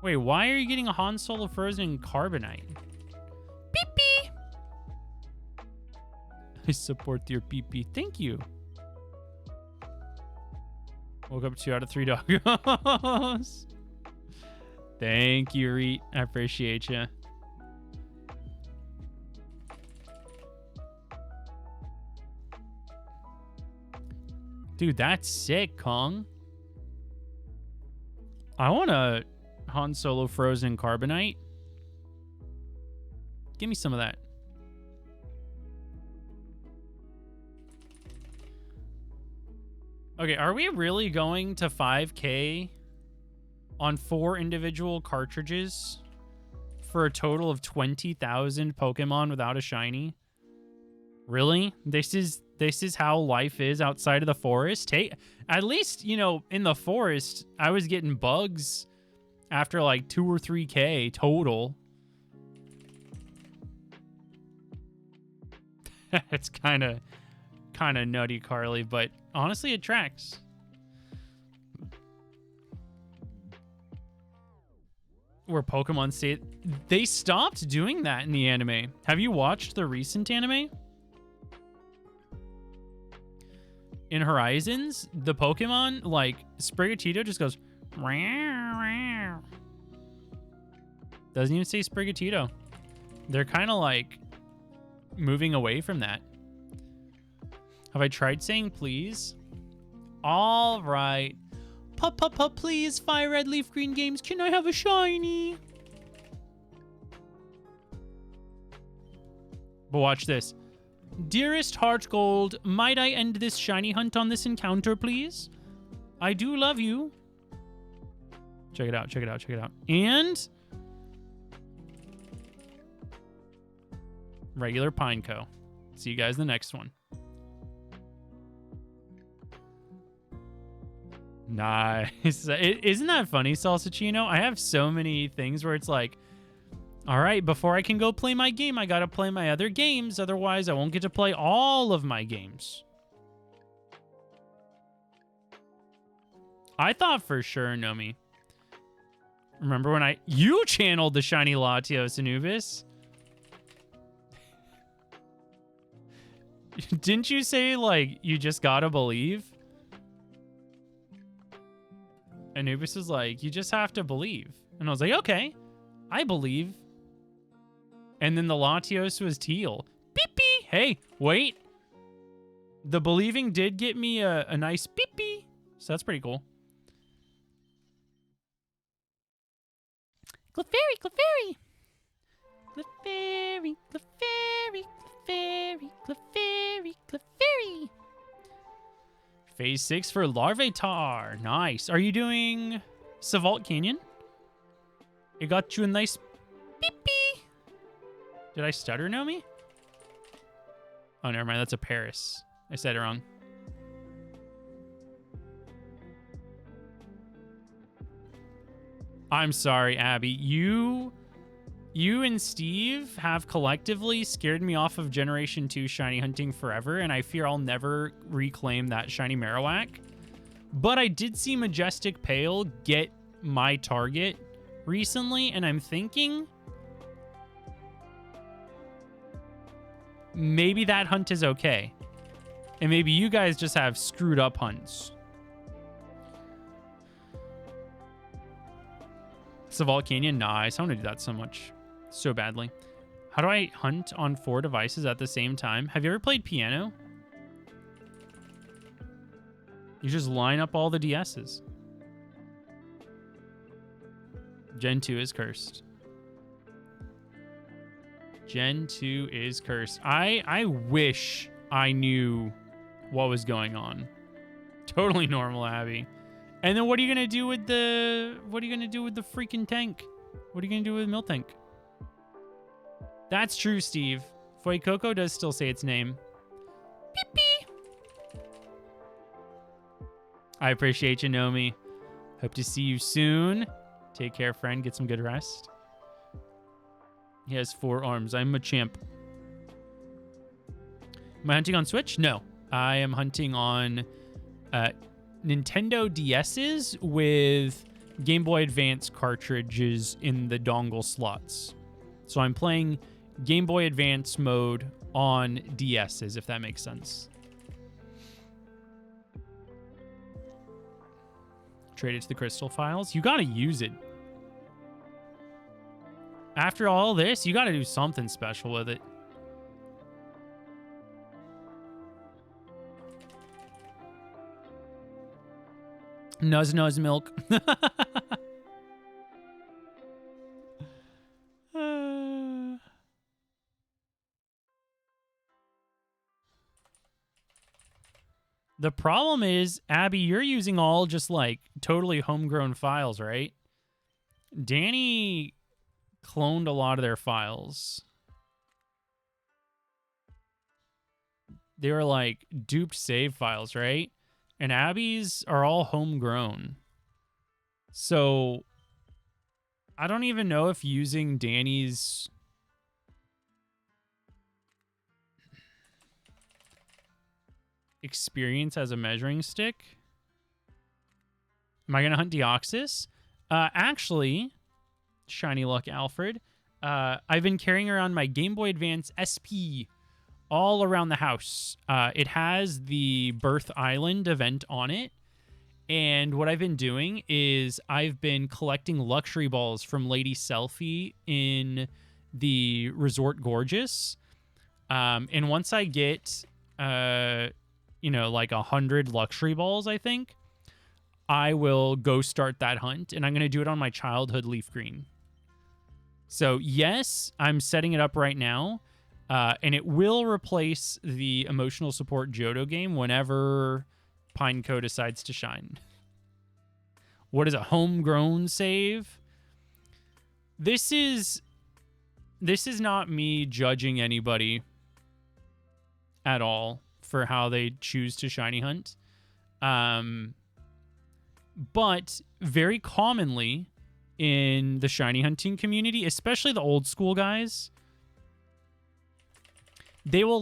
Wait, why are you getting a Han Solo Frozen Carbonite? Beep beep. I support your PP. Thank you. Woke up 2 out of 3 doggos. Thank you, Reet. I appreciate you. Dude, that's sick, Kong. I want a Han Solo Frozen Carbonite. Give me some of that. Okay, are we really going to 5K on 4 individual cartridges for a total of 20,000 Pokemon without a shiny? Really? This is how life is outside of the forest? Hey, at least, you know, in the forest, I was getting bugs after like 2 or 3K total. It's kind of nutty, Carly, but honestly, it tracks. Where Pokemon say they stopped doing that in the anime. Have you watched the recent anime? In Horizons, the Pokemon, like, Sprigatito just goes... Doesn't even say Sprigatito. They're kind of, like, moving away from that. Have I tried saying please? All right. Pup, please, FireRed LeafGreen Games, can I have a shiny? But watch this. Dearest Heart Gold, might I end this shiny hunt on this encounter, please? I do love you. Check it out, check it out, check it out. And... regular Pineco. See you guys in the next one. Nice. Isn't that funny, Salsicino? I have so many things where it's like, all right, before I can go play my game, I gotta play my other games. Otherwise, I won't get to play all of my games. I thought for sure, Nomi. Remember when you channeled the shiny Latios, Anubis? Didn't you say, like, you just gotta believe? Anubis is like, you just have to believe. And I was like, okay, I believe. And then the Latios was teal. Beep-bee. Hey, wait. The believing did get me a nice beep-bee. So that's pretty cool. Clefairy, Clefairy. Clefairy, Clefairy, Clefairy, Clefairy, Clefairy. Phase 6 for Larvitar. Nice. Are you doing Savalt Canyon? It got you a nice beep-bee. Did I stutter, Nomi? Oh, never mind. That's a Paris. I said it wrong. I'm sorry, Abby. You and Steve have collectively scared me off of Generation 2 shiny hunting forever, and I fear I'll never reclaim that shiny Marowak. But I did see Majestic Pale get my target recently, and I'm thinking maybe that hunt is okay. And maybe you guys just have screwed up hunts. Savalt Canyon, nice. I want to do that so much. So badly. How do I hunt on 4 devices at the same time? Have you ever played piano? You just line up all the DSs. Gen 2 is cursed. Gen 2 is cursed. I wish I knew what was going on. Totally normal, Abby. And then what are you going to do with the... what are you going to do with the freaking tank? What are you going to do with Miltank? That's true, Steve. Fuecoco does still say its name. Beep-bee. I appreciate you, Nomi. Hope to see you soon. Take care, friend. Get some good rest. He has 4 arms. I'm a champ. Am I hunting on Switch? No. I am hunting on Nintendo DS's with Game Boy Advance cartridges in the dongle slots. So I'm playing Game Boy Advance mode on DS's, if that makes sense. Trade it to the crystal files. You gotta use it. After all this, you gotta do something special with it. Nuzz milk. The problem is, Abby, you're using all just like totally homegrown files, right? Danny cloned a lot of their files. They were like duped save files, right? And Abby's are all homegrown. So I don't even know if using Danny's experience as a measuring stick. Am I going to hunt Deoxys? Actually, shiny luck, Alfred. I've been carrying around my Game Boy Advance SP all around the house. It has the Birth Island event on it. And what I've been doing is I've been collecting luxury balls from Lady Selfie in the Resort Gorgeous. And once I get, like 100 luxury balls, I think, I will go start that hunt. And I'm going to do it on my childhood LeafGreen. So, yes, I'm setting it up right now. And it will replace the emotional support Johto game whenever Pineco decides to shine. What is a homegrown save? This is not me judging anybody at all for how they choose to shiny hunt. But very commonly in the shiny hunting community, especially the old school guys, they will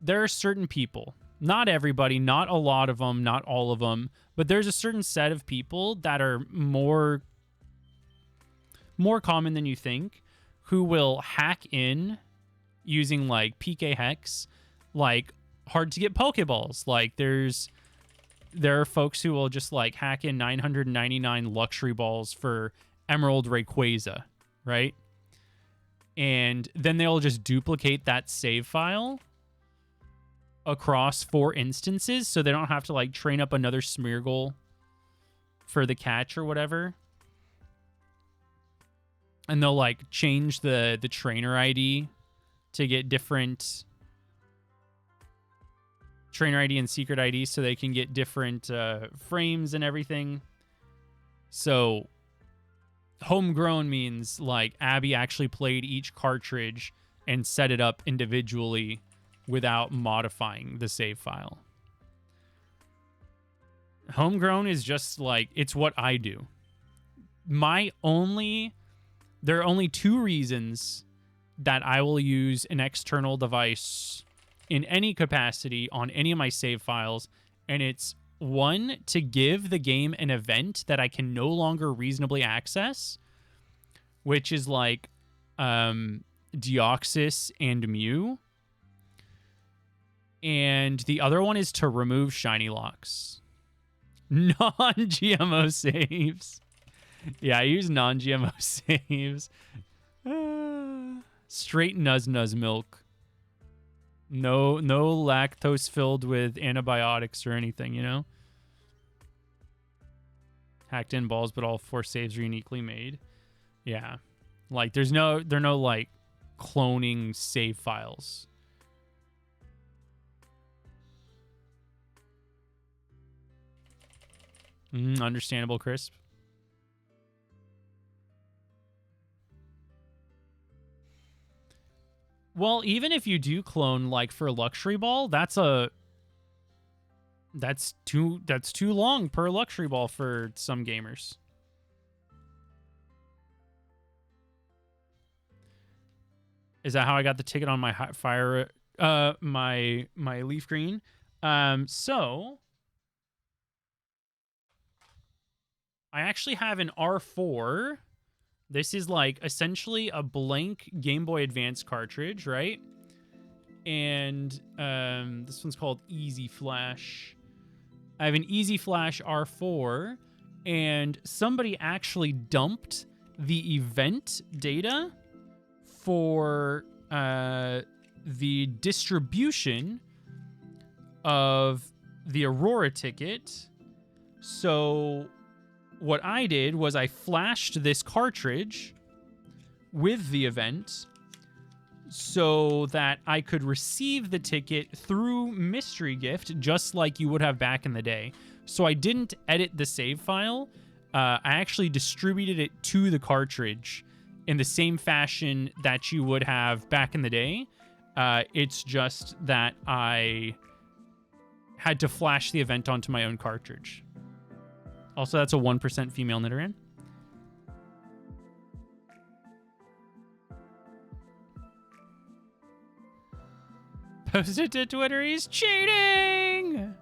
there are certain people, not everybody, not a lot of them, not all of them, but there's a certain set of people that are more common than you think, who will hack in using PK Hex, hard to get Pokeballs. There are folks who will just hack in 999 luxury balls for Emerald Rayquaza, right? And then they'll just duplicate that save file across 4 instances so they don't have to train up another Smeargle for the catch or whatever. And they'll change the trainer ID to get different trainer ID and secret ID so they can get different frames and everything. So homegrown means Abby actually played each cartridge and set it up individually without modifying the save file. Homegrown is just it's what I do. There are only 2 reasons that I will use an external device in any capacity on any of my save files, and it's 1, to give the game an event that I can no longer reasonably access, which is Deoxys and Mew. And the other one is to remove shiny locks. Non-GMO saves. Yeah, I use non-GMO saves. Straight Nuz milk. No lactose filled with antibiotics or anything, you know? Hacked in balls, but all 4 saves are uniquely made. Yeah. They're no cloning save files. Understandable, Crisp. Well, even if you do clone for luxury ball, that's too long per luxury ball for some gamers. Is that how I got the ticket on my fire my LeafGreen? So I actually have an R4. This is essentially a blank Game Boy Advance cartridge, right? And this one's called Easy Flash. I have an Easy Flash R4, and somebody actually dumped the event data for the distribution of the Aurora ticket. So what I did was I flashed this cartridge with the event, so that I could receive the ticket through mystery gift, just like you would have back in the day. So I didn't edit the save file. I actually distributed it to the cartridge in the same fashion that you would have back in the day. It's just that I had to flash the event onto my own cartridge. Also, that's a 1% female Nidoran. Post it to Twitter, he's cheating!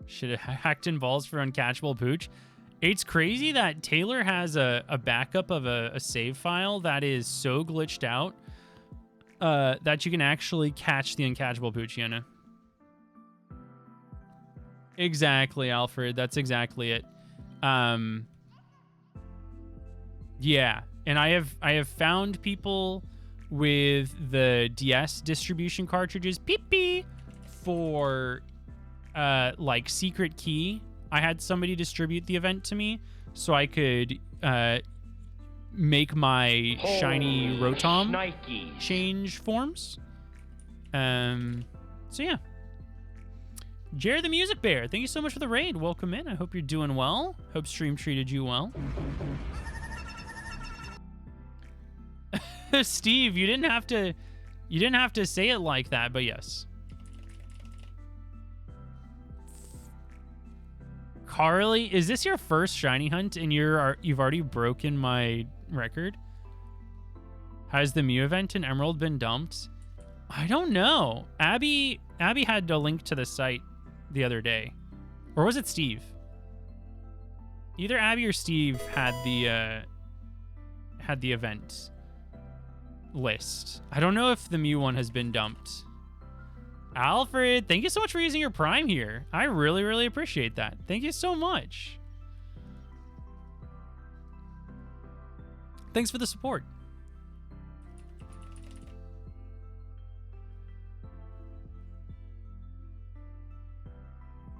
Should have hacked in balls for uncatchable pooch. It's crazy that Taylor has a backup of a save file that is so glitched out that you can actually catch the uncatchable pooch, Yona. Exactly, Alfred. That's exactly it. Yeah, and I have found people with the DS distribution cartridges, peepee, for like secret key. I had somebody distribute the event to me so I could make my shiny Rotom change forms. So yeah. Jared the Music Bear, thank you so much for the raid. Welcome in. I hope you're doing well. Hope stream treated you well. Steve, you didn't have to say it like that, but yes. Carly, is this your first shiny hunt and you've already broken my record? Has the Mew event in Emerald been dumped? I don't know. Abby had a link to the site the other day. Or was it Steve? Either Abby or Steve had the event list. I don't know if the Mew one has been dumped. Alfred, thank you so much for using your Prime here. I really, really appreciate that. Thank you so much. Thanks for the support.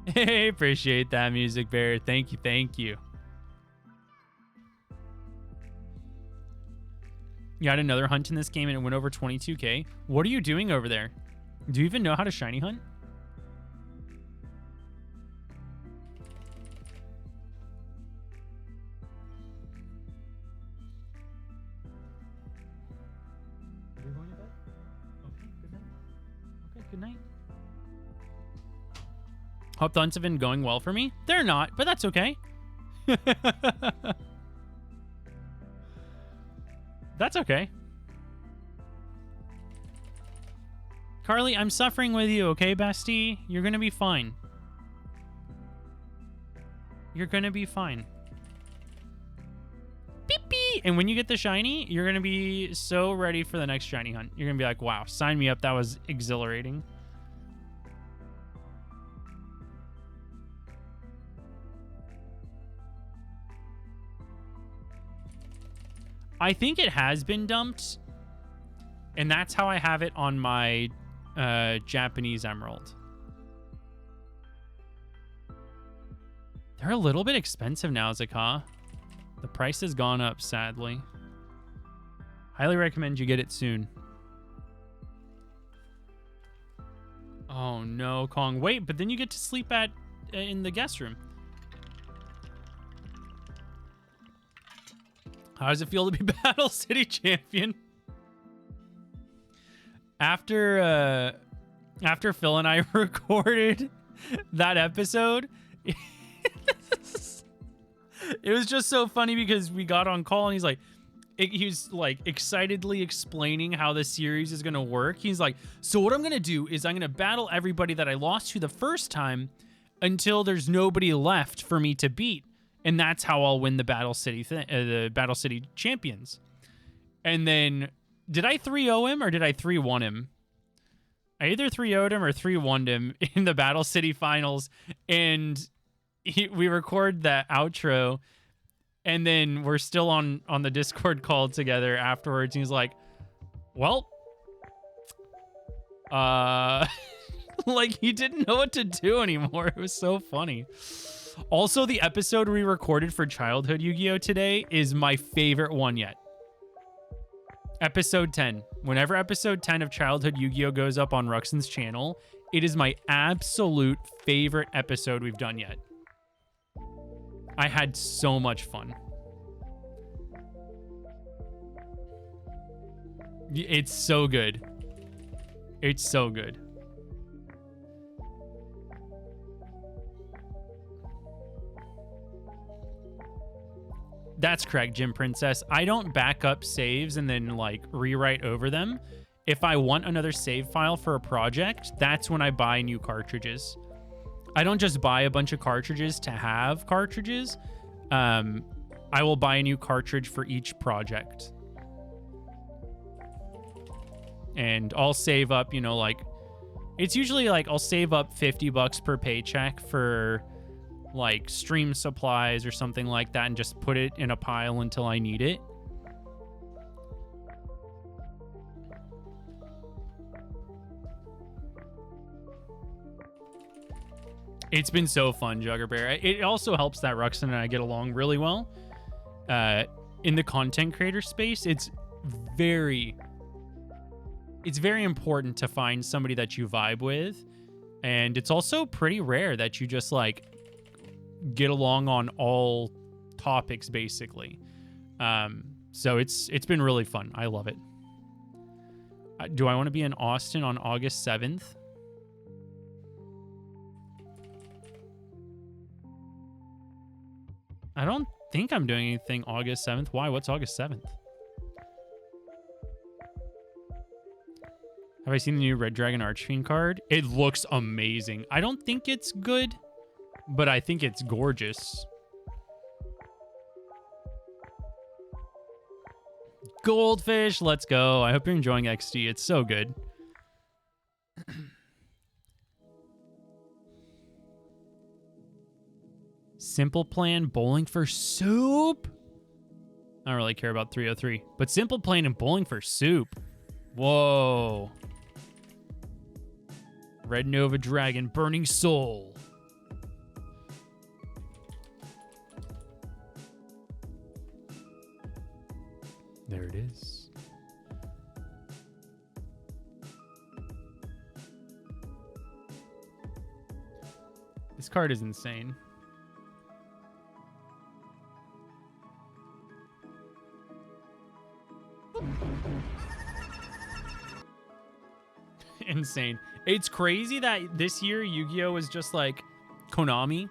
Hey, appreciate that, Music Bear. Thank you, thank you. You had another hunt in this game and it went over 22k. What are you doing over there? Do you even know how to shiny hunt? Are we going to bed? Okay, good night. Okay, good night. Hope the hunts have been going well for me. They're not, but that's okay. That's okay. Carly, I'm suffering with you, okay, bestie? You're gonna be fine. You're gonna be fine. Beep beep. And when you get the shiny, you're gonna be so ready for the next shiny hunt. You're gonna be like, wow, sign me up. That was exhilarating. I think it has been dumped, and that's how I have it on my Japanese Emerald. They're a little bit expensive now, Zaka. The price has gone up, sadly. Highly recommend you get it soon. Oh no, Kong. Wait, but then you get to sleep in the guest room. How does it feel to be Battle City champion? After Phil and I recorded that episode, it was just so funny because we got on call and he was like excitedly explaining how the series is going to work. He's like, so what I'm going to do is I'm going to battle everybody that I lost to the first time until there's nobody left for me to beat. And that's how I'll win the Battle City champions. And then, did I 3-0 him or did I 3-1 him? I either 3-0'd him or 3-1'd him in the Battle City finals. And we record that outro. And then we're still on the Discord call together afterwards. And he's like, well, like he didn't know what to do anymore. It was so funny. Also, the episode we recorded for Childhood Yu-Gi-Oh! Today is my favorite one yet. Episode 10. Whenever episode 10 of Childhood Yu-Gi-Oh! Goes up on Ruxin's channel, it is my absolute favorite episode we've done yet. I had so much fun. It's so good. It's so good. That's correct, Jim Princess. I don't back up saves and then like rewrite over them. If I want another save file for a project, that's when I buy new cartridges. I don't just buy a bunch of cartridges to have cartridges. I will buy a new cartridge for each project. And I'll save up, you know, like, it's usually like I'll save up $50 per paycheck for like stream supplies or something like that and just put it in a pile until I need it. It's been so fun, Juggerbear. It also helps that Ruxin and I get along really well. In the content creator space, it's very important to find somebody that you vibe with. And it's also pretty rare that you just like get along on all topics, basically. So it's been really fun. I love it. Do I want to be in Austin on August 7th? I don't think I'm doing anything August 7th. Why? What's August 7th? Have I seen the new Red Dragon Archfiend card? It looks amazing. I don't think it's good, but I think it's gorgeous. Goldfish, let's go. I hope you're enjoying XD. It's so good. Simple Plan, Bowling for Soup? I don't really care about 303, but Simple Plan and Bowling for Soup. Whoa. Red Nova Dragon, Burning Soul. There it is. This card is insane. Insane. It's crazy that this year Yu-Gi-Oh! Was just like Konami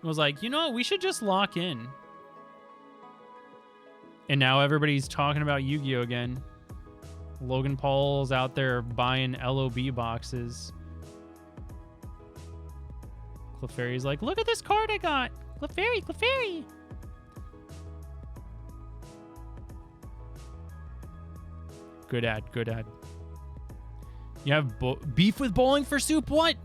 was like, you know what, we should just lock in. And now everybody's talking about Yu-Gi-Oh! Again. Logan Paul's out there buying LOB boxes. Clefairy's like, look at this card I got. Clefairy, Clefairy. Good ad, good ad. You have beef with Bowling for Soup? What?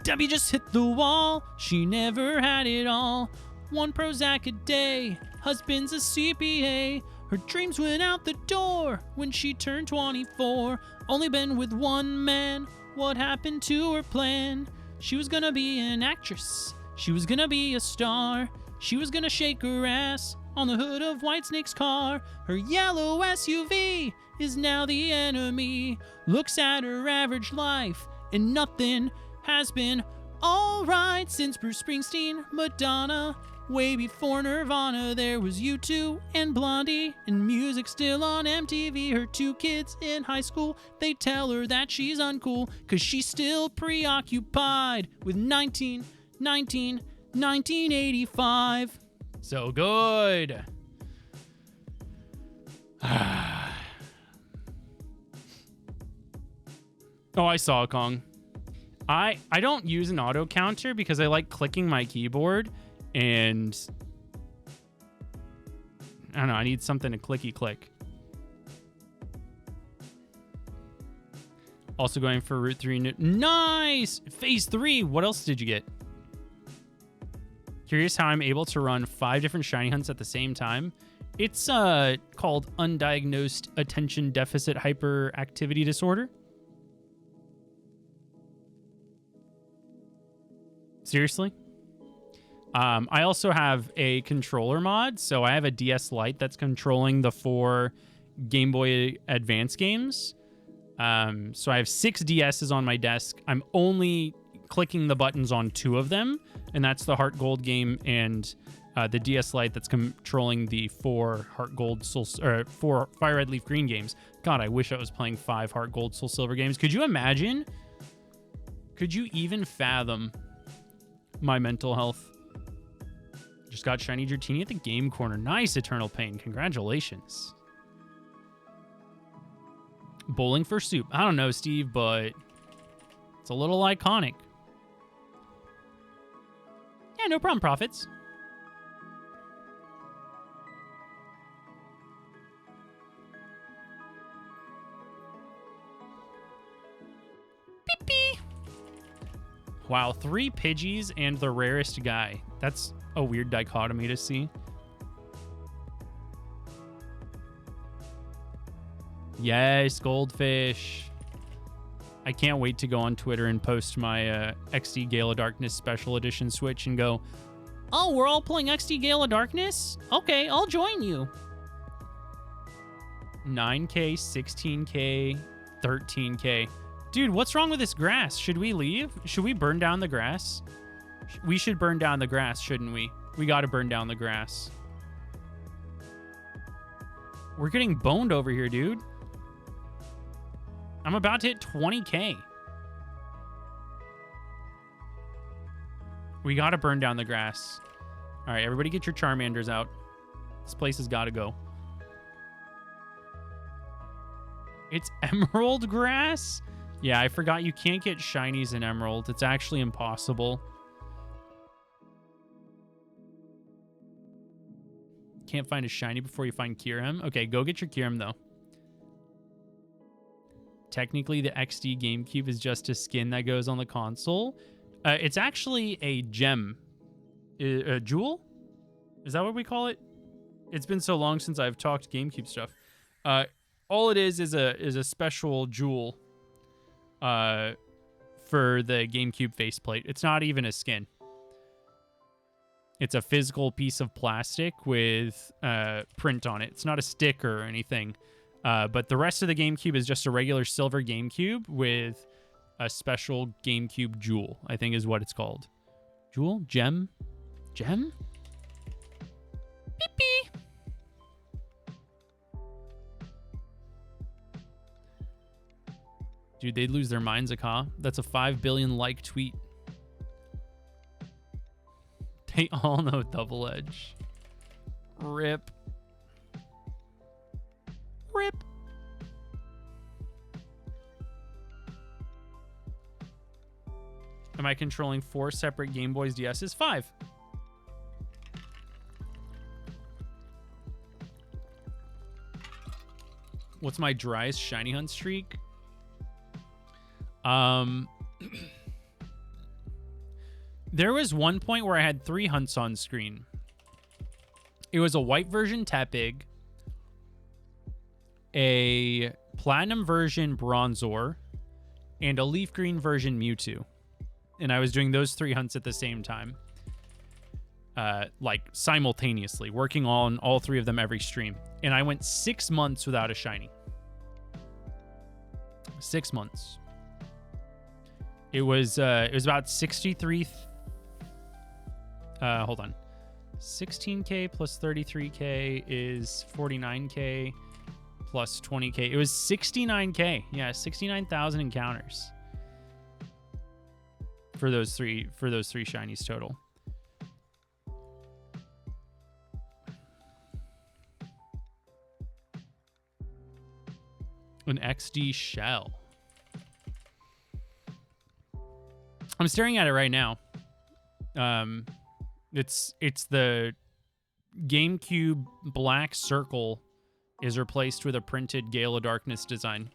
Debbie just hit the wall. She never had it all. One Prozac a day. Husband's a CPA. Her dreams went out the door when she turned 24. Only been with one man. What happened to her plan? She was gonna be an actress. She was gonna be a star. She was gonna shake her ass on the hood of Whitesnake's car. Her yellow SUV is now the enemy. Looks at her average life and nothing has been alright since Bruce Springsteen, Madonna. Way before Nirvana, there was U2 and Blondie, and music still on MTV. Her two kids in high school, they tell her that she's uncool, cause she's still preoccupied with 1985. So good. Oh, I saw Kong. I don't use an auto counter because I like clicking my keyboard, and I don't know, I need something to clicky click. Also going for Route 3. Nice! Phase 3. What else did you get? Curious how I'm able to run 5 different shiny hunts at the same time. It's called undiagnosed attention deficit hyperactivity disorder. Seriously? I also have a controller mod, so I have a DS Lite that's controlling the 4 Game Boy Advance games. So I have 6 DSs on my desk. I'm only clicking the buttons on 2 of them, and that's the Heart Gold game and the DS Lite that's controlling the 4 Heart Gold Soul, or 4 FireRed Leaf Green games. God, I wish I was playing 5 Heart Gold Soul Silver games. Could you imagine? Could you even fathom my mental health? Just got Shiny Dratini at the game corner. Nice, Eternal Pain. Congratulations. Bowling for Soup. I don't know, Steve, but it's a little iconic. Yeah, no problem, Profits. Beep. Wow, 3 Pidgeys and the rarest guy. That's a weird dichotomy to see. Yes, Goldfish. I can't wait to go on Twitter and post my XD Gale of Darkness Special Edition Switch and go, oh, we're all playing XD Gale of Darkness? Okay, I'll join you. 9K, 16K, 13K. Dude, what's wrong with this grass? Should we leave? Should we burn down the grass? We should burn down the grass, shouldn't we? We gotta burn down the grass. We're getting boned over here, dude. I'm about to hit 20K. We gotta burn down the grass. All right, everybody get your Charmanders out. This place has gotta go. It's emerald grass? Yeah, I forgot you can't get shinies in emerald. It's actually impossible. Can't find a shiny before you find Kyurem. Okay, go get your Kyurem, though. Technically, the XD GameCube is just a skin that goes on the console. It's actually a gem. A jewel? Is that what we call it? It's been so long since I've talked GameCube stuff. All it is a special jewel for the GameCube faceplate. It's not even a skin. It's a physical piece of plastic with print on it. It's not a sticker or anything. But the rest of the GameCube is just a regular silver GameCube with a special GameCube jewel, I think is what it's called. Jewel? Gem? Gem? Beep. Dude, they'd lose their minds, Aka. That's a 5 billion like tweet. They all know Double Edge. Rip. Rip. Am I controlling 4 separate Game Boys DSs? 5. What's my driest shiny hunt streak? There was one point where I had 3 hunts on screen. It was a white version Tepig, a platinum version Bronzor, and a leaf green version Mewtwo. And I was doing those 3 hunts at the same time. Like simultaneously, working on all 3 of them every stream. And I went 6 months without a shiny. 6 months. It was about 63. Hold on. 16K plus 33K is 49K plus 20K. It was 69K. Yeah, 69,000 encounters for those three shinies total. An XD shell. I'm staring at it right now. It's the GameCube black circle is replaced with a printed Gale of Darkness design.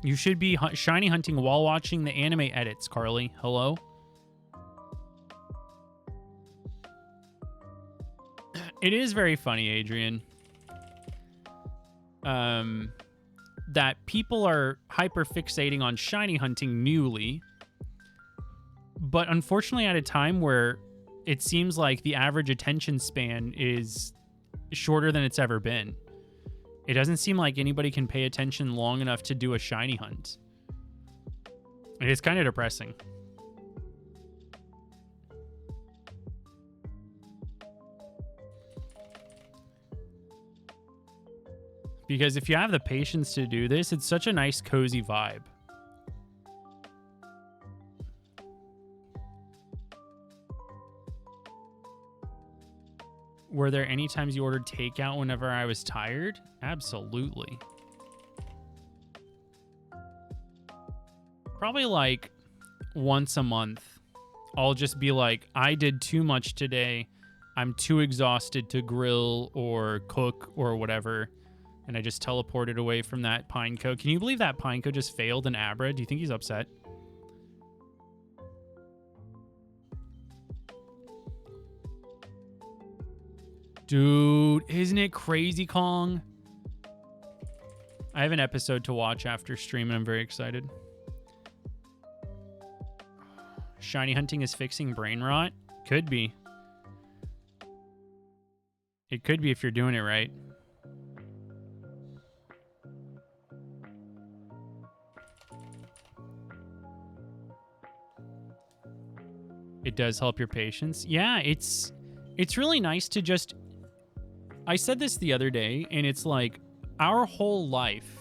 You should be shiny hunting while watching the anime edits, Carly. Hello? It is very funny, Adrian. that people are hyper fixating on shiny hunting newly, but unfortunately at a time where it seems like the average attention span is shorter than it's ever been. It doesn't seem like anybody can pay attention long enough to do a shiny hunt. It's kind of depressing. Because if you have the patience to do this, it's such a nice, cozy vibe. Were there any times you ordered takeout whenever I was tired? Absolutely. Probably like once a month. I'll just be like, I did too much today. I'm too exhausted to grill or cook or whatever. And I just teleported away from that Pineco. Can you believe that Pineco just failed an Abra? Do you think he's upset? Dude, isn't it crazy, Kong? I have an episode to watch after stream, and I'm very excited. Shiny hunting is fixing brain rot? Could be. It could be if you're doing it right. It does help your patience. Yeah, it's really nice to just... I said this the other day, and it's like our whole life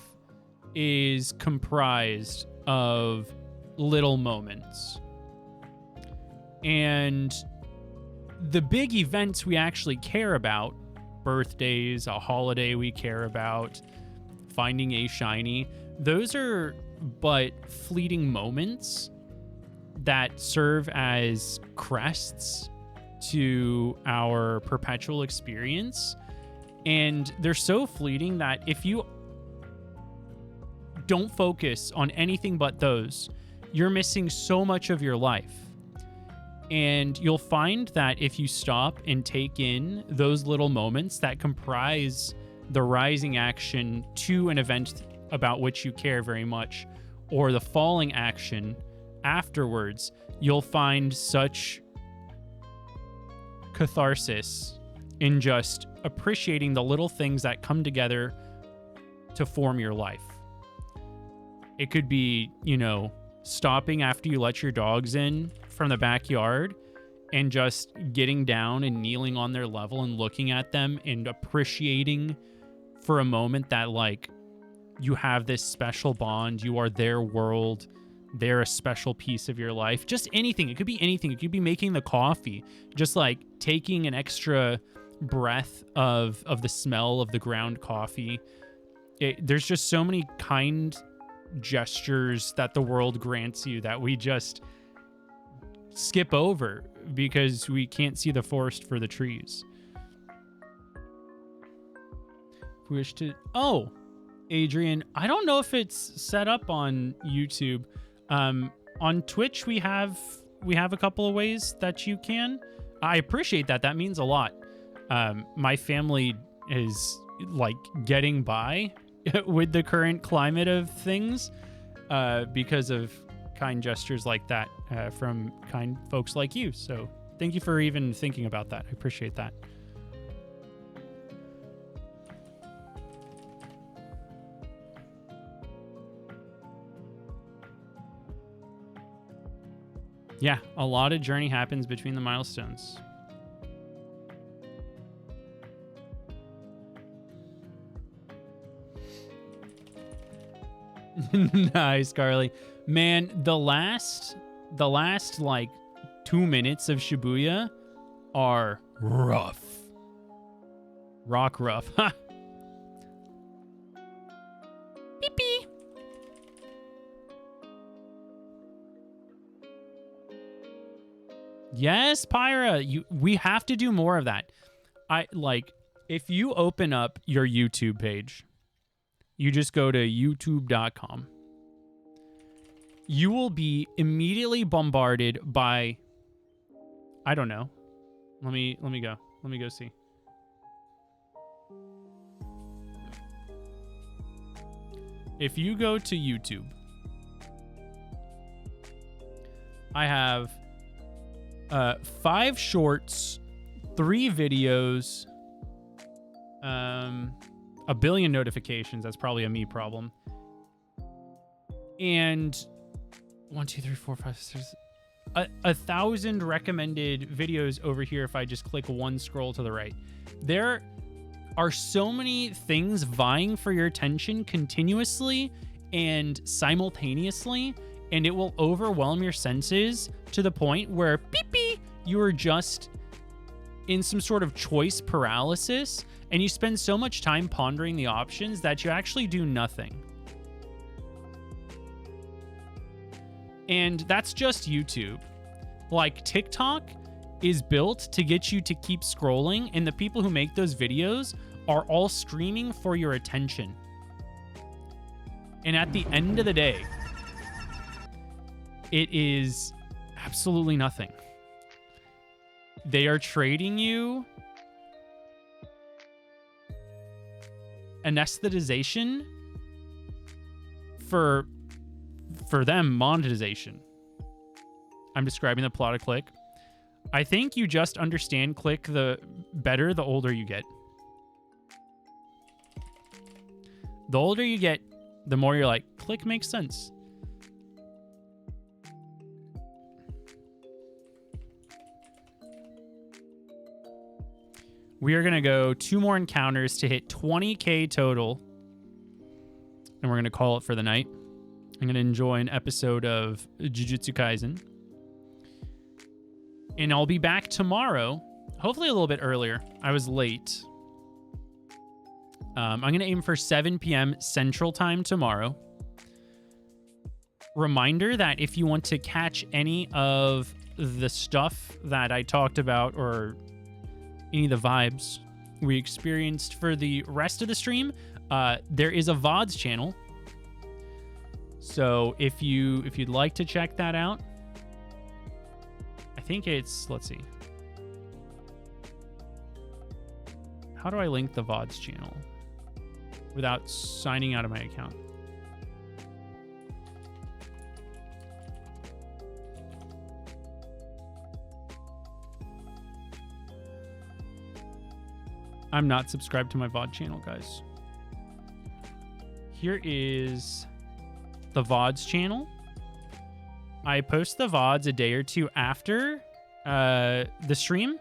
is comprised of little moments. And the big events we actually care about, birthdays, a holiday we care about, finding a shiny, those are but fleeting moments that serve as crests to our perpetual experience. And they're so fleeting that if you don't focus on anything but those, you're missing so much of your life. And you'll find that if you stop and take in those little moments that comprise the rising action to an event about which you care very much, or the falling action afterwards, you'll find such catharsis in just appreciating the little things that come together to form your life. It could be, you know, stopping after you let your dogs in from the backyard and just getting down and kneeling on their level and looking at them and appreciating for a moment that, like, you have this special bond. You are their world. They're a special piece of your life. Just anything. It could be anything. It could be making the coffee. Just like taking an extra breath of the smell of the ground coffee. There's just so many kind gestures that the world grants you that we just skip over because we can't see the forest for the trees. If we wish to... Oh, Adrian, I don't know if it's set up on YouTube. On Twitch, we have a couple of ways that you can. I appreciate that. That means a lot. My family is like getting by with the current climate of things because of kind gestures like that from kind folks like you. So thank you for even thinking about that. I appreciate that. Yeah, a lot of journey happens between the milestones. Nice, Carly. Man, the last like 2 minutes of Shibuya are rough. Rock rough. Ha. Beep beep. Yes, Pyra, we have to do more of that. If you open up your YouTube page, you just go to youtube.com. You will be immediately bombarded by, I don't know. Let me go. Let me go see. if you go to YouTube, I have 5 shorts, 3 videos, a billion notifications. That's probably a me problem. And 1, 2, 3, 4, 5, 6, 1,000 recommended videos over here if I just click one scroll to the right. There are so many things vying for your attention continuously and simultaneously, and it will overwhelm your senses to the point where beep beep, you are just in some sort of choice paralysis, and you spend so much time pondering the options that you actually do nothing. And that's just YouTube. Like, TikTok is built to get you to keep scrolling, and the people who make those videos are all screaming for your attention. And at the end of the day, it is absolutely nothing. They are trading you anesthetization for them monetization. I'm describing the plot of Click. I think you just understand Click the better the older you get. The older you get, the more you're like, Click makes sense. We are going to go 2 more encounters to hit 20K total. And we're going to call it for the night. I'm going to enjoy an episode of Jujutsu Kaisen. And I'll be back tomorrow, hopefully a little bit earlier. I was late. I'm going to aim for 7 p.m. Central Time tomorrow. Reminder that if you want to catch any of the stuff that I talked about or any of the vibes we experienced for the rest of the stream, there is a VODs channel. So if you'd like to check that out, I think it's, let's see. How do I link the VODs channel without signing out of my account? I'm not subscribed to my VOD channel, guys. Here is the VODs channel. I post the VODs a day or two after the stream.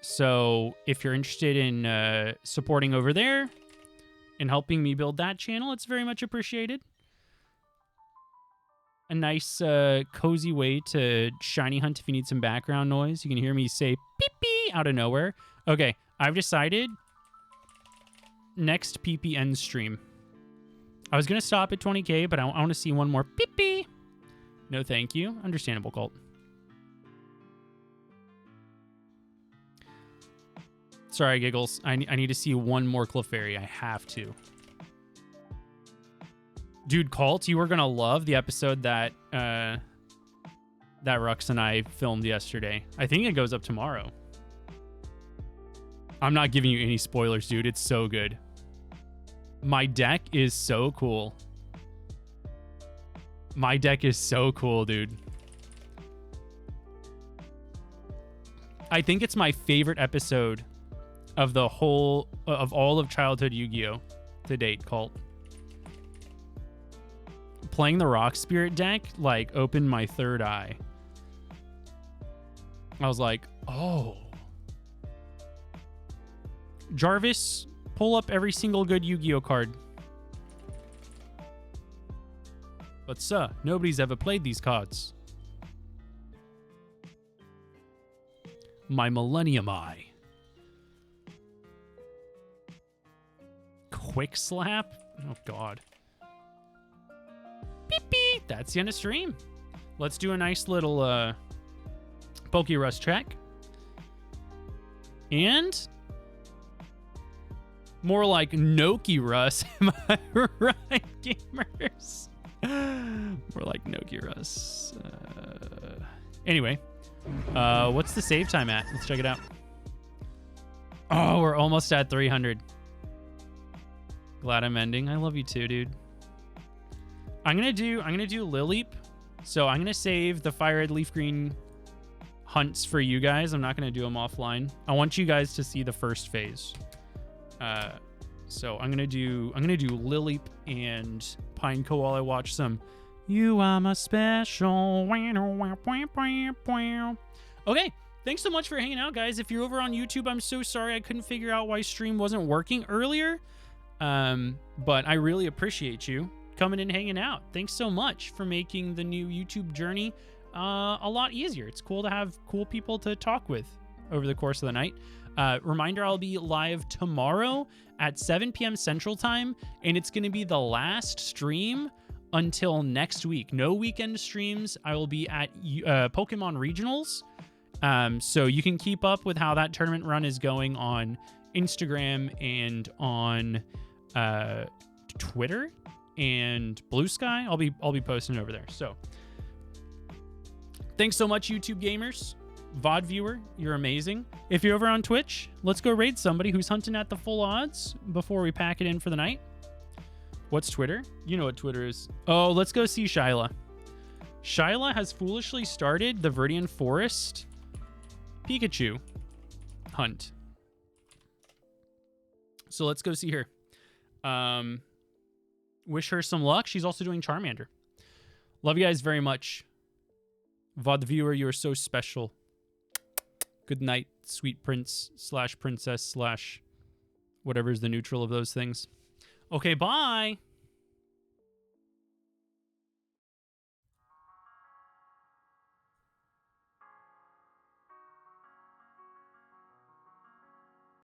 So if you're interested in supporting over there and helping me build that channel, it's very much appreciated. A nice cozy way to shiny hunt if you need some background noise. You can hear me say beep beep out of nowhere. Okay, I've decided next PPN stream. I was going to stop at 20K, but I want to see one more beep beep. No, thank you. Understandable, Colt. Sorry, Giggles. I need to see one more Clefairy. I have to. Dude, Colt, you were going to love the episode that Rux and I filmed yesterday. I think it goes up tomorrow. I'm not giving you any spoilers, dude. It's so good. My deck is so cool. My deck is so cool, dude. I think it's my favorite episode of the whole of all of childhood Yu-Gi-Oh to date, Colt. Playing the Rock Spirit deck like opened my third eye. I was like, oh. Jarvis, pull up every single good Yu-Gi-Oh card. But sir, nobody's ever played these cards. My Millennium Eye. Quick Slap? Oh god. Beep beep. That's the end of stream. Let's do a nice little Poke Rust check. And more like Noki Russ. Am I right, gamers? More like Noki Russ. Anyway, what's the save time at? Let's check it out. Oh, we're almost at 300. Glad I'm ending. I love you too, dude. I'm gonna do Lilleep. So I'm gonna save the FireRed LeafGreen hunts for you guys. I'm not gonna do them offline. I want you guys to see the first phase. So I'm gonna do Lilleep and Pineco while I watch some You Are My Special. Okay, thanks so much for hanging out, guys. If you're over on YouTube, I'm so sorry I couldn't figure out why stream wasn't working earlier. But I really appreciate you coming and hanging out. Thanks so much for making the new YouTube journey a lot easier. It's cool to have cool people to talk with over the course of the night. Reminder, I'll be live tomorrow at 7 p.m. Central Time, and it's going to be the last stream until next week. No weekend streams. I will be at Pokemon Regionals, so you can keep up with how that tournament run is going on Instagram and on Twitter and Blue Sky. I'll be posting over there. So thanks so much, YouTube gamers. VOD viewer, you're amazing. If you're over on Twitch, let's go raid somebody who's hunting at the full odds before we pack it in for the night. What's Twitter? You know what Twitter is. Oh, let's go see Shyla. Shyla has foolishly started the Viridian Forest Pikachu hunt. So let's go see her. Wish her some luck. She's also doing Charmander. Love you guys very much. VOD viewer, you are so special. Good night, sweet prince / princess / whatever's the neutral of those things. Okay, bye.